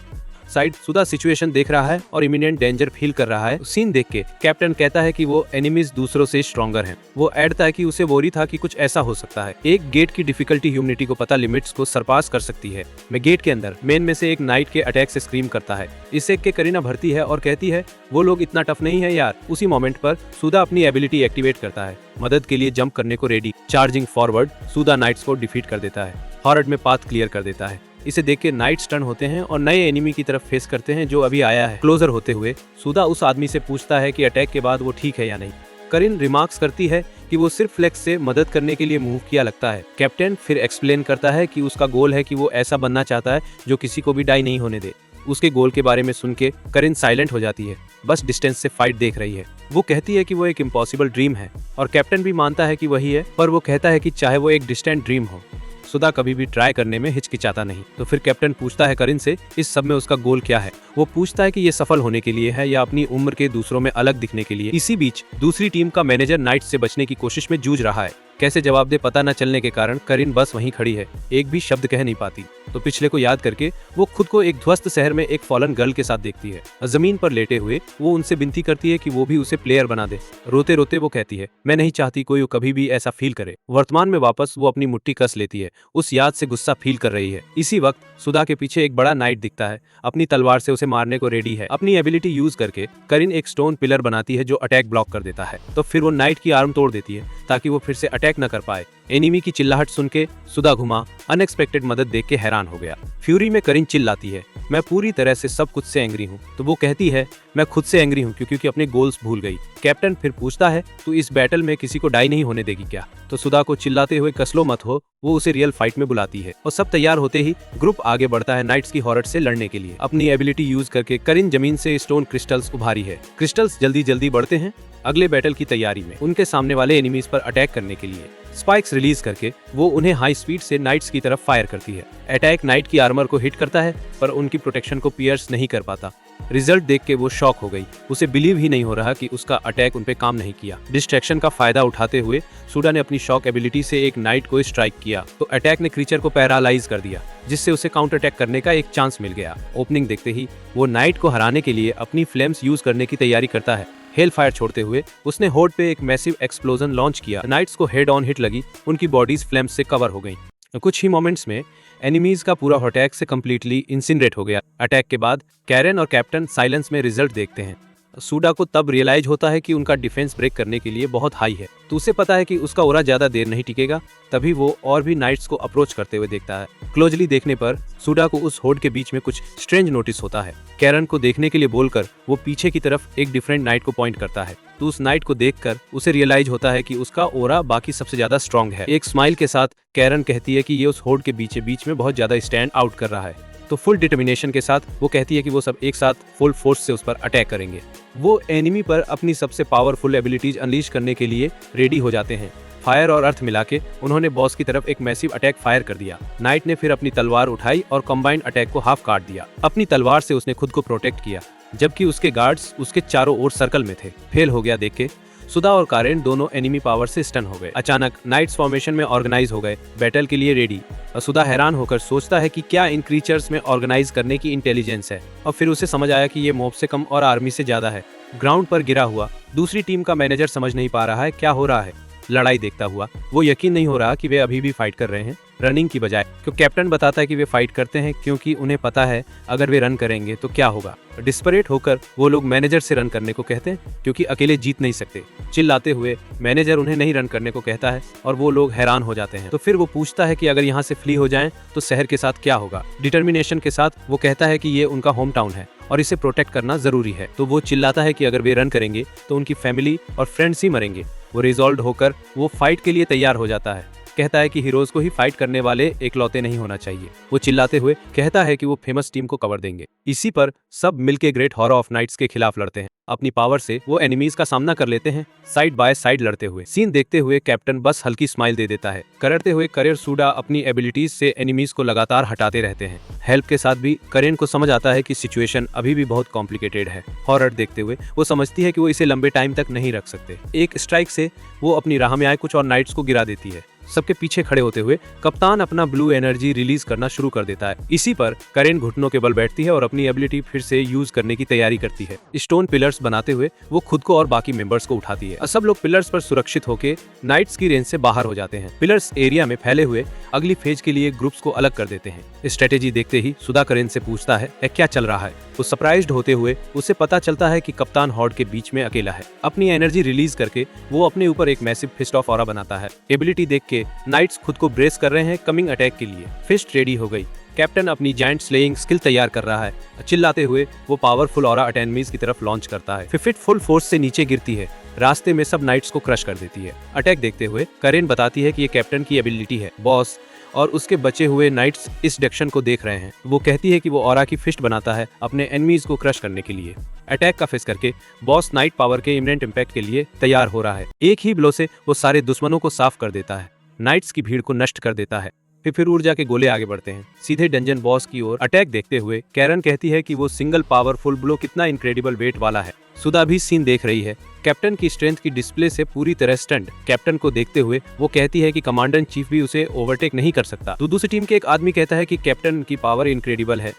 साइड सुधा सिचुएशन देख रहा है और इमिनेंट डेंजर फील कर रहा है। सीन देख के कैप्टन कहता है कि वो एनिमीज दूसरों से स्ट्रॉन्गर हैं। वो ऐडता है कि उसे वोरी था कि कुछ ऐसा हो सकता है। एक गेट की डिफिकल्टी ह्यूमनिटी को पता लिमिट्स को सरपास कर सकती है। मैं गेट के अंदर मेन में से एक नाइट के अटैक से स्क्रीम करता है। इसे के करीना भरती है और कहती है वो लोग इतना टफ नहीं है यार। उसी मोमेंट पर सुधा अपनी एबिलिटी एक्टिवेट करता है, मदद के लिए जंप करने को रेडी। चार्जिंग फॉरवर्ड सुधा नाइट्स को डिफीट कर देता है, हॉर्ड में पाथ क्लियर कर देता है। इसे देख के नाइट स्टन होते हैं और नए एनिमी की तरफ फेस करते हैं जो अभी आया है। क्लोजर होते हुए सुधा उस आदमी से पूछता है कि अटैक के बाद वो ठीक है या नहीं। करीन रिमार्क्स करती है कि वो सिर्फ फ्लेक्स से मदद करने के लिए मूव किया लगता है। कैप्टन फिर एक्सप्लेन करता है कि उसका गोल है कि वो ऐसा बनना चाहता है जो किसी को भी डाई नहीं होने दे। उसके गोल के बारे में सुन के करीन साइलेंट हो जाती है, बस डिस्टेंस से फाइट देख रही है। वो कहती है कि वो एक इम्पॉसिबल ड्रीम है और कैप्टन भी मानता है कि वही है, पर वो कहता है कि चाहे वो एक डिस्टेंट ड्रीम हो, सुधा कभी भी ट्राई करने में हिचकिचाता नहीं। तो फिर कैप्टन पूछता है करीन से इस सब में उसका गोल क्या है। वो पूछता है कि ये सफल होने के लिए है या अपनी उम्र के दूसरों में अलग दिखने के लिए। इसी बीच दूसरी टीम का मैनेजर नाइट से बचने की कोशिश में जूझ रहा है। कैसे जवाब दे पता न चलने के कारण करीन बस वहीं खड़ी है, एक भी शब्द कह नहीं पाती। तो पिछले को याद करके वो खुद को एक ध्वस्त शहर में एक फॉलन गर्ल के साथ देखती है। जमीन पर लेटे हुए वो उनसे विनती करती है कि वो भी उसे प्लेयर बना दे। रोते रोते वो कहती है मैं नहीं चाहती कोई कभी भी ऐसा फील करे। वर्तमान में वापस वो अपनी मुट्ठी कस लेती है, उस याद से गुस्सा फील कर रही है। इसी वक्त सुधा के पीछे एक बड़ा नाइट दिखता है, अपनी तलवार से उसे मारने को रेडी है। अपनी एबिलिटी यूज करके करीन एक स्टोन पिलर बनाती है जो अटैक ब्लॉक कर देता है। तो फिर वो नाइट की आर्म तोड़ देती है ताकि वो फिर से अटैक न कर पाए। एनिमी की चिल्लाहट सुन के सुधा घुमा अनएक्सपेक्टेड मदद देख के हैरान हो गया। फ्यूरी में करीन चिल्लाती है मैं पूरी तरह से सब कुछ से एंग्री हूँ। तो वो कहती है मैं खुद से एंग्री हूँ क्योंकि अपने गोल्स भूल गई। कैप्टन फिर पूछता है तू इस बैटल में किसी को डाई नहीं होने देगी क्या। तो सुधा को चिल्लाते हुए कसलो मत हो, वो उसे रियल फाइट में बुलाती है और सब तैयार होते ही ग्रुप आगे बढ़ता है नाइट्स की हॉरर से लड़ने के लिए। अपनी एबिलिटी यूज करके करीन जमीन से स्टोन क्रिस्टल्स उभारी है। क्रिस्टल्स जल्दी जल्दी बढ़ते हैं अगले बैटल की तैयारी में उनके सामने वाले एनिमीज पर अटैक करने के लिए। स्पाइक्स रिलीज करके वो उन्हें हाई स्पीड से नाइट्स की तरफ फायर करती है। अटैक नाइट की आर्मर को हिट करता है पर उनकी प्रोटेक्शन को पियर्स नहीं कर पाता। रिजल्ट देख के वो शॉक हो गई, उसे बिलीव ही नहीं हो रहा कि उसका अटैक उनपे काम नहीं किया। डिस्ट्रैक्शन का फायदा उठाते हुए सुधा ने अपनी शॉक एबिलिटी से एक नाइट को स्ट्राइक किया तो अटैक ने क्रीचर को पैरालाइज कर दिया, जिससे उसे काउंटर अटैक करने का एक चांस मिल गया। ओपनिंग देखते ही वो नाइट को हराने के लिए अपनी फ्लेम्स यूज करने की तैयारी करता है। हेल फायर छोड़ते हुए उसने होड पे एक मैसिव एक्सप्लोजन लॉन्च किया। नाइट्स को हेड ऑन हिट लगी, उनकी बॉडीज फ्लेम्स से कवर हो गई। कुछ ही मोमेंट्स में एनिमीज का पूरा अटैक से कम्प्लीटली इंसिनरेट हो गया। अटैक के बाद कैरन और कैप्टन साइलेंस में रिजल्ट देखते हैं। सुधा को तब रियलाइज होता है कि उनका डिफेंस ब्रेक करने के लिए बहुत हाई है, तो उसे पता है कि उसका ओरा ज्यादा देर नहीं टिकेगा। तभी वो और भी नाइट्स को अप्रोच करते हुए देखता है। क्लोजली देखने पर सुधा को उस होड के बीच में कुछ स्ट्रेंज नोटिस होता है। कैरन को देखने के लिए बोलकर वो पीछे की तरफ एक डिफरेंट नाइट को पॉइंट करता है। तो उस नाइट को देखकर उसे रियलाइज होता है कि उसका ओरा बाकी सबसे ज्यादा स्ट्रॉन्ग है। एक स्माइल के साथ कैरन कहती है कि ये उस होड के बीच में बहुत ज्यादा स्टैंड आउट कर रहा है। तो फुल डिटर्मिनेशन के साथ वो कहती है कि वो सब एक साथ फुल फोर्स से उस पर अटैक करेंगे। वो एनिमी पर अपनी सबसे पावरफुल एबिलिटीज अनलीश करने के लिए रेडी हो जाते हैं। फायर और अर्थ मिला के उन्होंने बॉस की तरफ एक मैसिव अटैक फायर कर दिया। नाइट ने फिर अपनी तलवार उठाई और कंबाइंड अटैक को हाफ काट दिया। अपनी तलवार से उसने खुद को प्रोटेक्ट किया, जबकि उसके गार्ड्स उसके चारों ओर सर्कल में थे। फेल हो गया देख के सुधा और कारेन दोनों एनिमी पावर से स्टन हो गए। अचानक नाइट्स फॉर्मेशन में ऑर्गेनाइज हो गए, बैटल के लिए रेडी। और सुधा हैरान होकर सोचता है कि क्या इन क्रीचर्स में ऑर्गेनाइज करने की इंटेलिजेंस है, और फिर उसे समझ आया कि ये मॉब से कम और आर्मी से ज्यादा है। ग्राउंड पर गिरा हुआ दूसरी टीम का मैनेजर समझ नहीं पा रहा है क्या हो रहा है। लड़ाई देखता हुआ वो यकीन नहीं हो रहा कि वे अभी भी फाइट कर रहे हैं रनिंग की बजाय, क्योंकि कैप्टन बताता है कि वे फाइट करते हैं क्योंकि उन्हें पता है अगर वे रन करेंगे तो क्या होगा। डिस्परेट होकर वो लोग मैनेजर से रन करने को कहते हैं क्योंकि अकेले जीत नहीं सकते। चिल्लाते हुए मैनेजर उन्हें नहीं रन करने को कहता है और वो लोग हैरान हो जाते हैं। तो फिर वो पूछता है कि अगर यहाँ से फ्ली हो जाएं तो शहर के साथ क्या होगा। डिटर्मिनेशन के साथ वो कहता है कि ये उनका होम टाउन है और इसे प्रोटेक्ट करना जरूरी है। तो वो चिल्लाता है कि अगर वे रन करेंगे तो उनकी फैमिली और फ्रेंड्स ही मरेंगे। वो रिजॉल्व होकर वो फाइट के लिए तैयार हो जाता है। कहता है कि हीरोज को ही फाइट करने वाले एकलौते नहीं होना चाहिए। वो चिल्लाते हुए कहता है कि वो फेमस टीम को कवर देंगे। इसी पर सब मिलके ग्रेट हॉरर ऑफ नाइट्स के खिलाफ लड़ते हैं। अपनी पावर से वो एनिमीज का सामना कर लेते हैं, साइड बाय साइड लड़ते हुए। सीन देखते हुए कैप्टन बस हल्की स्माइल दे देता है। करते हुए करेर सूडा अपनी एबिलिटीज से एनिमीज को लगातार हटाते रहते हैं। हेल्प के साथ भी करेन को समझ आता है कि सिचुएशन अभी भी बहुत कॉम्प्लिकेटेड है। हॉरर देखते हुए वो समझती है कि वो इसे लंबे टाइम तक नहीं रख सकते। एक स्ट्राइक से वो अपनी राह में आए कुछ और नाइट्स को गिरा देती है। सबके पीछे खड़े होते हुए कप्तान अपना ब्लू एनर्जी रिलीज करना शुरू कर देता है। इसी पर करेन घुटनों के बल बैठती है और अपनी एबिलिटी फिर से यूज करने की तैयारी करती है। स्टोन पिलर्स बनाते हुए वो खुद को और बाकी मेंबर्स को उठाती है। सब लोग पिलर्स पर सुरक्षित होकर नाइट्स की रेंज से बाहर हो जाते हैं। पिलर्स एरिया में फैले हुए अगली फेज के लिए ग्रुप्स को अलग कर देते हैं। स्ट्रेटेजी देखते ही सुधा करेन से पूछता है क्या चल रहा है। वो सरप्राइज्ड होते हुए उसे पता चलता है कि कप्तान हॉर्ड के बीच में अकेला है। अपनी एनर्जी रिलीज करके वो अपने ऊपर एक मैसिव फिस्ट ऑफ ऑरा बनाता है। एबिलिटी देख के नाइट्स खुद को ब्रेस कर रहे हैं कमिंग अटैक के लिए। फिस्ट रेडी हो गई। कैप्टन अपनी जायंट स्लेइंग स्किल तैयार कर रहा है। चिल्लाते हुए वो पावरफुल ऑरा एनिमीज की तरफ लॉन्च करता है। फिट फुल फोर्स से नीचे गिरती है। रास्ते में सब नाइट्स को क्रश कर देती है। अटैक देखते हुए करेन बताती है कि ये कैप्टन की एबिलिटी है। बॉस और उसके बचे हुए नाइट्स इस डायरेक्शन को देख रहे हैं। वो कहती है कि वो ऑरा की फिस्ट बनाता है अपने एनिमीज को क्रश करने के लिए। अटैक का फेस करके बॉस नाइट पावर के इमिनेंट इम्पैक्ट के लिए तैयार हो रहा है। एक ही ब्लो से वो सारे दुश्मनों को साफ कर देता है, नाइट्स की भीड़ को नष्ट कर देता है। फिर ऊर्जा के गोले आगे बढ़ते हैं सीधे डंजन बॉस की ओर। अटैक देखते हुए कैरन कहती है कि वो सिंगल पावरफुल ब्लो कितना इनक्रेडिबल वेट वाला है। सुधा भी सीन देख रही है। कैप्टन की स्ट्रेंथ की डिस्प्ले से पूरी तरह स्टंट। कैप्टन को देखते हुए वो कहती है कि कमांडर इन चीफ भी उसे ओवरटेक नहीं कर सकता। तो दूसरी टीम के एक आदमी कहता है कि कैप्टन की पावर इनक्रेडिबल है।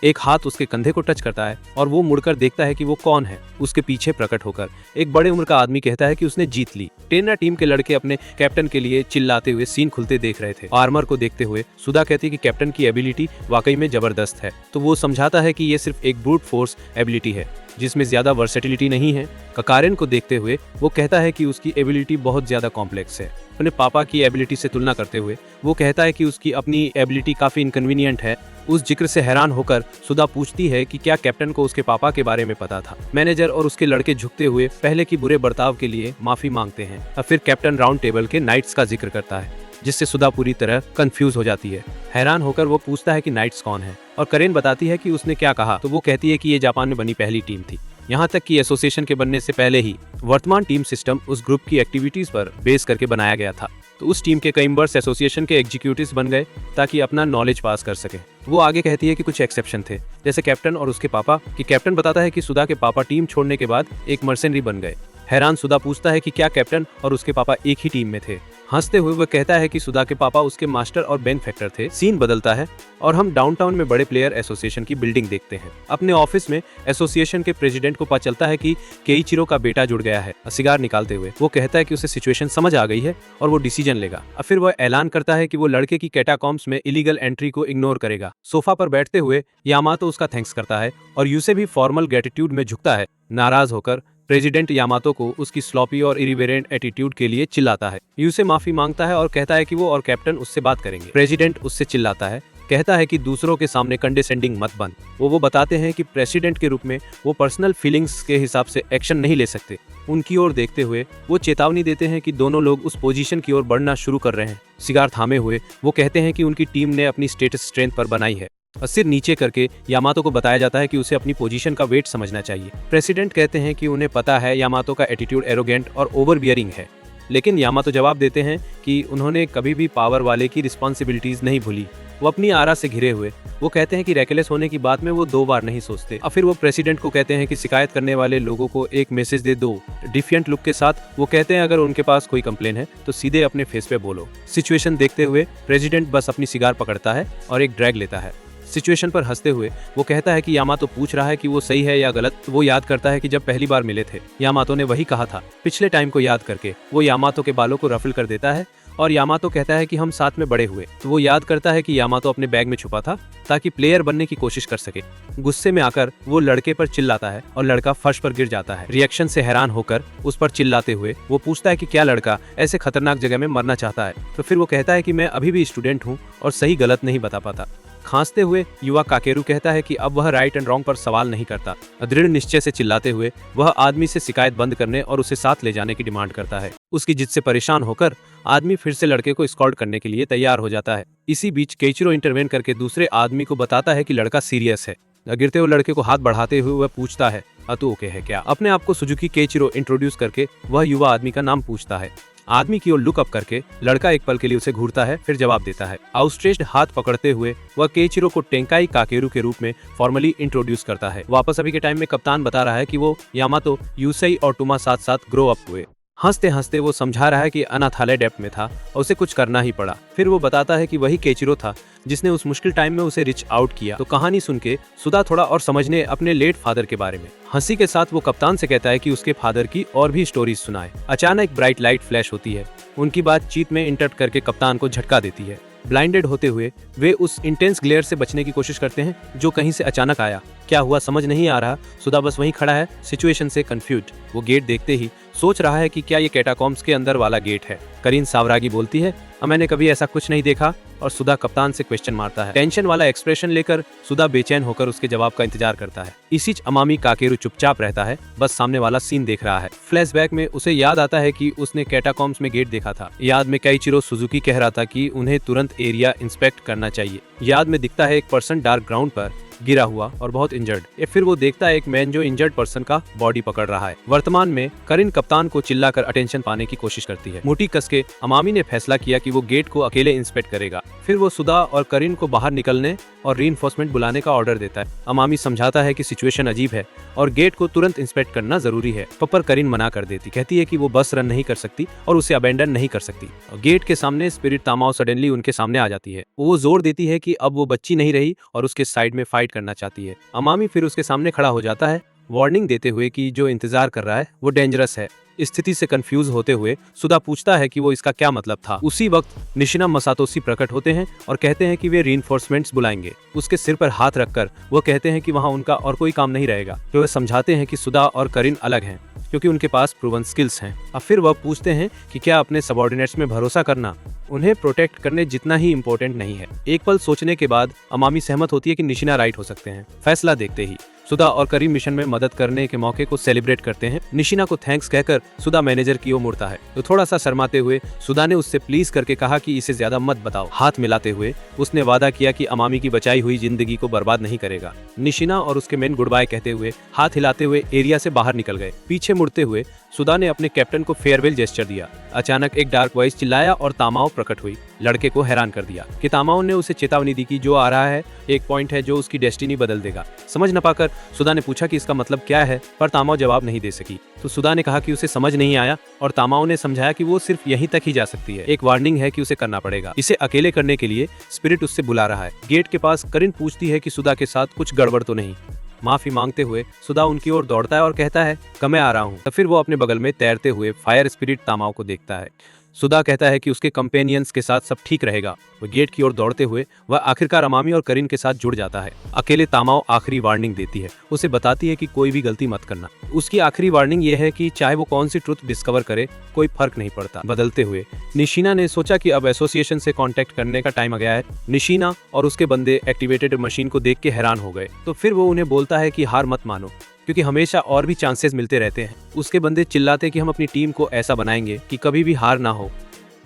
एक हाथ उसके कंधे को टच करता है और वो मुड़कर देखता है कि वो कौन है। उसके पीछे प्रकट होकर एक बड़े उम्र का आदमी कहता है कि उसने जीत ली। टेना टीम के लड़के अपने कैप्टन के लिए चिल्लाते हुए सीन खुलते देख रहे थे। आर्मर को देखते हुए सुधा कहती है कि कैप्टन की एबिलिटी वाकई में जबरदस्त है। तो वो समझाता है कि ये सिर्फ एक ब्रूट फोर्स एबिलिटी है जिसमें ज्यादा वर्सेटिलिटी नहीं है। ककारेन को देखते हुए वो कहता है कि उसकी एबिलिटी बहुत ज्यादा कॉम्प्लेक्स है। अपने पापा की एबिलिटी से तुलना करते हुए वो कहता है कि उसकी अपनी एबिलिटी काफी इनकन्वीनियंट है। उस जिक्र से हैरान होकर सुधा पूछती है कि क्या कैप्टन को उसके पापा के बारे में पता था। मैनेजर और उसके लड़के झुकते हुए पहले की बुरे बर्ताव के लिए माफी मांगते हैं। और फिर कैप्टन राउंड टेबल के नाइट्स का जिक्र करता है, जिससे सुधा पूरी तरह कंफ्यूज हो जाती है। हैरान होकर वो पूछता है कि नाइट्स कौन है, और करेन बताती है कि उसने क्या कहा। तो वो कहती है कि ये जापान में बनी पहली टीम थी। यहाँ तक कि एसोसिएशन के बनने से पहले ही वर्तमान टीम सिस्टम उस ग्रुप की एक्टिविटीज पर बेस करके बनाया गया था। तो उस टीम के कई मेंबर्स एसोसिएशन के एग्जीक्यूटिव्स बन गए ताकि अपना नॉलेज पास कर सके। वो आगे कहती है कि कुछ एक्सेप्शन थे, जैसे कैप्टन और उसके पापा। कि कैप्टन बताता है कि सुधा के पापा टीम छोड़ने के बाद एक मर्सेनरी बन गए। हैरान सुधा पूछता है कि क्या कैप्टन और उसके पापा एक ही टीम में थे। हंसते हुए वह कहता है कि सुधा के पापा उसके मास्टर और बेनिफैक्टर थे। सीन बदलता है और हम डाउनटाउन में बड़े प्लेयर एसोसिएशन की बिल्डिंग देखते हैं। अपने ऑफिस में एसोसिएशन के प्रेसिडेंट को पता चलता है कि केइचिरो का बेटा जुड़ गया है। सिगार निकालते हुए वो कहता है कि उसे सिचुएशन समझ आ गई है और वो डिसीजन लेगा। फिर वह ऐलान करता है कि वो लड़के की कैटाकॉम्स में इलीगल एंट्री को इग्नोर करेगा। सोफा पर बैठते हुए यामातो उसका थैंक्स करता है और यूसे भी फॉर्मल ग्रेटिट्यूड में झुकता है। नाराज होकर प्रेसिडेंट यामातो को उसकी स्लॉपी और इरिवेरेंट एटीट्यूड के लिए चिल्लाता है। यूसे माफी मांगता है और कहता है कि वो और कैप्टन उससे बात करेंगे। प्रेसिडेंट उससे चिल्लाता है, कहता है कि दूसरों के सामने कंडेसेंडिंग मत बन। वो बताते हैं कि प्रेसिडेंट के रूप में वो पर्सनल फीलिंग्स के हिसाब से एक्शन नहीं ले सकते। उनकी ओर देखते हुए वो चेतावनी देते हैं कि दोनों लोग उस पोजीशन की ओर बढ़ना शुरू कर रहे हैं। सिगार थामे हुए वो कहते हैं कि उनकी टीम ने अपनी स्टेटस स्ट्रेंथ पर बनाई है। और सिर नीचे करके यामातो को बताया जाता है कि उसे अपनी पोजीशन का वेट समझना चाहिए। प्रेसिडेंट कहते हैं कि उन्हें पता है यामातो का एटीट्यूड एरोगेंट और ओवरबियरिंग है। लेकिन यामातो जवाब देते हैं कि उन्होंने कभी भी पावर वाले की रिस्पॉन्सिबिलिटीज नहीं भूली। वो अपनी आरा से घिरे हुए वो कहते हैं कि रेकलेस होने की बात में वो 2 बार नहीं सोचते। और फिर वो प्रेसिडेंट को कहते हैं कि शिकायत करने वाले लोगों को एक मैसेज दे दो। डिफिएंट लुक के साथ वो कहते हैं अगर उनके पास कोई कंप्लेन है तो सीधे अपने फेस पे बोलो। सिचुएशन देखते हुए प्रेसिडेंट बस अपनी सिगार पकड़ता है और एक ड्रैग लेता है। सिचुएशन पर हंसते हुए वो कहता है कि यामातो पूछ रहा है कि वो सही है या गलत। तो वो याद करता है कि जब पहली बार मिले थे यामातो ने वही कहा था। पिछले टाइम को याद करके वो यामातो के बालों को रफल कर देता है और यामातो कहता है कि हम साथ में बड़े हुए। तो वो याद करता है कि यामातो अपने बैग में छुपा था ताकि प्लेयर बनने की कोशिश कर सके। गुस्से में आकर वो लड़के पर चिल्लाता है और लड़का फर्श पर गिर जाता है। रिएक्शन से हैरान होकर उस पर चिल्लाते हुए वो पूछता है कि क्या लड़का ऐसे खतरनाक जगह में मरना चाहता है। तो फिर वो कहता है कि मैं अभी भी स्टूडेंट हूँ और सही गलत नहीं बता पाता। खांसते हुए युवा काकेरू कहता है कि अब वह राइट एंड रॉन्ग पर सवाल नहीं करता। दृढ़ निश्चय से चिल्लाते हुए वह आदमी से शिकायत बंद करने और उसे साथ ले जाने की डिमांड करता है। उसकी जिद से परेशान होकर आदमी फिर से लड़के को एस्कॉर्ट करने के लिए तैयार हो जाता है। इसी बीच केइचिरो इंटरवेन करके दूसरे आदमी को बताता है कि लड़का सीरियस है। गिरते हुए लड़के को हाथ बढ़ाते हुए वह पूछता है तू ओके है क्या। अपने आप को सुजुकी केइचिरो इंट्रोड्यूस करके वह युवा आदमी का नाम पूछता है। आदमी की ओर लुक अप करके लड़का एक पल के लिए उसे घूरता है, फिर जवाब देता है। आउटस्ट्रेच्ड हाथ पकड़ते हुए वह केइचिरो को टेंकाई काकेरू के रूप में फॉर्मली इंट्रोड्यूस करता है। वापस अभी के टाइम में कप्तान बता रहा है कि वो यामातो, यूसेई और टुमा साथ साथ ग्रो अप हुए। हंसते हंसते वो समझा रहा है कि अनाथालय डेप्थ में था और उसे कुछ करना ही पड़ा। फिर वो बताता है कि वही केइचिरो था जिसने उस मुश्किल टाइम में उसे रिच आउट किया। तो कहानी सुन के सुधा थोड़ा और समझने अपने लेट फादर के बारे में। हंसी के साथ वो कप्तान से कहता है कि उसके फादर की और भी स्टोरीज सुनाए। अचानक ब्राइट लाइट फ्लैश होती है। उनकी बातचीत में इंटरप्ट करके कप्तान को झटका देती है। ब्लाइंडेड होते हुए वे उस इंटेंस ग्लेयर से बचने की कोशिश करते हैं जो कहीं से अचानक आया। क्या हुआ समझ नहीं आ रहा। सुधा बस वहीं खड़ा है, सिचुएशन से कंफ्यूज्ड। वो गेट देखते ही सोच रहा है कि क्या ये कैटाकॉम्स के अंदर वाला गेट है। करीन सावरागी बोलती है मैंने कभी ऐसा कुछ नहीं देखा और सुधा कप्तान से क्वेश्चन मारता है। टेंशन वाला एक्सप्रेशन लेकर सुधा बेचैन होकर उसके जवाब का इंतजार करता है। इसी अमामी काकेरू चुपचाप रहता है, बस सामने वाला सीन देख रहा है। फ्लैशबैक में उसे याद आता है कि उसने कैटाकॉम्स में गेट देखा था। याद में केइचिरो सुजुकी कह रहा था कि उन्हें तुरंत एरिया इंस्पेक्ट करना चाहिए। याद में दिखता है एक पर्सन डार्क ग्राउंड पर गिरा हुआ और बहुत इंजर्ड। या फिर वो देखता है एक मैन जो इंजर्ड पर्सन का बॉडी पकड़ रहा है। वर्तमान में करीन कप्तान को चिल्लाकर अटेंशन पाने की कोशिश करती है। मुट्ठी कसके अमामी ने फैसला किया कि वो गेट को अकेले इंस्पेक्ट करेगा। फिर वो सुधा और करीन को बाहर निकलने और रीइंफोर्समेंट बुलाने का ऑर्डर देता है। अमामी समझाता है कि सिचुएशन अजीब है और गेट को तुरंत इंस्पेक्ट करना जरूरी है। पर करीन मना कर देती, कहती है कि वो बस रन नहीं कर सकती और उसे अबेंडन नहीं कर सकती। और गेट के सामने स्पिरिट तामाओ सडनली उनके सामने आ जाती है। वो जोर देती है कि अब वो बच्ची नहीं रही और उसके साइड में फाइट करना चाहती है। अमामी फिर उसके सामने खड़ा हो जाता है, वार्निंग देते हुए कि जो इंतजार कर रहा है वो डेंजरस है। स्थिति से कंफ्यूज होते हुए सुधा पूछता है कि वो इसका क्या मतलब था। उसी वक्त निशिना मसातोशी प्रकट होते हैं और कहते हैं कि वे रीइंफोर्समेंट्स बुलाएंगे। उसके सिर पर हाथ रखकर वो कहते हैं कि वहाँ उनका और कोई काम नहीं रहेगा। तो वे समझाते हैं कि सुधा और करीन अलग हैं क्योंकि उनके पास प्रूवन स्किल्स हैं। अब फिर वह पूछते हैं कि क्या अपने सबऑर्डिनेट्स में भरोसा करना उन्हें प्रोटेक्ट करने जितना ही इम्पोर्टेंट नहीं है। एक पल सोचने के बाद अमामी सहमत होती है कि निशिना राइट हो सकते हैं। फैसला देखते ही सुधा और करीम मिशन में मदद करने के मौके को सेलिब्रेट करते हैं। निशिना को थैंक्स कहकर सुधा मैनेजर की ओर मुड़ता है तो थोड़ा सा शर्माते हुए सुधा ने उससे प्लीज करके कहा कि इसे ज्यादा मत बताओ। हाथ मिलाते हुए उसने वादा किया कि अमामी की बचाई हुई जिंदगी को बर्बाद नहीं करेगा। निशिना और उसके मेन गुड बाय कहते हुए हाथ हिलाते हुए एरिया से बाहर निकल गए। पीछे मुड़ते हुए सुधा ने अपने कैप्टन को फेयरवेल जेस्चर दिया। अचानक एक डार्क वॉइस चिल्लाया और तामाओ प्रकट हुई। लड़के को हैरान कर दिया कि तामाओ ने उसे चेतावनी दी कि जो आ रहा है एक पॉइंट है जो उसकी डेस्टिनी बदल देगा। समझ न पाकर सुधा ने पूछा कि इसका मतलब क्या है, पर तामाओ जवाब नहीं दे सकी। तो सुधा ने कहा कि उसे समझ नहीं आया और तामाओ ने समझाया कि वो सिर्फ यहीं तक ही जा सकती है। एक वार्निंग है कि उसे करना पड़ेगा। इसे अकेले करने के लिए स्पिरिट उससे बुला रहा है। गेट के पास करीन पूछती है कि सुधा के साथ कुछ गड़बड़ तो नहीं। माफी मांगते हुए सुधा उनकी ओर दौड़ता है और कहता है कि मैं आ रहा हूँ। तो फिर वो अपने बगल में तैरते हुए फायर स्पिरिट तामाओ को देखता है। सुधा कहता है कि उसके कंपेनियंस के साथ सब ठीक रहेगा। वो गेट की ओर दौड़ते हुए वह आखिरकार अमामी और करीन के साथ जुड़ जाता है। अकेले तामाओ आखिरी वार्निंग देती है, उसे बताती है कि कोई भी गलती मत करना। उसकी आखिरी वार्निंग ये है कि चाहे वो कौन सी ट्रुथ डिस्कवर करे कोई फर्क नहीं पड़ता। बदलते हुए निशिना ने सोचा कि अब एसोसिएशन से कांटेक्ट करने का टाइम आ गया है। निशिना और उसके बंदे एक्टिवेटेड मशीन को देख के हैरान हो गए। तो फिर वो उन्हें बोलता है कि हार मत मानो क्योंकि हमेशा और भी चांसेस मिलते रहते हैं। उसके बंदे चिल्लाते कि हम अपनी टीम को ऐसा बनाएंगे कि कभी भी हार ना हो।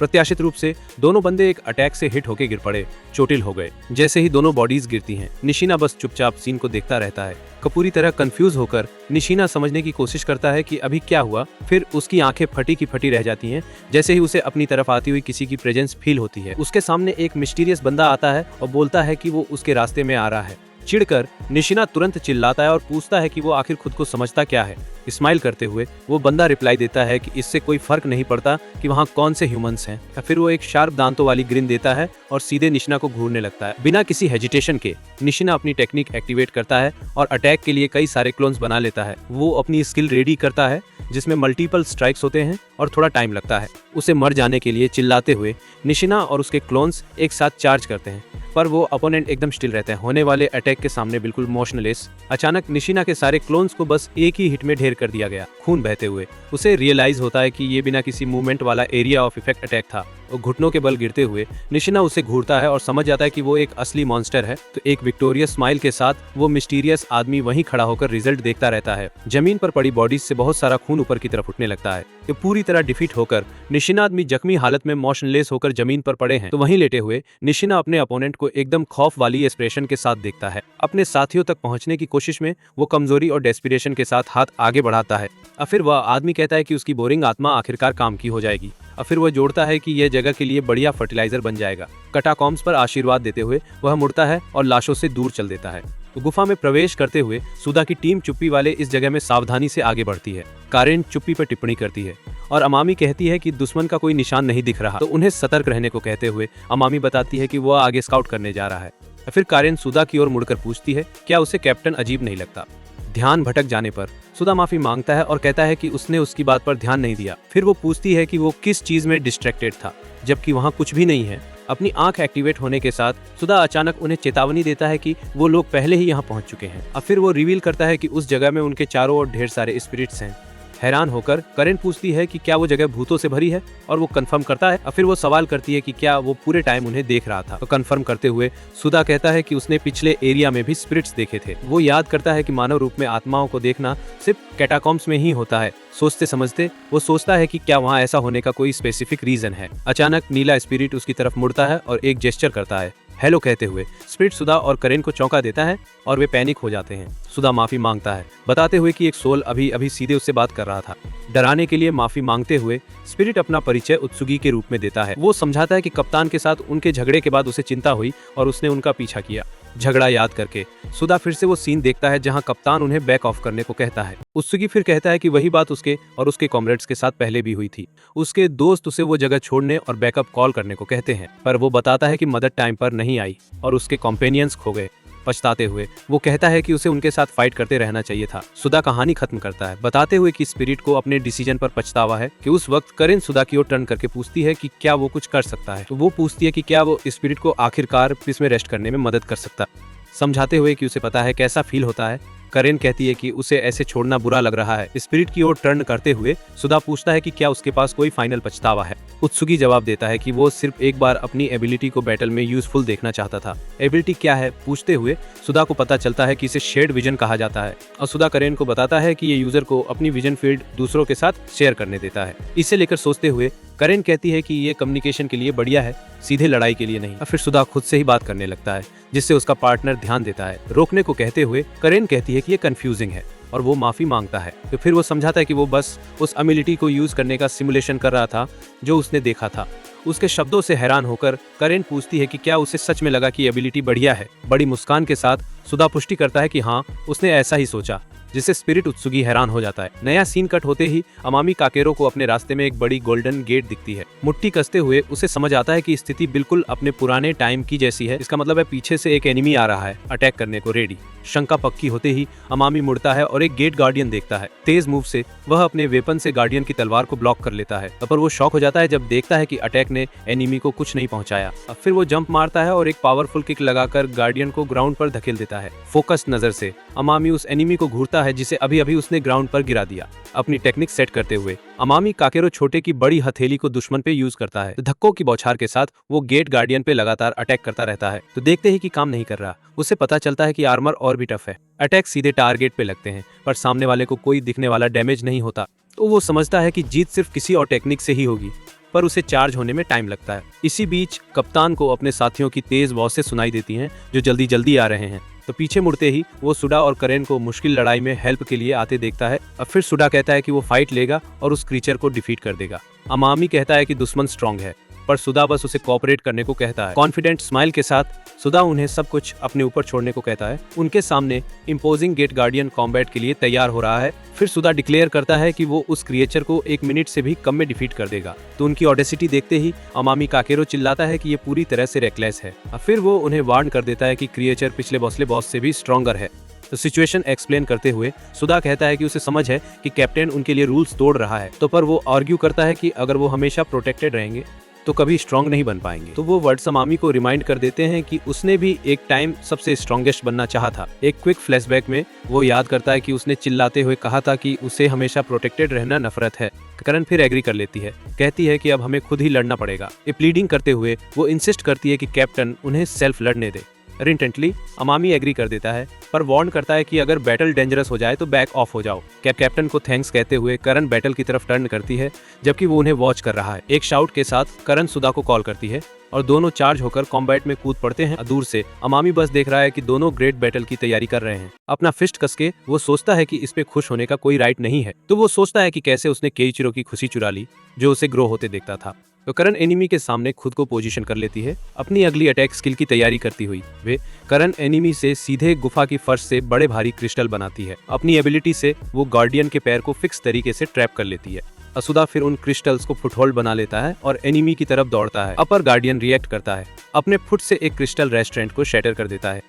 प्रत्याशित रूप से दोनों बंदे एक अटैक से हिट होकर गिर पड़े, चोटिल हो गए। जैसे ही दोनों बॉडीज गिरती हैं, निशिना बस चुपचाप सीन को देखता रहता है। पूरी तरह कंफ्यूज होकर निशिना समझने की कोशिश करता है कि अभी क्या हुआ। फिर उसकी आंखें फटी की फटी रह जाती हैं जैसे ही उसे अपनी तरफ आती हुई किसी की प्रेजेंस फील होती है। उसके सामने एक मिस्टीरियस बंदा आता है और बोलता है कि वो उसके रास्ते में आ रहा है। चिढ़कर निशिना तुरंत चिल्लाता है और पूछता है कि वो आखिर खुद को समझता क्या है। स्माइल करते हुए वो बंदा रिप्लाई देता है कि इससे कोई फर्क नहीं पड़ता कि वहाँ कौन से ह्यूमंस हैं। फिर वो एक शार्प दांतों वाली ग्रिन देता है और सीधे निशिना को घूरने लगता है। बिना किसी हेजिटेशन के निशिना अपनी टेक्निक एक्टिवेट करता है और अटैक के लिए कई सारे क्लोन्स बना लेता है। वो अपनी स्किल रेडी करता है जिसमें मल्टीपल स्ट्राइक्स होते हैं और थोड़ा टाइम लगता है। उसे मर जाने के लिए चिल्लाते हुए निशिना और उसके क्लोन्स एक साथ चार्ज करते हैं, पर वो अपोनेंट एकदम स्टिल रहते हैं, होने वाले अटैक के सामने बिल्कुल मोशनलेस। अचानक निशिना के सारे क्लोन्स को बस एक ही हिट में ढेर कर दिया गया। खून बहते हुए उसे रियलाइज होता है कि ये बिना किसी मूवमेंट वाला एरिया ऑफ इफेक्ट अटैक था। और घुटनों के बल गिरते हुए निशिना उसे घूरता है और समझ जाता है कि वो एक असली मॉन्स्टर है। तो एक विक्टोरियस स्माइल के साथ वो मिस्टीरियस आदमी वहीं खड़ा होकर रिजल्ट देखता रहता है। जमीन पर पड़ी बॉडीज से बहुत सारा खून ऊपर की तरफ उठने लगता है। तो पूरी तरह डिफीट होकर निशिना आदमी जख्मी हालत में मोशनलेस होकर जमीन पर पड़े हैं। तो वहीं लेटे हुए निशिना अपने अपोनेंट को एकदम खौफ वाली एक्सप्रेशन के साथ देखता है। अपने साथियों तक पहुंचने की कोशिश में वो कमजोरी और डेस्पिरेशन के साथ हाथ आगे बढ़ाता है। और फिर वह आदमी कहता है कि उसकी बोरिंग आत्मा आखिरकार काम की हो जाएगी। और फिर वह जोड़ता है कि यह जगह के लिए बढ़िया फर्टिलाइजर बन जाएगा। कटाकॉम्स पर आशीर्वाद देते हुए वह मुड़ता है और लाशों से दूर चल देता है। तो गुफा में प्रवेश करते हुए सुधा की टीम चुप्पी वाले इस जगह में सावधानी से आगे बढ़ती है। कारेन चुप्पी पर टिप्पणी करती है और अमामी कहती है कि दुश्मन का कोई निशान नहीं दिख रहा, तो उन्हें सतर्क रहने को कहते हुए अमामी बताती है कि वह आगे स्काउट करने जा रहा है। फिर कारेन सुधा की ओर मुड़कर पूछती है क्या उसे कैप्टन अजीब नहीं लगता। ध्यान भटक जाने पर सुधा माफी मांगता है और कहता है कि उसने उसकी बात पर ध्यान नहीं दिया। फिर वो पूछती है कि वो किस चीज में डिस्ट्रैक्टेड था, जबकि वहाँ कुछ भी नहीं है। अपनी आंख एक्टिवेट होने के साथ सुधा अचानक उन्हें चेतावनी देता है कि वो लोग पहले ही यहाँ पहुँच चुके हैं। अब फिर वो रिवील करता है कि उस जगह में उनके चारों ओर ढेर सारे स्पिरिट्स हैं। हैरान होकर करेन पूछती है कि क्या वो जगह भूतों से भरी है, और वो कंफर्म करता है। और फिर वो सवाल करती है कि क्या वो पूरे टाइम उन्हें देख रहा था। तो कंफर्म करते हुए सुधा कहता है कि उसने पिछले एरिया में भी स्पिरिट्स देखे थे। वो याद करता है कि मानव रूप में आत्माओं को देखना सिर्फ कैटाकॉम्स में ही होता है। सोचते समझते वो सोचता है कि क्या वहाँ ऐसा होने का कोई स्पेसिफिक रीजन है। अचानक नीला स्पिरिट उसकी तरफ मुड़ता है और एक जेस्चर करता है हेलो कहते हुए। स्पिरिट सुधा और करेन को चौंका देता है और वे पैनिक हो जाते हैं। सुधा माफी मांगता है बताते हुए कि एक सोल अभी अभी सीधे उससे बात कर रहा था। डराने के लिए माफी मांगते हुए स्पिरिट अपना परिचय उत्सुगी के रूप में देता है। वो समझाता है कि कप्तान के साथ उनके झगड़े के बाद उसे चिंता हुई और उसने उनका पीछा किया। झगड़ा याद करके सुधा फिर से वो सीन देखता है जहां कप्तान उन्हें बैक ऑफ करने को कहता है। उत्सुगी फिर कहता है कि वही बात उसके और उसके कॉमरेड्स के साथ पहले भी हुई थी। उसके दोस्त उसे वो जगह छोड़ने और बैकअप कॉल करने को कहते हैं, पर वो बताता है कि मदद टाइम पर नहीं आई और उसके कॉम्पेनियंस खो गए। पछताते हुए वो कहता है कि उसे उनके साथ फाइट करते रहना चाहिए था। सुधा कहानी खत्म करता है बताते हुए कि स्पिरिट को अपने डिसीजन पर पछतावा है। कि उस वक्त करेन सुधा की ओर टर्न करके पूछती है कि क्या वो कुछ कर सकता है। तो वो पूछती है कि क्या वो स्पिरिट को आखिरकार इसमें रेस्ट करने में मदद कर सकता है, समझाते हुए कि उसे पता है कैसा फील होता है। करेन कहती है कि उसे ऐसे छोड़ना बुरा लग रहा है। स्पिरिट की ओर टर्न करते हुए सुधा पूछता है कि क्या उसके पास कोई फाइनल पछतावा है। उत्सुगी जवाब देता है कि वो सिर्फ एक बार अपनी एबिलिटी को बैटल में यूजफुल देखना चाहता था। एबिलिटी क्या है पूछते हुए सुधा को पता चलता है कि इसे शेयर्ड विजन कहा जाता है और सुधा करेन को बताता है कि ये यूजर को अपनी विजन फील्ड दूसरों के साथ शेयर करने देता है। इसे लेकर सोचते हुए करेन कहती है कि ये कम्युनिकेशन के लिए बढ़िया है, सीधे लड़ाई के लिए नहीं। और फिर सुधा खुद से ही बात करने लगता है जिससे उसका पार्टनर ध्यान देता है। रोकने को कहते हुए करेन कहती है कि ये कंफ्यूजिंग है और वो माफी मांगता है। तो फिर वो समझाता है कि वो बस उस एबिलिटी को यूज करने का सिमुलेशन कर रहा था जो उसने देखा था। उसके शब्दों से हैरान होकर करेन पूछती है कि क्या उसे सच में लगा कि एबिलिटी बढ़िया है। बड़ी मुस्कान के साथ सुधा पुष्टि करता है कि हाँ, उसने ऐसा ही सोचा, जिससे स्पिरिट उत्सुगी हैरान हो जाता है। नया सीन कट होते ही अमामी काकेरो को अपने रास्ते में एक बड़ी गोल्डन गेट दिखती है। मुट्ठी कसते हुए उसे समझ आता है कि स्थिति बिल्कुल अपने पुराने टाइम की जैसी है। इसका मतलब है पीछे से एक एनिमी आ रहा है अटैक करने को रेडी। शंका पक्की होते ही अमामी मुड़ता है और एक गेट गार्डियन देखता है। तेज मूव से वह अपने वेपन से गार्डियन की तलवार को ब्लॉक कर लेता है, पर वो शॉक हो जाता है जब देखता है कि अटैक ने एनिमी को कुछ नहीं पहुंचाया। अब फिर वो जंप मारता है और एक पावरफुल किक लगाकर गार्डियन को ग्राउंड पर धकेल देता है। फोकस नजर से अमामी उस एनिमी को घूरता है जिसे अभी अभी उसने ग्राउंड पर गिरा दिया। अपनी टेक्निक सेट करते हुए अमामी काकेरो छोटे की बड़ी हथेली को दुश्मन पे यूज करता है। धक्कों की बौछार के साथ वो गेट गार्डियन पे लगातार अटैक करता रहता है। तो देखते ही कि काम नहीं कर रहा, उसे पता चलता है कि आर्मर और भी टफ है। अटैक सीधे टारगेट पे लगते हैं पर सामने वाले को कोई दिखने वाला डैमेज नहीं होता। तो वो समझता है कि जीत सिर्फ किसी और टेक्निक से ही होगी। पर उसे चार्ज होने में टाइम लगता है। इसी बीच कप्तान को अपने साथियों की तेज आवाज़ें सुनाई देती हैं जो जल्दी जल्दी आ रहे हैं। तो पीछे मुड़ते ही वो सुडा और करेन को मुश्किल लड़ाई में हेल्प के लिए आते देखता है। अब फिर सुडा कहता है कि वो फाइट लेगा और उस क्रीचर को डिफीट कर देगा। अमामी कहता है कि दुश्मन स्ट्रांग है, पर सुदा बस उसे कोऑपरेट करने को कहता है। कॉन्फिडेंट स्माइल के साथ सुदा उन्हें सब कुछ अपने ऊपर छोड़ने को कहता है। उनके सामने इम्पोजिंग गेट गार्डियन कॉम्बैट के लिए तैयार हो रहा है। फिर सुदा डिक्लेयर करता है कि वो उस क्रिएचर को 1 मिनट से भी कम में डिफीट कर देगा। तो उनकी ऑडेसिटी देखते ही अमामी काकेरो चिल्लाता है कि ये पूरी तरह से रेकलेस है। फिर वो उन्हें वार्न कर देता है कि क्रिएचर पिछले बॉस से भी स्ट्रॉन्गर है। तो सिचुएशन एक्सप्लेन करते हुए सुदा कहता है कि उसे समझ है कि कैप्टन उनके लिए रूल्स तोड़ रहा है। तो पर वो आर्ग्यू करता है कि अगर वो हमेशा प्रोटेक्टेड रहेंगे तो कभी स्ट्रांग नहीं बन पाएंगे। तो वो वर्ड्स अमामी को रिमाइंड कर देते हैं कि उसने भी एक टाइम सबसे स्ट्रॉन्गेस्ट बनना चाहा था। एक क्विक फ्लैशबैक में वो याद करता है कि उसने चिल्लाते हुए कहा था कि उसे हमेशा प्रोटेक्टेड रहना नफरत है। करण फिर एग्री कर लेती है, कहती है कि अब हमें खुद ही लड़ना पड़ेगा। ये प्लीडिंग करते हुए वो इंसिस्ट करती है कि कैप्टन उन्हें सेल्फ लड़ने दे। रिलेंटली अमामी एग्री कर देता है, पर वार्न करता है कि अगर बैटल डेंजरस हो जाए तो बैक ऑफ हो जाओ। कैप्टन को थैंक्स कहते हुए करण बैटल की तरफ टर्न करती है, जबकि वो उन्हें वॉच कर रहा है। एक शाउट के साथ करण सुदा को कॉल करती है और दोनों चार्ज होकर कॉम्बैट में कूद पड़ते हैं। दूर से अमामी बस देख रहा है कि दोनों ग्रेट बैटल की तैयारी कर रहे हैं। अपना फिस्ट कसके वो सोचता है कि इस पे खुश होने का कोई राइट नहीं है। तो वो सोचता है कि कैसे उसने केइचिरो की खुशी चुरा ली जो उसे ग्रो होते देखता था। तो करण एनिमी के सामने खुद को पोजीशन कर लेती है, अपनी अगली अटैक स्किल की तैयारी करती हुई। वे करण एनिमी से सीधे गुफा की फर्श से बड़े भारी क्रिस्टल बनाती है। अपनी एबिलिटी से वो गार्डियन के पैर को फिक्स तरीके से ट्रैप कर लेती है। असुदा फिर उन क्रिस्टल्स को फुटहोल्ड बना लेता है और एनिमी की तरफ दौड़ता है। अपर गार्डियन रिएक्ट करता है, अपने फुट से एक क्रिस्टल रेस्टोरेंट को शैटर कर देता है।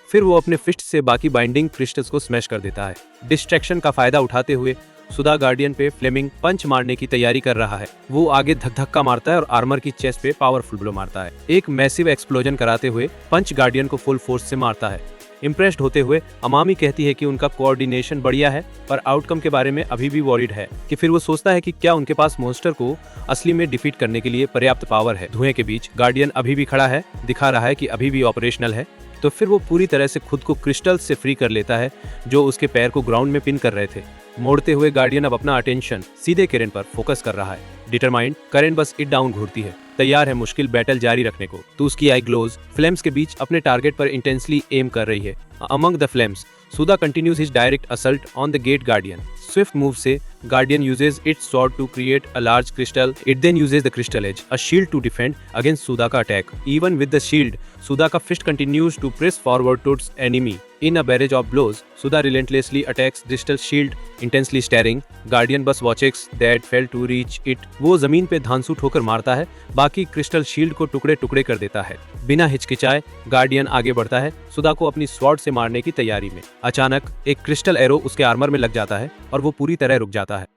फिर वो अपने फिस्ट से बाकी बाइंडिंग क्रिस्टल्स को स्मैश कर देता है। डिस्ट्रैक्शन का फायदा उठाते हुए सुदा गार्डियन पे फ्लेमिंग पंच मारने की तैयारी कर रहा है। वो आगे धक्का मारता है और आर्मर की चेस्ट पे पावरफुल ब्लो मारता है। एक मैसिव एक्सप्लोजन कराते हुए पंच गार्डियन को फुल फोर्स से मारता है। इम्प्रेस्ड होते हुए अमामी कहती है कि उनका कोऑर्डिनेशन बढ़िया है, पर आउटकम के बारे में अभी भी वॉरिड है। कि फिर वो सोचता है कि क्या उनके पास मॉन्स्टर को असली में डिफीट करने के लिए पर्याप्त पावर है। धुएं के बीच गार्डियन अभी भी खड़ा है, दिखा रहा है कि अभी भी ऑपरेशनल है। तो फिर वो पूरी तरह से खुद को क्रिस्टल से फ्री कर लेता है जो उसके पैर को ग्राउंड में पिन कर रहे थे। मोड़ते हुए गार्डियन अब अपना अटेंशन सीधे करेन पर फोकस कर रहा है। डिटरमाइंड करेन बस इट डाउन घूरती है, तैयार है मुश्किल बैटल जारी रखने को। तो उसकी आई ग्लोज फ्लेम्स के बीच अपने टारगेट पर इंटेंसली एम कर रही है। अमंग द फ्लेम्स सुदा continues his direct assault on the gate guardian. Swift move से Guardian uses its sword to create a large crystal. It then uses the crystal edge, a shield to defend against Sudaka attack. Even with the shield, Sudaka fist continues to press forward towards enemy. In a barrage of blows, Suda relentlessly attacks crystal shield, intensely staring. Guardian बस watches that fail to reach it. वो जमीन पे धांसू ठोकर मारता है, बाकी crystal shield को टुकड़े टुकड़े कर देता है। बिना हिचकिचाए गार्डियन आगे बढ़ता है, सुदा को अपनी स्वॉर्ड से मारने की तैयारी में। अचानक एक क्रिस्टल एरो उसके आर्मर में लग जाता है और वो पूरी तरह रुक जाता है।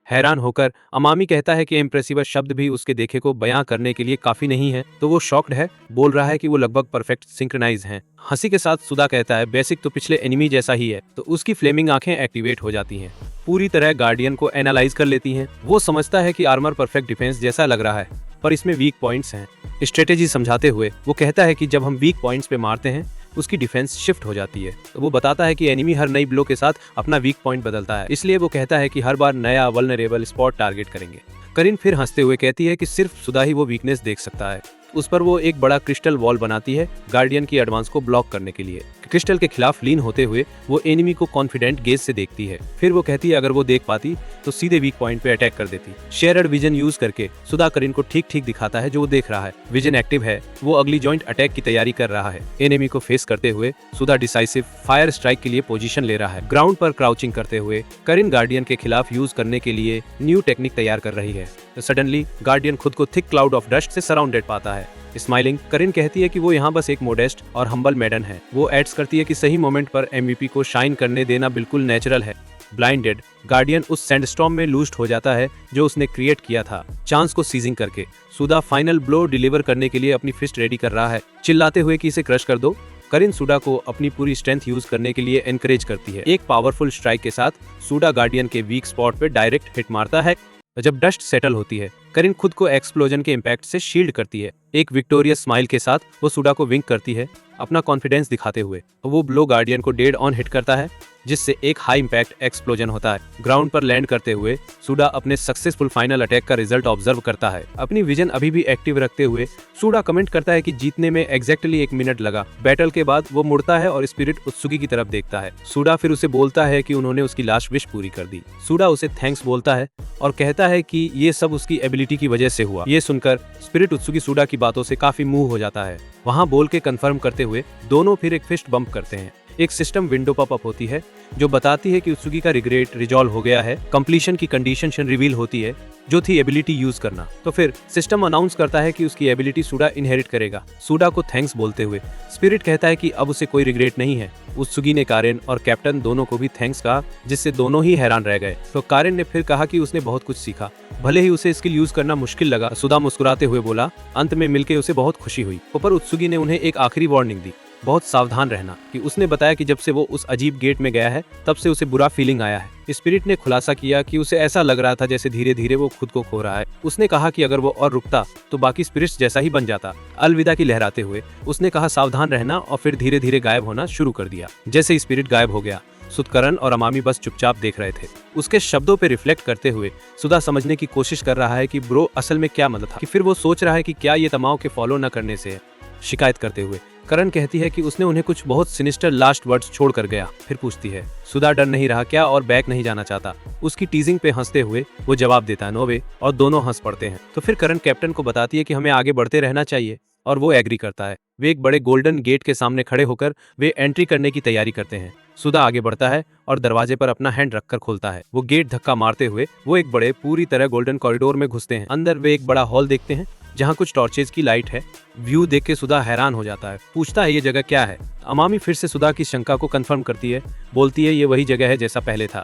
हैरान होकर अमामी कहता है कि इम्प्रेसिव शब्द भी उसके देखे को बयां करने के लिए काफी नहीं है। तो वो शॉक्ड है, बोल रहा है कि वो लगभग परफेक्ट सिंक्रोनाइज हैं। हंसी के साथ सुदा कहता है बेसिक तो पिछले एनिमी जैसा ही है। तो उसकी फ्लेमिंग आंखें एक्टिवेट हो जाती हैं, पूरी तरह गार्डियन को एनालाइज कर लेती हैं। वो समझता है कि आर्मर परफेक्ट डिफेंस जैसा लग रहा है, पर इसमें वीक पॉइंट्स हैं। स्ट्रेटेजी समझाते हुए वो कहता है कि जब हम वीक पॉइंट्स पे मारते हैं उसकी डिफेंस शिफ्ट हो जाती है। तो वो बताता है कि एनिमी हर नई ब्लो के साथ अपना वीक पॉइंट बदलता है, इसलिए वो कहता है कि हर बार नया वल्नरेबल स्पॉट टारगेट करेंगे। करीन फिर हंसते हुए कहती है कि सिर्फ सुदा ही वो वीकनेस देख सकता है। उस पर वो एक बड़ा क्रिस्टल वॉल बनाती है गार्डियन की एडवांस को ब्लॉक करने के लिए। क्रिस्टल के खिलाफ लीन होते हुए वो एनिमी को कॉन्फिडेंट गेज से देखती है। फिर वो कहती है अगर वो देख पाती तो सीधे वीक पॉइंट पे अटैक कर देती। शेयर्ड विजन यूज करके सुदा करीन को ठीक ठीक दिखाता है जो वो देख रहा है। विजन एक्टिव है, वो अगली जॉइंट अटैक की तैयारी कर रहा है। एनिमी को फेस करते हुए सुदा डिसाइसिव फायर स्ट्राइक के लिए पोजीशन ले रहा है। ग्राउंड पर क्राउचिंग करते हुए करीन गार्डियन के खिलाफ यूज करने के लिए न्यू टेक्निक तैयार कर रही है। सडनली गार्डियन खुद को थिक क्लाउड ऑफ डस्ट से सराउंडेड पाता है। स्माइलिंग करीन कहती है कि वो यहाँ बस एक मोडेस्ट और हम्बल मैडन है। वो एड्स करती है कि सही मोमेंट पर एमवीपी को शाइन करने देना बिल्कुल नेचुरल है। ब्लाइंडेड गार्डियन उस सैंडस्टॉर्म में लूज्ड हो जाता है जो उसने क्रिएट किया था। चांस को सीजिंग करके सुदा फाइनल ब्लो डिलीवर करने के लिए अपनी फिस्ट रेडी कर रहा है, चिल्लाते हुए कि इसे क्रश कर दो। करीन सुडा को अपनी पूरी स्ट्रेंथ यूज करने के लिए एनकरेज करती है। एक पावरफुल स्ट्राइक के साथ सुडा गार्डियन के वीक स्पॉट पे डायरेक्ट हिट मारता है। जब डस्ट सेटल होती है करीन खुद को एक्सप्लोजन के इम्पैक्ट से शील्ड करती है। एक विक्टोरियस स्माइल के साथ वो सुडा को विंक करती है, अपना कॉन्फिडेंस दिखाते हुए। वो ब्लो गार्डियन को डेड ऑन हिट करता है, जिससे एक हाई इंपैक्ट एक्सप्लोजन होता है। ग्राउंड पर लैंड करते हुए सुडा अपने सक्सेसफुल फाइनल अटैक का रिजल्ट ऑब्जर्व करता है। अपनी विजन अभी भी एक्टिव रखते हुए सुडा कमेंट करता है कि जीतने में एग्जैक्टली 1 मिनट लगा। बैटल के बाद वो मुड़ता है और स्पिरिट उत्सुकी की तरफ देखता है। सुडा फिर उसे बोलता है कि उन्होंने उसकी लास्ट विश पूरी कर दी। सुडा उसे थैंक्स बोलता है और कहता है कि ये सब उसकी एबिलिटी की वजह से हुआ। ये सुनकर स्पिरिट उत्सुकी सुडा की बातों से काफी मूव हो जाता है। वहाँ बोल के कंफर्म करते हुए दोनों फिर एक फिस्ट बम्प करते हैं। एक सिस्टम विंडो पॉप अप होती है जो बताती है कि उत्सुकी का रिग्रेट रिजॉल्व हो गया है। कंप्लीशन की कंडीशन रिवील होती है जो थी एबिलिटी यूज करना। तो फिर सिस्टम अनाउंस करता है कि उसकी एबिलिटी सुडा इनहेरिट करेगा। सुडा को थैंक्स बोलते हुए स्पिरिट कहता है कि अब उसे कोई रिग्रेट नहीं है। उत्सुकी ने कारेन और कैप्टन दोनों को भी थैंक्स कहा, जिससे दोनों ही हैरान रह गए। तो कारेन ने फिर कहा कि उसने बहुत कुछ सीखा, भले ही उसे स्किल यूज करना मुश्किल लगा। सुडा मुस्कुराते हुए बोला, अंत में मिलके उसे बहुत खुशी हुई। ऊपर उत्सुकी ने उन्हें एक आखिरी वार्निंग दी, बहुत सावधान रहना। कि उसने बताया कि जब से वो उस अजीब गेट में गया है तब से उसे बुरा फीलिंग आया है। स्पिरिट ने खुलासा किया कि उसे ऐसा लग रहा था जैसे धीरे धीरे वो खुद को खो रहा है। उसने कहा कि अगर वो और रुकता तो बाकी स्पिरिट्स जैसा ही बन जाता। अलविदा की लहराते हुए उसने कहा सावधान रहना और फिर धीरे धीरे गायब होना शुरू कर दिया। जैसे स्पिरिट गायब हो गया, सुदकरण और अमामी बस चुपचाप देख रहे थे। उसके शब्दों पे रिफ्लेक्ट करते हुए सुधा समझने की कोशिश कर रहा है कि ब्रो असल में क्या मतलब था। कि फिर वो सोच रहा है कि क्या ये तमाव के फॉलो न करने से है। शिकायत करते हुए करण कहती है कि उसने उन्हें कुछ बहुत सिनिस्टर लास्ट वर्ड्स छोड़ कर गया। फिर पूछती है, सुधा डर नहीं रहा क्या और बैक नहीं जाना चाहता? उसकी टीजिंग पे हंसते हुए वो जवाब देता है, नो वे, और दोनों हंस पड़ते हैं। तो फिर करण कैप्टन को बताती है कि हमें आगे बढ़ते रहना चाहिए और वो एग्री करता है। वे एक बड़े गोल्डन गेट के सामने खड़े होकर वे एंट्री करने की तैयारी करते हैं। सुधा आगे बढ़ता है और दरवाजे पर अपना हैंड रखकर खोलता है। वो गेट धक्का मारते हुए वो एक बड़े पूरी तरह गोल्डन कॉरिडोर में घुसते हैं। अंदर वे एक बड़ा हॉल देखते हैं जहाँ कुछ टॉर्चेज की लाइट है। व्यू देख के सुधा हैरान हो जाता है, पूछता है ये जगह क्या है। अमामी फिर से सुधा की शंका को कंफर्म करती है, बोलती है ये वही जगह है जैसा पहले था।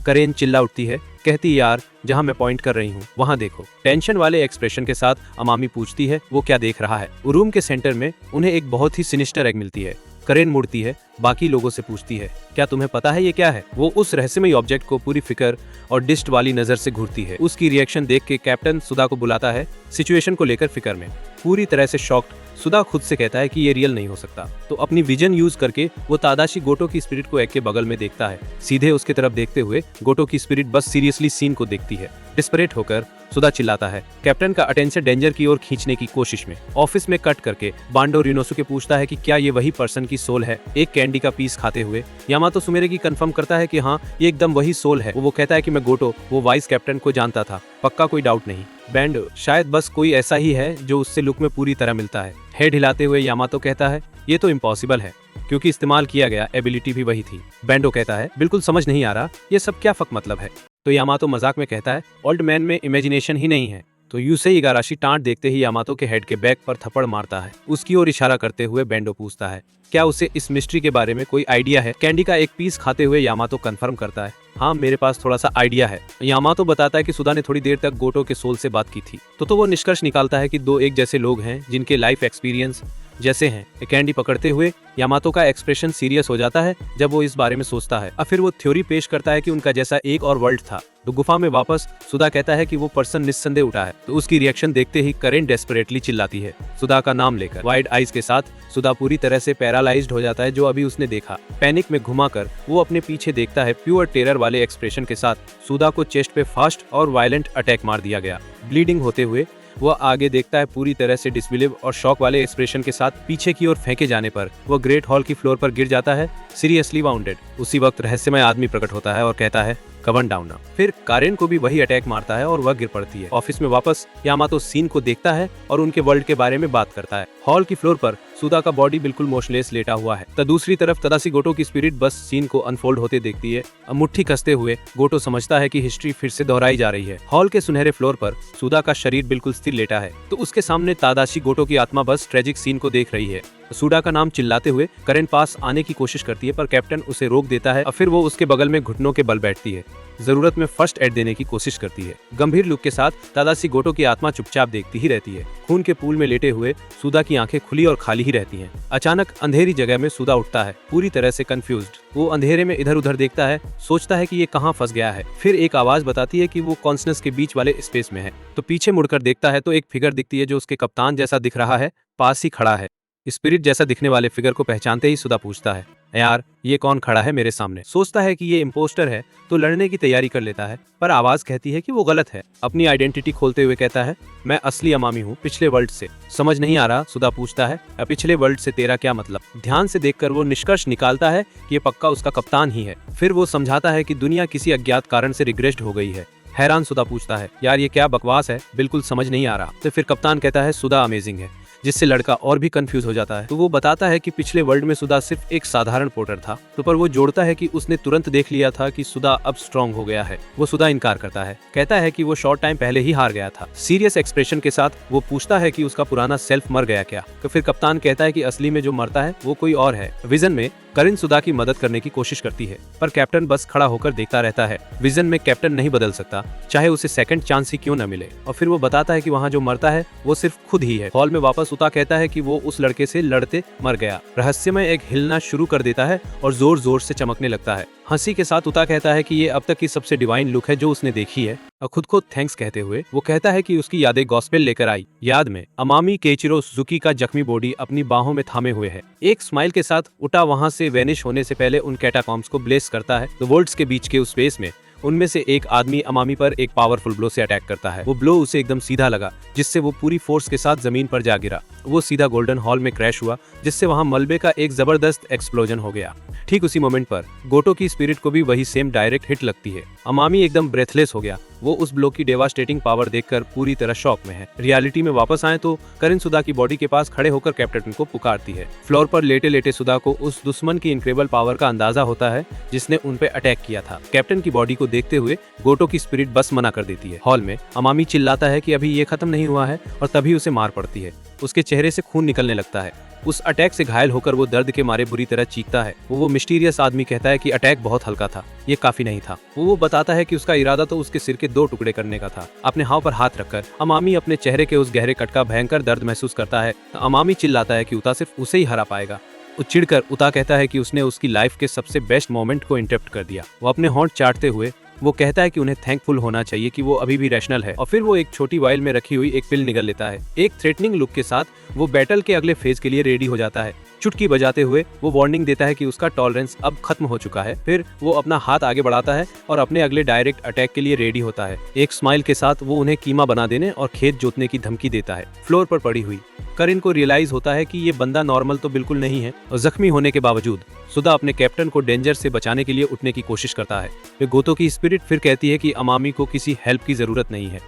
करेन चिल्ला उठती है, कहती यार जहाँ मैं पॉइंट कर रही हूँ वहाँ देखो। टेंशन वाले एक्सप्रेशन के साथ अमामी पूछती है वो क्या देख रहा है। रूम के सेंटर में उन्हें एक बहुत ही सिनिस्टर एग मिलती है। करेन मुड़ती है, बाकी लोगों से पूछती है क्या तुम्हें पता है ये क्या है। वो उस रहस्यमयी ऑब्जेक्ट को पूरी फिक्र और डिस्ट वाली नजर से घूरती है। उसकी रिएक्शन देख के कैप्टन सुधा को बुलाता है। सिचुएशन को लेकर फिक्र में पूरी तरह से शॉक्ड सुधा खुद से कहता है कि ये रियल नहीं हो सकता। तो अपनी विजन यूज करके वो तादाशी गोटो की स्पिरिट को एग के बगल में देखता है। सीधे उसके तरफ देखते हुए गोटो की स्पिरिट बस सीरियसली सीन को देखती है। डिस्परेट होकर सुधा चिल्लाता है, कैप्टन का अटेंशन डेंजर की ओर खींचने की कोशिश में। ऑफिस में कट करके बांडो रिनोसुके पूछता है कि क्या ये वही पर्सन की सोल है। एक कैंडी का पीस खाते हुए यामातो सुमेरे की कंफर्म करता है कि हाँ ये एकदम वही सोल है। वो कहता है कि मैं गोटो वो वाइस कैप्टन को जानता था, पक्का कोई डाउट नहीं। बैंडो शायद बस कोई ऐसा ही है जो उससे लुक में पूरी तरह मिलता है। हेड हिलाते हुए यामातो कहता है ये तो इम्पॉसिबल है क्योंकि इस्तेमाल किया गया एबिलिटी भी वही थी। बैंडो कहता है बिल्कुल समझ नहीं आ रहा ये सब क्या फक मतलब है। तो यामातो मजाक में कहता है ओल्ड मैन में इमेजिनेशन ही नहीं है। तो यूसेई इगाराशी टांट देखते ही यामातो के हेड के बैक पर थप्पड़ मारता है। उसकी ओर इशारा करते हुए बैंडो पूछता है क्या उसे इस मिस्ट्री के बारे में कोई आइडिया है। कैंडी का एक पीस खाते हुए यामातो कंफर्म करता है, हाँ मेरे पास थोड़ा सा आइडिया है। यामातो बताता है कि सुधा ने थोड़ी देर तक गोटो के सोल से बात की थी। तो वो निष्कर्ष निकालता है कि दो एक जैसे लोग हैं जिनके लाइफ एक्सपीरियंस जैसे हैं। कैंडी पकड़ते हुए यामातो का एक्सप्रेशन सीरियस हो जाता है जब वो इस बारे में सोचता है। अब फिर वो थ्योरी पेश करता है कि उनका जैसा एक और वर्ल्ड था। तो गुफा में वापस सुधा कहता है कि वो पर्सन निस्संदेह उठा है। तो उसकी रिएक्शन देखते ही करेन डेस्परेटली चिल्लाती है सुधा का नाम लेकर। वाइड आइज के साथ सुधा पूरी तरह से पैरालाइज्ड हो जाता है जो अभी उसने देखा। पैनिक में घुमाकर वो अपने पीछे देखता है। प्योर टेरर वाले एक्सप्रेशन के साथ सुधा को चेस्ट पे फास्ट और वायलेंट अटैक मार दिया गया। ब्लीडिंग होते हुए वह आगे देखता है, पूरी तरह से डिसबिलीव और शॉक वाले एक्सप्रेशन के साथ पीछे की ओर फेंके जाने पर वह ग्रेट हॉल की फ्लोर पर गिर जाता है, सीरियसली वाउंडेड। उसी वक्त रहस्यमय आदमी प्रकट होता है और कहता है कवन डाउन ना। फिर कारेन को भी वही अटैक मारता है और वह गिर पड़ती है। ऑफिस में वापस यामातो सीन को देखता है और उनके वर्ल्ड के बारे में बात करता है। हॉल की फ्लोर पर सुधा का बॉडी बिल्कुल मोशनलेस लेटा हुआ है। तो दूसरी तरफ तदाशी गोटो की स्पिरिट बस सीन को अनफोल्ड होते देखती है। अब मुट्ठी कसते हुए गोटो समझता है कि हिस्ट्री फिर से दोहराई जा रही है। हॉल के सुनहरे फ्लोर पर सुधा का शरीर बिल्कुल स्थिर लेटा है। तो उसके सामने तादाशी गोटो की आत्मा बस ट्रेजिक सीन को देख रही है। सुडा का नाम चिल्लाते हुए करेन पास आने की कोशिश करती है, पर कैप्टन उसे रोक देता है और फिर वो उसके बगल में घुटनों के बल बैठती है। जरूरत में फर्स्ट एड देने की कोशिश करती है। गंभीर लुक के साथ तादाशी गोटो की आत्मा चुपचाप देखती ही रहती है। खून के पूल में लेटे हुए सुदा की आंखें खुली और खाली ही रहती हैं। अचानक अंधेरी जगह में सुदा उठता है, पूरी तरह से कंफ्यूज्ड। वो अंधेरे में इधर उधर देखता है, सोचता है कि ये कहाँ फंस गया है। फिर एक आवाज बताती है कि वो कॉन्सनेस के बीच वाले स्पेस में है। तो पीछे मुड़कर देखता है तो एक फिगर दिखती है जो उसके कप्तान जैसा दिख रहा है, पास ही खड़ा है। स्पिरिट जैसा दिखने वाले फिगर को पहचानते ही सुदा पूछता है, यार ये कौन खड़ा है मेरे सामने। सोचता है कि ये इम्पोस्टर है तो लड़ने की तैयारी कर लेता है, पर आवाज कहती है कि वो गलत है। अपनी आइडेंटिटी खोलते हुए कहता है, मैं असली अमामी हूँ, पिछले वर्ल्ड से। समझ नहीं आ रहा? सुदा पूछता है, पिछले वर्ल्ड से तेरा क्या मतलब? ध्यान से देखकर वो निष्कर्ष निकालता है कि ये पक्का उसका कप्तान ही है। फिर वो समझाता है कि दुनिया किसी अज्ञात कारण से रिग्रेस्ड हो गई है। हैरान सुदा पूछता है, यार ये क्या बकवास है, बिल्कुल समझ नहीं आ रहा। तो फिर कप्तान कहता है, सुदा अमेजिंग है, जिससे लड़का और भी कंफ्यूज हो जाता है। तो वो बताता है कि पिछले वर्ल्ड में सुदा सिर्फ एक साधारण पोर्टर था। तो पर वो जोड़ता है कि उसने तुरंत देख लिया था कि सुदा अब स्ट्रांग हो गया है। वो सुदा इनकार करता है, कहता है कि वो शॉर्ट टाइम पहले ही हार गया था। सीरियस एक्सप्रेशन के साथ वो पूछता है कि उसका पुराना सेल्फ मर गया क्या? तो फिर कप्तान कहता है कि असली में जो मरता है वो कोई और है। विजन में करिन सुदा की मदद करने की कोशिश करती है, पर कैप्टन बस खड़ा होकर देखता रहता है। विजन में कैप्टन नहीं बदल सकता, चाहे उसे सेकंड चांस ही क्यों न मिले। और फिर वो बताता है कि वहाँ जो मरता है वो सिर्फ खुद ही है। हॉल में वापस उता कहता है कि वो उस लड़के से लड़ते मर गया। रहस्यमय एक हिलना शुरू कर देता है और जोर जोर से चमकने लगता है। हंसी के साथ उता कहता है कि ये अब तक की सबसे डिवाइन लुक है जो उसने देखी है। और खुद को थैंक्स कहते हुए वो कहता है कि उसकी यादें गॉस्पेल लेकर आई। याद में अमामी केइचिरो सुजुकी का जख्मी बॉडी अपनी बाहों में थामे हुए है। एक स्माइल के साथ उटा वहां से वेनिश होने से पहले उन कैटाकॉम्स को ब्लेस करता है। तो वर्ल्ड्स के बीच के उस स्पेस में उनमें से एक आदमी अमामी पर एक पावरफुल ब्लो से अटैक करता है। वो ब्लो उसे एकदम सीधा लगा, जिससे वो पूरी फोर्स के साथ जमीन पर जा गिरा। वो सीधा गोल्डन हॉल में क्रैश हुआ, जिससे वहां मलबे का एक जबरदस्त एक्सप्लोजन हो गया। ठीक उसी मोमेंट पर गोटो की स्पिरिट को भी वही सेम डायरेक्ट हिट लगती है। अमामी एकदम ब्रेथलेस हो गया। वो उस ब्लो की डेवास्टेटिंग पावर देखकर पूरी तरह शॉक में है। रियलिटी में वापस आए तो करिन सुदा की बॉडी के पास खड़े होकर कैप्टन को पुकारती है। फ्लोर पर लेटे लेटे सुदा को उस दुश्मन की इनक्रेडिबल पावर का अंदाजा होता है जिसने उन पे अटैक किया था। कैप्टन की बॉडी को देखते हुए गोटो की स्पिरिट बस मना कर देती है। हॉल में अमामी चिल्लाता है कि अभी ये खत्म नहीं हुआ है और तभी उसे मार पड़ती है। उसके चेहरे से खून निकलने लगता है। उस अटैक से घायल होकर वो दर्द के मारे बुरी तरह चीखता है। वो मिस्टीरियस आदमी कहता है कि अटैक बहुत हल्का था, ये काफी नहीं था। वो बताता है कि उसका इरादा तो उसके सिर के 2 टुकड़े करने का था। अपने हाथ पर हाथ रखकर अमामी अपने चेहरे के उस गहरे कट का भयंकर दर्द महसूस करता है। अमामी चिल्लाता है कि उता सिर्फ उसे ही हरा पाएगा। चिढ़कर उता कहता है कि उसने उसकी लाइफ के सबसे बेस्ट मोमेंट को इंटरप्ट कर दिया। वो अपने होंठ चाटते हुए वो कहता है कि उन्हें थैंकफुल होना चाहिए कि वो अभी भी रैशनल है। और फिर वो एक छोटी वाइल में रखी हुई एक पिल निगल लेता है। एक थ्रेटनिंग लुक के साथ वो बैटल के अगले फेज के लिए रेडी हो जाता है। चुटकी बजाते हुए वो वार्निंग देता है कि उसका टॉलरेंस अब खत्म हो चुका है। फिर वो अपना हाथ आगे बढ़ाता है और अपने अगले डायरेक्ट अटैक के लिए रेडी होता है। एक स्माइल के साथ वो उन्हें कीमा बना देने और खेत जोतने की धमकी देता है। फ्लोर पर पड़ी हुई करिन को रियलाइज होता है कि ये बंदा नॉर्मल तो बिल्कुल नहीं है और जख्मी होने के बावजूद सुदा अपने कैप्टन को डेंजर से बचाने के लिए उठने की कोशिश करता है। वे गोतो की स्पिरिट फिर कहती है कि अमामी को किसी हेल्प की जरूरत नहीं है।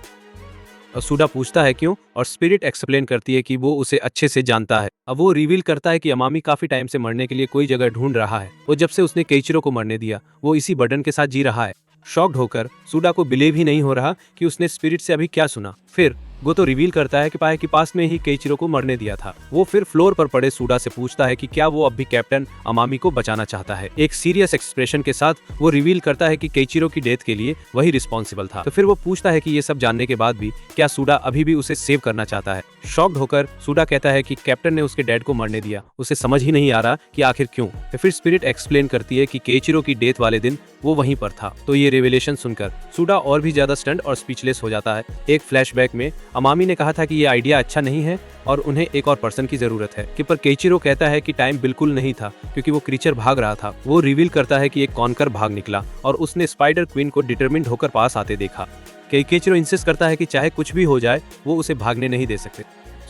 और सुदा पूछता है क्यों, और स्पिरिट एक्सप्लेन करती है कि वो उसे अच्छे से जानता है। अब वो रिवील करता है कि अमामी काफी टाइम से मरने के लिए कोई जगह ढूंढ रहा है। वो जब से उसने केइचिरो को मरने दिया वो इसी बर्डन के साथ जी रहा है। शॉक्ड होकर सुदा को बिलीव ही नहीं हो रहा कि उसने स्पिरिट से अभी क्या सुना। फिर गोतो रिवील करता है कि पाए के पास में ही केइचिरो को मरने दिया था। वो फिर फ्लोर पर पड़े सुदा से पूछता है कि क्या वो अब भी कैप्टन अमामी को बचाना चाहता है। एक सीरियस एक्सप्रेशन के साथ वो रिवील करता है कि केइचिरो की डेथ के लिए वही रिस्पॉन्सिबल था। तो फिर वो पूछता है कि ये सब जानने के बाद भी क्या सुदा अभी भी उसे सेव करना चाहता है। शॉक्ड होकर सुदा कहता है कि कैप्टन ने उसके डैड को मरने दिया, उसे समझ ही नहीं आ रहा कि आखिर क्यों। फिर स्पिरिट एक्सप्लेन करती है कि केइचिरो की डेथ वाले दिन वो वहीं पर था। तो ये रेवलेशन सुनकर सुदा और भी ज्यादा स्टंट और स्पीचलेस हो जाता है। एक फ्लैशबैक में अमामी ने कहा था कि ये आइडिया अच्छा नहीं है और उन्हें एक और पर्सन की जरूरत है। कि पर केइचिरो कहता है कि टाइम बिल्कुल नहीं था क्योंकि वो क्रीचर भाग रहा था। वो रिवील करता है कि एक कॉन्कर भाग निकला और उसने स्पाइडर क्वीन को डिटरमिन्ड होकर पास आते देखा। केइचिरो इंसिस्ट करता है कि चाहे कुछ भी हो जाए वो उसे भागने नहीं दे सकते।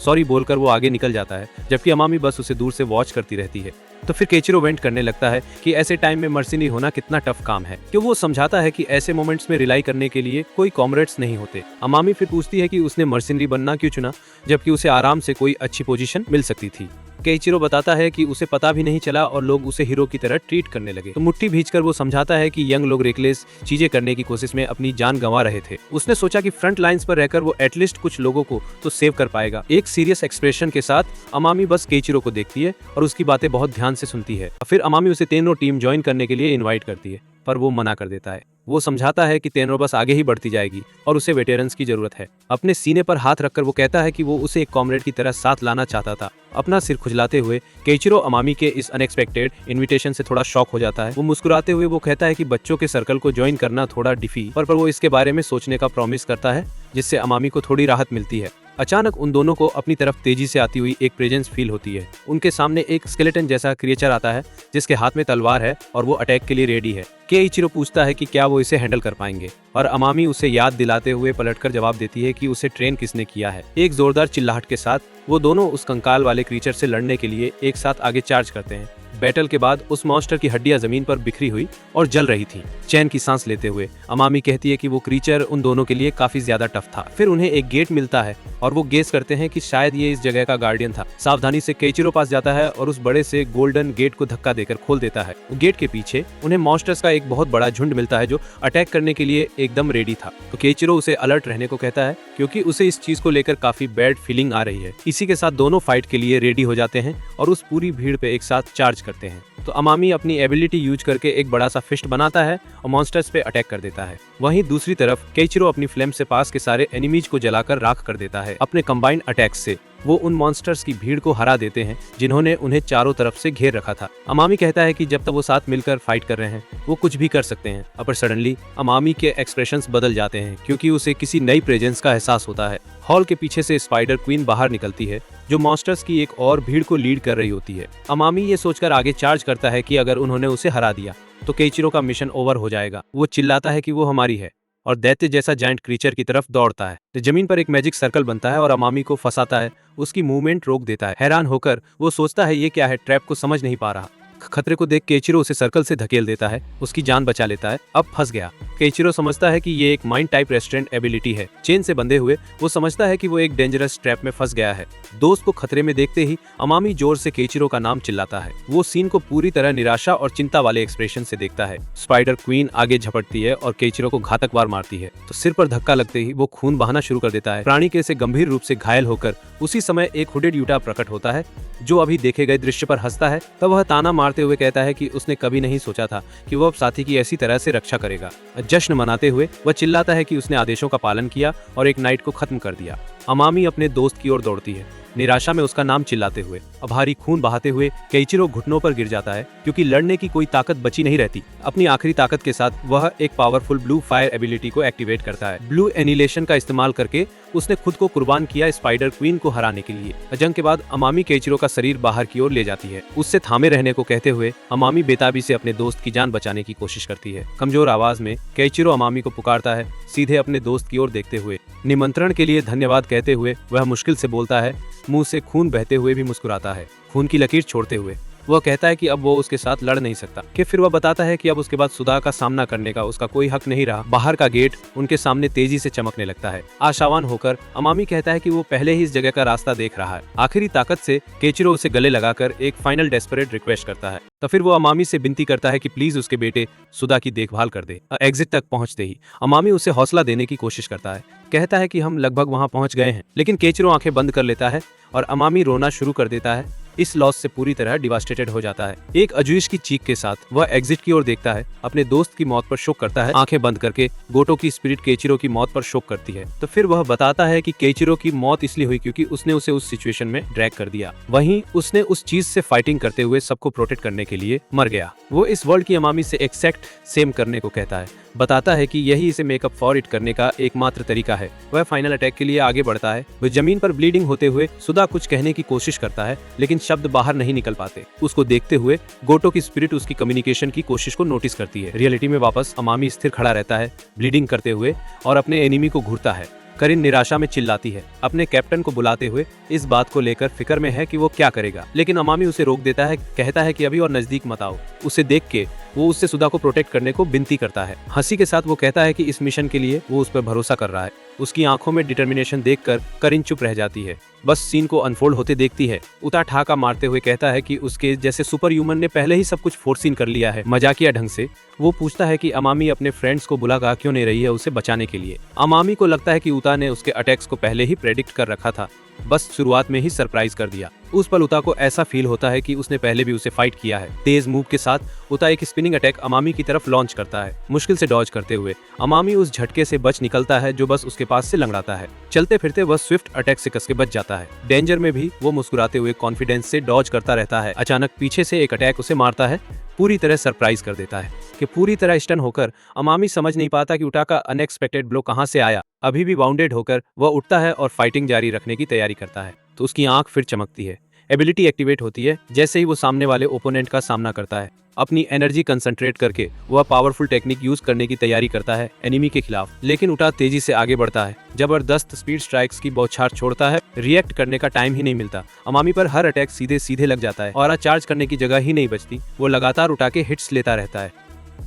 सॉरी बोलकर वो आगे निकल जाता है, जबकि अमामी बस उसे दूर से वॉच करती रहती है। तो फिर केइचिरो वेंट करने लगता है कि ऐसे टाइम में मर्सिनी होना कितना टफ काम है। क्यों वो समझाता है कि ऐसे मोमेंट्स में रिलाई करने के लिए कोई कॉमरेड्स नहीं होते। अमामी फिर पूछती है कि उसने मर्सिनरी बनना क्यों चुना जबकि उसे आराम से कोई अच्छी पोजीशन मिल सकती थी। केइचिरो बताता है कि उसे पता भी नहीं चला और लोग उसे हीरो की तरह ट्रीट करने लगे। तो मुट्ठी भींचकर वो समझाता है कि यंग लोग रेकलेस चीजें करने की कोशिश में अपनी जान गंवा रहे थे। उसने सोचा कि फ्रंट लाइंस पर रहकर वो एटलीस्ट कुछ लोगों को तो सेव कर पाएगा। एक सीरियस एक्सप्रेशन के साथ अमामी बस केइचिरो को देखती है और उसकी बातें बहुत ध्यान से सुनती है। फिर अमामी उसे तेनरो टीम ज्वाइन करने के लिए इनवाइट करती है, पर वो मना कर देता है। वो समझाता है कि तेनरो बस आगे ही बढ़ती जाएगी और उसे वेटेरन्स की जरूरत है। अपने सीने पर हाथ रखकर वो कहता है कि वो उसे एक कॉमरेड की तरह साथ लाना चाहता था। अपना सिर खुजलाते हुए केइचिरो अमामी के इस अनएक्सपेक्टेड इनविटेशन से थोड़ा शॉक हो जाता है। वो मुस्कुराते हुए वो कहता है कि बच्चों के सर्कल को ज्वाइन करना थोड़ा डिफी, पर वो इसके बारे में सोचने का प्रॉमिस करता है, जिससे अमामी को थोड़ी राहत मिलती है। अचानक उन दोनों को अपनी तरफ तेजी से आती हुई एक प्रेजेंस फील होती है। उनके सामने एक स्केलेटन जैसा क्रिएचर आता है जिसके हाथ में तलवार है और वो अटैक के लिए रेडी है। केइचिरो पूछता है कि क्या वो इसे हैंडल कर पाएंगे और अमामी उसे याद दिलाते हुए पलटकर जवाब देती है कि उसे ट्रेन किसने किया है। एक जोरदार चिल्लाहट के साथ वो दोनों उस कंकाल वाले क्रीचर से लड़ने के लिए एक साथ आगे चार्ज करते हैं। बैटल के बाद उस मॉन्स्टर की हड्डियां जमीन पर बिखरी हुई और जल रही थीं। चैन की सांस लेते हुए अमामी कहती है कि वो क्रीचर उन दोनों के लिए काफी ज्यादा टफ था। फिर उन्हें एक गेट मिलता है और वो गेस करते हैं कि शायद ये इस जगह का गार्डियन था। सावधानी से केइचिरो पास जाता है और उस बड़े से गोल्डन गेट को धक्का देकर खोल देता है। गेट के पीछे उन्हें मॉन्स्टर्स का एक बहुत बड़ा झुंड मिलता है जो अटैक करने के लिए एकदम रेडी था। तो केइचिरो उसे अलर्ट रहने को कहता है क्योंकि उसे इस चीज को लेकर काफी बैड फीलिंग आ रही है। इसी के साथ दोनों फाइट के लिए रेडी हो जाते हैं और उस पूरी भीड़ पे एक साथ चार्ज करते हैं। तो अमामी अपनी एबिलिटी यूज करके एक बड़ा सा फिस्ट बनाता है और मॉन्स्टर्स पे अटैक कर देता है। वहीं दूसरी तरफ केइचिरो अपनी फ्लेम से पास के सारे एनिमीज को जलाकर राख कर देता है। अपने कंबाइंड अटैक से वो उन मॉन्स्टर्स की भीड़ को हरा देते हैं जिन्होंने उन्हें चारों तरफ से घेर रखा था। अमामी कहता है कि जब तक वो साथ मिलकर फाइट कर रहे हैं वो कुछ भी कर सकते हैं। पर सडनली अमामी के एक्सप्रेशंस बदल जाते हैं क्योंकि उसे किसी नई प्रेजेंस का एहसास होता है। हॉल के पीछे से स्पाइडर क्वीन बाहर निकलती है जो मॉन्स्टर्स की एक और भीड़ को लीड कर रही होती है। अमामी ये सोचकर आगे चार्ज करता है कि अगर उन्होंने उसे हरा दिया तो केइचिरो का मिशन ओवर हो जाएगा। वो चिल्लाता है कि वो हमारी है और दैत्य जैसा जायंट क्रीचर की तरफ दौड़ता है। तो जमीन पर एक मैजिक सर्कल बनता है और अमामी को फंसाता है, उसकी मूवमेंट रोक देता है। हैरान होकर वो सोचता है ये क्या है, ट्रैप को समझ नहीं पा रहा। खतरे को देख केइचिरो उसे सर्कल से धकेल देता है, उसकी जान बचा लेता है। अब फंस गया। केइचिरो समझता है कि ये एक माइंड टाइप रेस्टोरेंट एबिलिटी है। चेन से बंधे हुए वो समझता है कि वो एक डेंजरस ट्रैप में फंस गया है। दोस्त को खतरे में देखते ही अमामी जोर से केइचिरो का नाम चिल्लाता है। वो सीन को पूरी तरह निराशा और चिंता वाले एक्सप्रेशन से देखता है। स्पाइडर क्वीन आगे झपटती है और केइचिरो को घातक वार मारती है। तो सिर पर धक्का लगते ही वो खून बहाना शुरू कर देता है। प्राणी के से गंभीर रूप से घायल होकर उसी समय एक हुडेड यूटा प्रकट होता है जो अभी देखे गए दृश्य पर हंसता है। तब वह ताना मारते हुए कहता है कि उसने कभी नहीं सोचा था कि वो अब साथी की ऐसी तरह से रक्षा करेगा। जश्न मनाते हुए वह चिल्लाता है कि उसने आदेशों का पालन किया और एक नाइट को खत्म कर दिया। अमामी अपने दोस्त की ओर दौड़ती है, निराशा में उसका नाम चिल्लाते हुए। अब भारी खून बहाते हुए केइचिरो घुटनों पर गिर जाता है क्योंकि लड़ने की कोई ताकत बची नहीं रहती। अपनी आखिरी ताकत के साथ वह एक पावरफुल ब्लू फायर एबिलिटी को एक्टिवेट करता है। ब्लू एनिलेशन का इस्तेमाल करके उसने खुद को कुर्बान किया स्पाइडर क्वीन को हराने के लिए। जंग के बाद अमामी केइचिरो का शरीर बाहर की ओर ले जाती है, उससे थामे रहने को कहते हुए अमामी बेताबी से अपने दोस्त की जान बचाने की कोशिश करती है। कमजोर आवाज में केइचिरो अमामी को पुकारता है, सीधे अपने दोस्त की ओर देखते हुए। निमंत्रण के लिए धन्यवाद कहते हुए वह मुश्किल से बोलता है, मुंह से खून बहते हुए भी मुस्कुराता है, खून की लकीर छोड़ते हुए। वह कहता है कि अब वो उसके साथ लड़ नहीं सकता। कि फिर वह बताता है कि अब उसके बाद सुधा का सामना करने का उसका कोई हक नहीं रहा। बाहर का गेट उनके सामने तेजी से चमकने लगता है। आशावान होकर अमामी कहता है कि वो पहले ही इस जगह का रास्ता देख रहा है। आखिरी ताकत से केइचिरो उसे गले लगाकर एक फाइनल डेस्परेट रिक्वेस्ट करता है। तो फिर वो अमामी से विनती करता है कि प्लीज उसके बेटे सुधा की देखभाल कर दे। एग्जिट तक पहुंचते ही अमामी उसे हौसला देने की कोशिश करता है, कहता है कि हम लगभग वहां पहुंच गए हैं। लेकिन केइचिरो आंखें बंद कर लेता है और अमामी रोना शुरू कर देता है। इस लॉस से पूरी तरह डिवास्टेटेड हो जाता है। एक अजूश की चीख के साथ वह एग्जिट की ओर देखता है, अपने दोस्त की मौत पर शोक करता है। आंखें बंद करके गोटो की स्पिरिट केइचिरो की मौत पर शोक करती है। तो फिर वह बताता है कि केइचिरो की मौत इसलिए हुई क्योंकि उसने उसे उस सिचुएशन में ड्रैग कर दिया। वहीं उसने उस चीज से फाइटिंग करते हुए सबको प्रोटेक्ट करने के लिए मर गया। वो इस वर्ल्ड की अमामी से एक्सेक्ट सेम करने को कहता है, बताता है कि यही इसे मेकअप फॉर इट करने का एकमात्र तरीका है। वह फाइनल अटैक के लिए आगे बढ़ता है। वह जमीन पर ब्लीडिंग होते हुए सुधा कुछ कहने की कोशिश करता है लेकिन शब्द बाहर नहीं निकल पाते। उसको देखते हुए गोटो की स्पिरिट उसकी कम्युनिकेशन की कोशिश को नोटिस करती है। रियलिटी में वापस अमामी स्थिर खड़ा रहता है, ब्लीडिंग करते हुए, और अपने एनिमी को घूरता है। करिन निराशा में चिल्लाती है, अपने कैप्टन को बुलाते हुए इस बात को लेकर फिक्र में है कि वो क्या करेगा। लेकिन अमामी उसे रोक देता है, कहता है कि अभी और नजदीक मत आओ। उसे देख के वो उससे सुधा को प्रोटेक्ट करने को विनती करता है। हंसी के साथ वो कहता है कि इस मिशन के लिए वो उस पर भरोसा कर रहा है उसकी आंखों में डिटर्मिनेशन देखकर करिन चुप रह जाती है, बस सीन को अनफोल्ड होते देखती है। उता ठाका मारते हुए कहता है कि उसके जैसे सुपर ह्यूमन ने पहले ही सब कुछ फोर्सीन कर लिया है। मजाकिया ढंग से वो पूछता है कि अमामी अपने फ्रेंड्स को बुला क्यों नहीं रही है उसे बचाने के लिए। अमामी को लगता है कि उता ने उसके अटैक्स को पहले ही प्रेडिक्ट कर रखा था, बस शुरुआत में ही सरप्राइज कर दिया। उस पल उता को ऐसा फील होता है कि उसने पहले भी उसे फाइट किया है। तेज मूव के साथ उता एक स्पिनिंग अटैक अमामी की तरफ लॉन्च करता है। मुश्किल से डॉज करते हुए अमामी उस झटके से बच निकलता है जो बस उसके पास से लंगड़ाता है। चलते फिरते वह स्विफ्ट अटैक से कसके बच जाता है। डेंजर में भी वो मुस्कुराते हुए कॉन्फिडेंस से डॉज करता रहता है। अचानक पीछे से एक अटैक उसे मारता है, पूरी तरह सरप्राइज कर देता है कि पूरी तरह स्टन होकर अमामी समझ नहीं पाता कि उटा का अनएक्सपेक्टेड ब्लो कहां से आया। अभी भी बाउंडेड होकर वह उठता है और फाइटिंग जारी रखने की तैयारी करता है तो उसकी आंख फिर चमकती है। एबिलिटी एक्टिवेट होती है जैसे ही वो सामने वाले ओपोनेंट का सामना करता है। अपनी एनर्जी कंसंट्रेट करके वह पावरफुल टेक्निक यूज करने की तैयारी करता है एनिमी के खिलाफ, लेकिन उटा तेजी से आगे बढ़ता है। जबरदस्त स्पीड स्ट्राइक्स की बौछार छोड़ता है, रिएक्ट करने का टाइम ही नहीं मिलता। अमामी पर हर अटैक सीधे सीधे लग जाता है और चार्ज करने की जगह ही नहीं बचती। वो लगातार उठा के हिट्स लेता रहता है।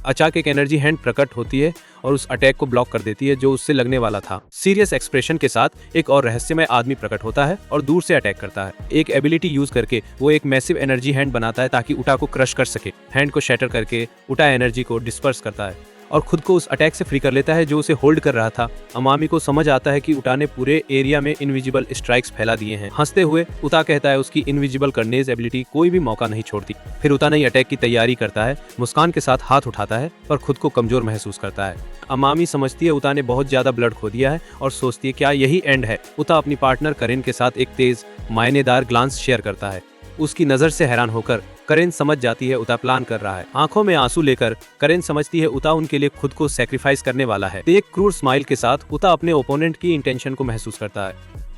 अचानक एक एनर्जी हैंड प्रकट होती है और उस अटैक को ब्लॉक कर देती है जो उससे लगने वाला था। सीरियस एक्सप्रेशन के साथ एक और रहस्यमय आदमी प्रकट होता है और दूर से अटैक करता है। एक एबिलिटी यूज करके वो एक मैसिव एनर्जी हैंड बनाता है ताकि उटा को क्रश कर सके। हैंड को शैटर करके उटा एनर्जी को डिस्पर्स करता है और खुद को उस अटैक से फ्री कर लेता है जो उसे होल्ड कर रहा था। अमामी को समझ आता है कि उटा ने पूरे एरिया में इनविजिबल स्ट्राइक्स फैला दिए हैं। हंसते हुए उता कहता है उसकी इनविजिबल करनेज एबिलिटी कोई भी मौका नहीं छोड़ती। फिर उता नई अटैक की तैयारी करता है, मुस्कान के साथ हाथ उठाता है पर खुद को कमजोर महसूस करता है। अमामी समझती है उता ने बहुत ज्यादा ब्लड खो दिया है और सोचती है क्या यही एंड है। उता अपनी पार्टनर करिन के साथ एक तेज मायनेदार ग्लांस शेयर करता है। उसकी नजर से हैरान होकर करेन समझ जाती है उता प्लान कर रहा है। आंखों में आंसू लेकर करेन समझती है उता उनके लिए खुद को सैक्रिफाइस करने वाला है। एक क्रूर स्माइल के साथ उता अपने ओपोनेंट की इंटेंशन को महसूस करता है।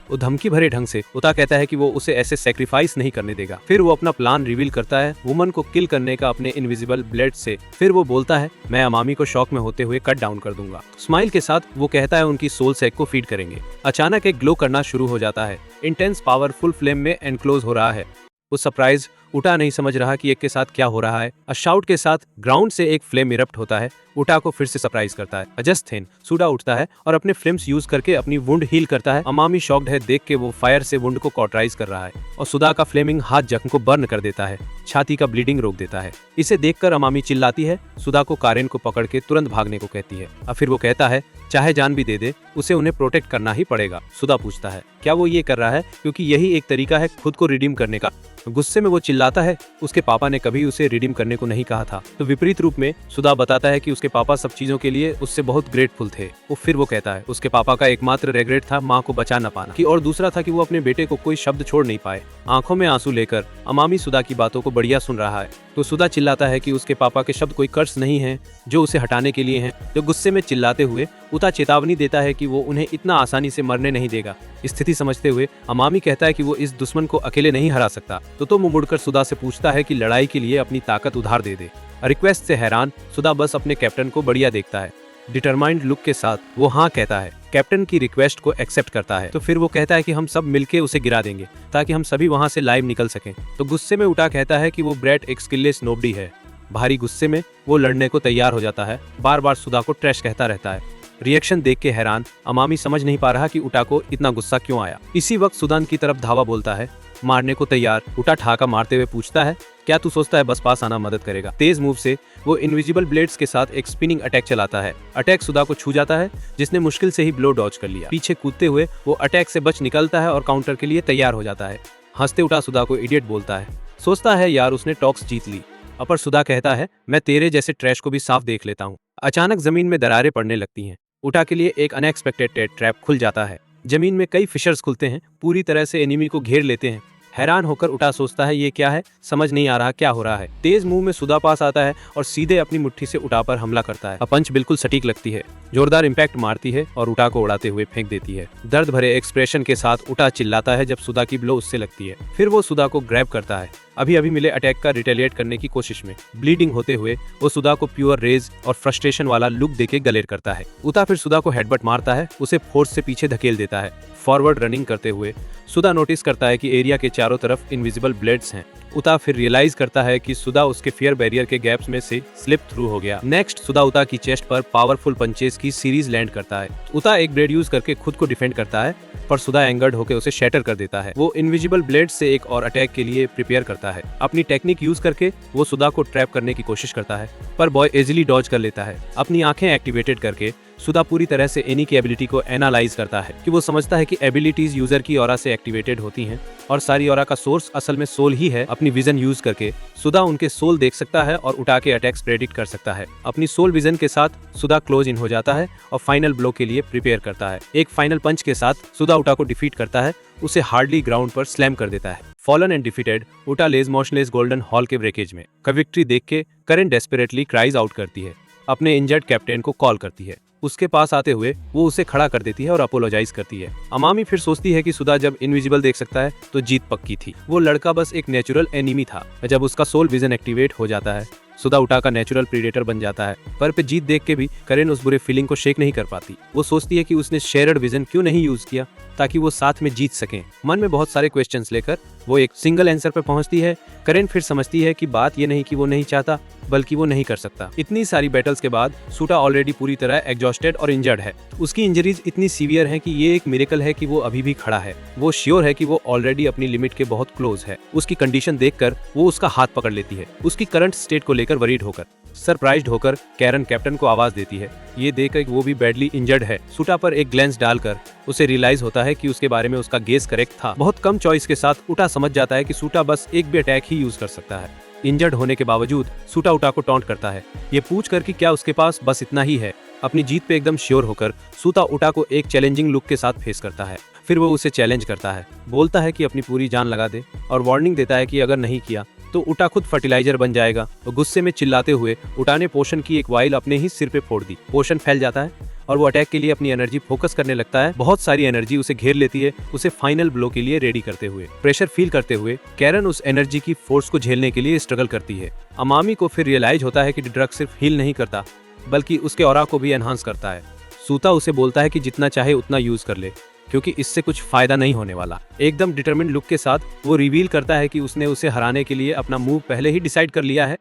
वो धमकी भरे ढंग से उता कहता है कि वो उसे ऐसे सैक्रिफाइस नहीं करने देगा। फिर वो अपना प्लान रिवील करता है वुमन को किल करने का अपने इनविजिबल ब्लेड से। फिर वो बोलता है मैं अमामी को शॉक में होते हुए कट डाउन कर दूंगा। स्माइल के साथ वो कहता है उनकी सोल सेक को फीड करेंगे। अचानक एक ग्लो करना शुरू हो जाता है। इंटेंस पावरफुल फ्लेम में एनक्लोज हो रहा है। वो सरप्राइज उटा नहीं समझ रहा कि एक के साथ क्या हो रहा है। अशाउट के साथ ग्राउंड से एक फ्लेम इरप्ट होता है, उटा को फिर से सरप्राइज करता है। अजस्थेन सुडा उठता है और अपने फ्लेम्स यूज करके अपनी वुंड हील करता है। अमामी शॉक्ड है देख के वो फायर से वुंड को कॉटराइज कर रहा है और सुदा का फ्लेमिंग हाथ जख्म को बर्न कर देता है, छाती का ब्लीडिंग रोक देता है। इसे देखकर अमामी चिल्लाती है, सुदा को कारेन को पकड़ के तुरंत भागने को कहती है और फिर वो कहता है चाहे जान भी दे दे उसे उन्हें प्रोटेक्ट करना ही पड़ेगा। सुदा पूछता है क्या वो ये कर रहा है क्योंकि यही एक तरीका है खुद को रिडीम करने का। गुस्से में वो चिल्लाता है उसके पापा ने कभी उसे रिडीम करने को नहीं कहा था। तो विपरीत रूप में सुदा बताता है कि उसके पापा सब चीजों के लिए उससे बहुत ग्रेटफुल थे। फिर वो कहता है उसके पापा का एकमात्र रेग्रेट था माँ को बचा न पाना, कि और दूसरा था कि वो अपने बेटे को कोई शब्द छोड़ नहीं पाए। आंखों में आंसू लेकर अमामी सुदा की बातों को बढ़िया सुन रहा है तो सुदा चिल्लाता है कि उसके पापा के शब्द कोई कर्स नहीं है जो उसे हटाने के लिए हैं। तो गुस्से में चिल्लाते हुए उता चेतावनी देता है कि वो उन्हें इतना आसानी से मरने नहीं देगा। स्थिति समझते हुए अमामी कहता है कि वो इस दुश्मन को अकेले नहीं हरा सकता। तो मुंह मुड़कर सुदा से पूछता है कि लड़ाई के लिए अपनी ताकत उधार दे दे। रिक्वेस्ट से हैरान सुदा बस अपने कैप्टन को बढ़िया देखता है। डिटरमाइंड लुक के साथ वो हाँ कहता है, कैप्टन की रिक्वेस्ट को एक्सेप्ट करता है। तो फिर वो कहता है कि हम सब मिलके उसे गिरा देंगे ताकि हम सभी वहां से लाइव निकल सकें। तो गुस्से में उटा कहता है कि वो ब्रैट एक स्किललेस नोबडी है। भारी गुस्से में वो लड़ने को तैयार हो जाता है, बार बार सुदा को ट्रैश कहता रहता है। रिएक्शन देख के हैरान अमामी समझ नहीं पा रहा कि उटा को इतना गुस्सा क्यों आया। इसी वक्त सुदान की तरफ धावा बोलता है, मारने को तैयार। उटा ठाका मारते हुए पूछता है क्या तू सोचता है बस पास आना मदद करेगा। तेज मूव से वो इनविजिबल ब्लेड्स के साथ एक स्पिनिंग अटैक चलाता है। अटैक सुदा को छू जाता है जिसने मुश्किल से ही ब्लो डॉज कर लिया। पीछे कूदते हुए वो अटैक से बच निकलता है और काउंटर के लिए तैयार हो जाता है। हंसते उटा सुदा को इडियट बोलता है, सोचता है यार उसने टॉक्स जीत ली। अपर सुदा कहता है मैं तेरे जैसे ट्रैश को भी साफ देख लेता हूँ। अचानक जमीन में दरारें पड़ने लगती हैं। उटा के लिए एक अनएक्सपेक्टेड ट्रैप खुल जाता है। जमीन में कई फिशर्स खुलते हैं, पूरी तरह से एनिमी को घेर लेते हैं। हैरान होकर उटा सोचता है ये क्या है, समझ नहीं आ रहा क्या हो रहा है। तेज मुंह में सुदा पास आता है और सीधे अपनी मुट्ठी से उटा पर हमला करता है। पंच बिल्कुल सटीक लगती है, जोरदार इम्पैक्ट मारती है और उटा को उड़ाते हुए फेंक देती है। दर्द भरे एक्सप्रेशन के साथ उटा चिल्लाता है जब सुदा की ब्लो उससे लगती है। फिर वो सुदा को ग्रैब करता है, अभी अभी मिले अटैक का रिटेलिएट करने की कोशिश में। ब्लीडिंग होते हुए वो सुदा को प्योर रेज और फ्रस्ट्रेशन वाला लुक देके गलेर करता है। उता फिर सुदा को हेडबट मारता है, उसे फोर्स से पीछे धकेल देता है। फॉरवर्ड रनिंग करते हुए सुदा नोटिस करता है कि एरिया के चारों तरफ इनविजिबल ब्लेड्स हैं। उता फिर रियलाइज करता है कि सुधा उसके फियर बैरियर के गैप्स में से स्लिप थ्रू हो गया। नेक्स्ट सुधा उता की चेस्ट पर पावरफुल पंचेस की सीरीज लैंड करता है। उता एक ब्लेड यूज करके खुद को डिफेंड करता है, पर सुधा एंगर्ड होकर उसे शैटर कर देता है। वो इनविजिबल ब्लेड से एक और अटैक के लिए प्रिपेयर करता है। अपनी टेक्निक यूज करके वो सुधा को ट्रैप करने की कोशिश करता है, पर बॉय इजीली डॉज कर लेता है। अपनी आंखें एक्टिवेटेड करके सुधा पूरी तरह से एनी की एबिलिटी को एनालाइज करता है कि वो समझता है कि एबिलिटीज यूजर की ऑरा से एक्टिवेटेड होती हैं और सारी ऑरा का सोर्स असल में सोल ही है। अपनी विजन यूज करके सुधा उनके सोल देख सकता है और उठा के अटैक्स प्रेडिक्ट कर सकता है। अपनी सोल विजन के साथ सुधा क्लोज इन हो जाता है और फाइनल ब्लो के लिए प्रिपेयर करता है। एक फाइनल पंच के साथ सुधा उटा को डिफीट करता है, उसे हार्डली ग्राउंड पर स्लैम कर देता है। फॉलन एंड डिफीटेड, उटा लेज मोशनलेस गोल्डन हॉल के ब्रेकेज में का विक्ट्री देख के करेन डेस्परेटली क्राइज आउट करती है। अपने इंजर्ड कैप्टन को कॉल करती है। उसके पास आते हुए वो उसे खड़ा कर देती है और अपोलोजाइज करती है। अमामी फिर सोचती है कि सुधा जब इनविजिबल देख सकता है तो जीत पक्की थी। वो लड़का बस एक नेचुरल एनिमी था। जब उसका सोल विजन एक्टिवेट हो जाता है, सुधा उटा का नेचुरल प्रीडेटर बन जाता है। पर पे जीत देख के भी करेन उस बुरे फीलिंग को शेक नहीं कर पाती। वो सोचती है कि उसने शेयर्ड विजन क्यों नहीं यूज किया ताकि वो साथ में जीत सकें। मन में बहुत सारे क्वेश्चंस लेकर वो एक सिंगल आंसर पर पहुंचती है। करेन फिर समझती है कि बात ये नहीं कि वो नहीं चाहता, बल्कि वो नहीं कर सकता। इतनी सारी बैटल्स के बाद सुटा ऑलरेडी पूरी तरह एग्जॉस्टेड और इंजर्ड है। उसकी इंजरीज इतनी सीवियर है कि ये एक मिरेकल है कि वो अभी भी खड़ा है। वो श्योर है कि वो ऑलरेडी अपनी लिमिट के बहुत क्लोज है। उसकी कंडीशन देखकर वो उसका हाथ पकड़ लेती है, उसकी करंट स्टेट को लेकर वरीड होकर। सरप्राइज्ड होकर कैरन कैप्टन को आवाज देती है। ये देखकर वो भी बैडली इंजर्ड है। सुटा पर एक ग्लेंस डालकर उसे रियलाइज होता है कि उसके बारे में उसका गेस करेक्ट था। बहुत कम चॉइस के साथ उटा समझ जाता है कि सुटा बस एक भी अटैक ही यूज कर सकता है। इंजर्ड होने के बावजूद सुटा उटा को टॉन्ट करता है, ये पूछ कर कि क्या उसके पास बस इतना ही है। अपनी जीत पे एकदम श्योर होकर सुटा उटा को एक चैलेंजिंग लुक के साथ फेस करता है। फिर वो उसे चैलेंज करता है, बोलता है कि अपनी पूरी जान लगा दे और वार्निंग देता है कि अगर नहीं किया तो उटा खुद फर्टिलाइजर बन जाएगा। और गुस्से में चिल्लाते हुए उटा ने पोशन की एक वाइल अपने ही सिर पे फोड़ दी। पोशन फैल जाता है और वो अटैक के लिए अपनी एनर्जी फोकस करने लगता है। बहुत सारी एनर्जी उसे घेर लेती है, उसे फाइनल ब्लो के लिए रेडी करते हुए। प्रेशर फील करते हुए कैरन उस एनर्जी की फोर्स को झेलने के लिए स्ट्रगल करती है। अमामी को फिर रियलाइज होता है कि ड्रग सिर्फ हील नहीं करता, बल्कि उसके ऑरा को भी एनहांस करता है। सूता उसे बोलता है कि जितना चाहे उतना यूज कर ले, क्योंकि इससे कुछ फायदा नहीं होने वाला। एकदम डिटरमिन्ड लुक के साथ वो रिवील करता है कि उसने उसे हराने के लिए अपना मूव पहले ही डिसाइड कर लिया है।